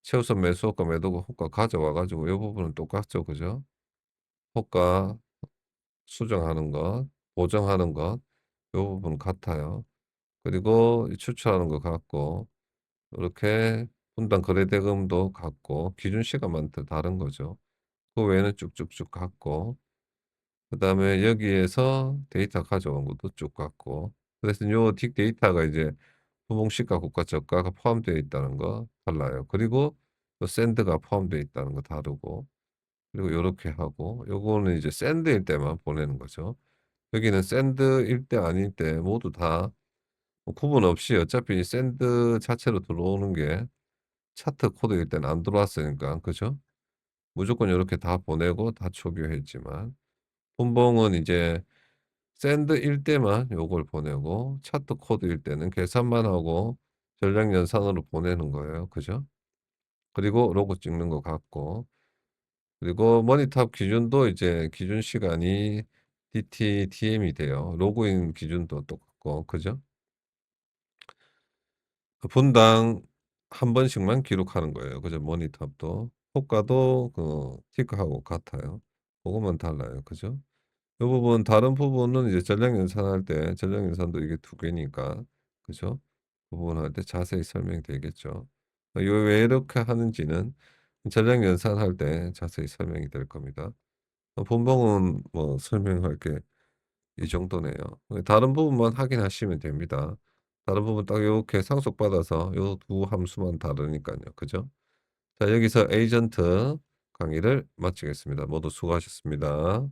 최우선 매수효과, 매도효과 가져와 가지고 요 부분은 똑같죠. 그죠? 호가 수정하는 것, 보정하는 것 요 부분 같아요. 그리고 이 추출하는 것 같고 요렇게 분당 거래대금도 같고 기준 시간만 더 다른 거죠. 그 외에는 쭉쭉쭉 같고 그다음에 여기에서 데이터 가져온 것도 쭉 같고 그래서 요 빅데이터가 이제 부봉시가 국가 저가가 포함되어 있다는 거 달라요. 그리고 또 샌드가 포함되어 있다는 거 다르고 그리고 요렇게 하고 요거는 이제 샌드일 때만 보내는 거죠. 여기는 샌드일 때 아닐 때 모두 다 구분 없이 어차피 샌드 자체로 들어오는 게 차트 코드일 때는 안 들어왔으니까 그죠? 무조건 요렇게 다 보내고 다 초기화했지만 분봉은 이제 샌드일 때만 요걸 보내고 차트 코드일 때는 계산만 하고 전량 연산으로 보내는 거예요. 그죠? 그리고 로고 찍는 것 같고 그리고 머니탑 기준도 이제 기준 시간이 DTDM이 돼요. 로그인 기준도 똑같고 그죠? 그 분당 한 번씩만 기록하는 거예요. 그죠? 머니탑도. 호가도 티크하고 같아요. 그것만 달라요. 그죠? 요 부분 다른 부분은 이제 전량 연산할 때 전량 연산도 이게 두 개니까 그죠? 그 부분 할 때 자세히 설명되겠죠. 요 왜 이렇게 하는지는 전량 연산할 때 자세히 설명이 될 겁니다. 본봉은 뭐 설명할 게 이 정도네요. 다른 부분만 확인하시면 됩니다. 다른 부분 딱 요렇게 상속받아서 요 두 함수만 다르니까요. 그죠? 자, 여기서 에이전트 강의를 마치겠습니다. 모두 수고하셨습니다.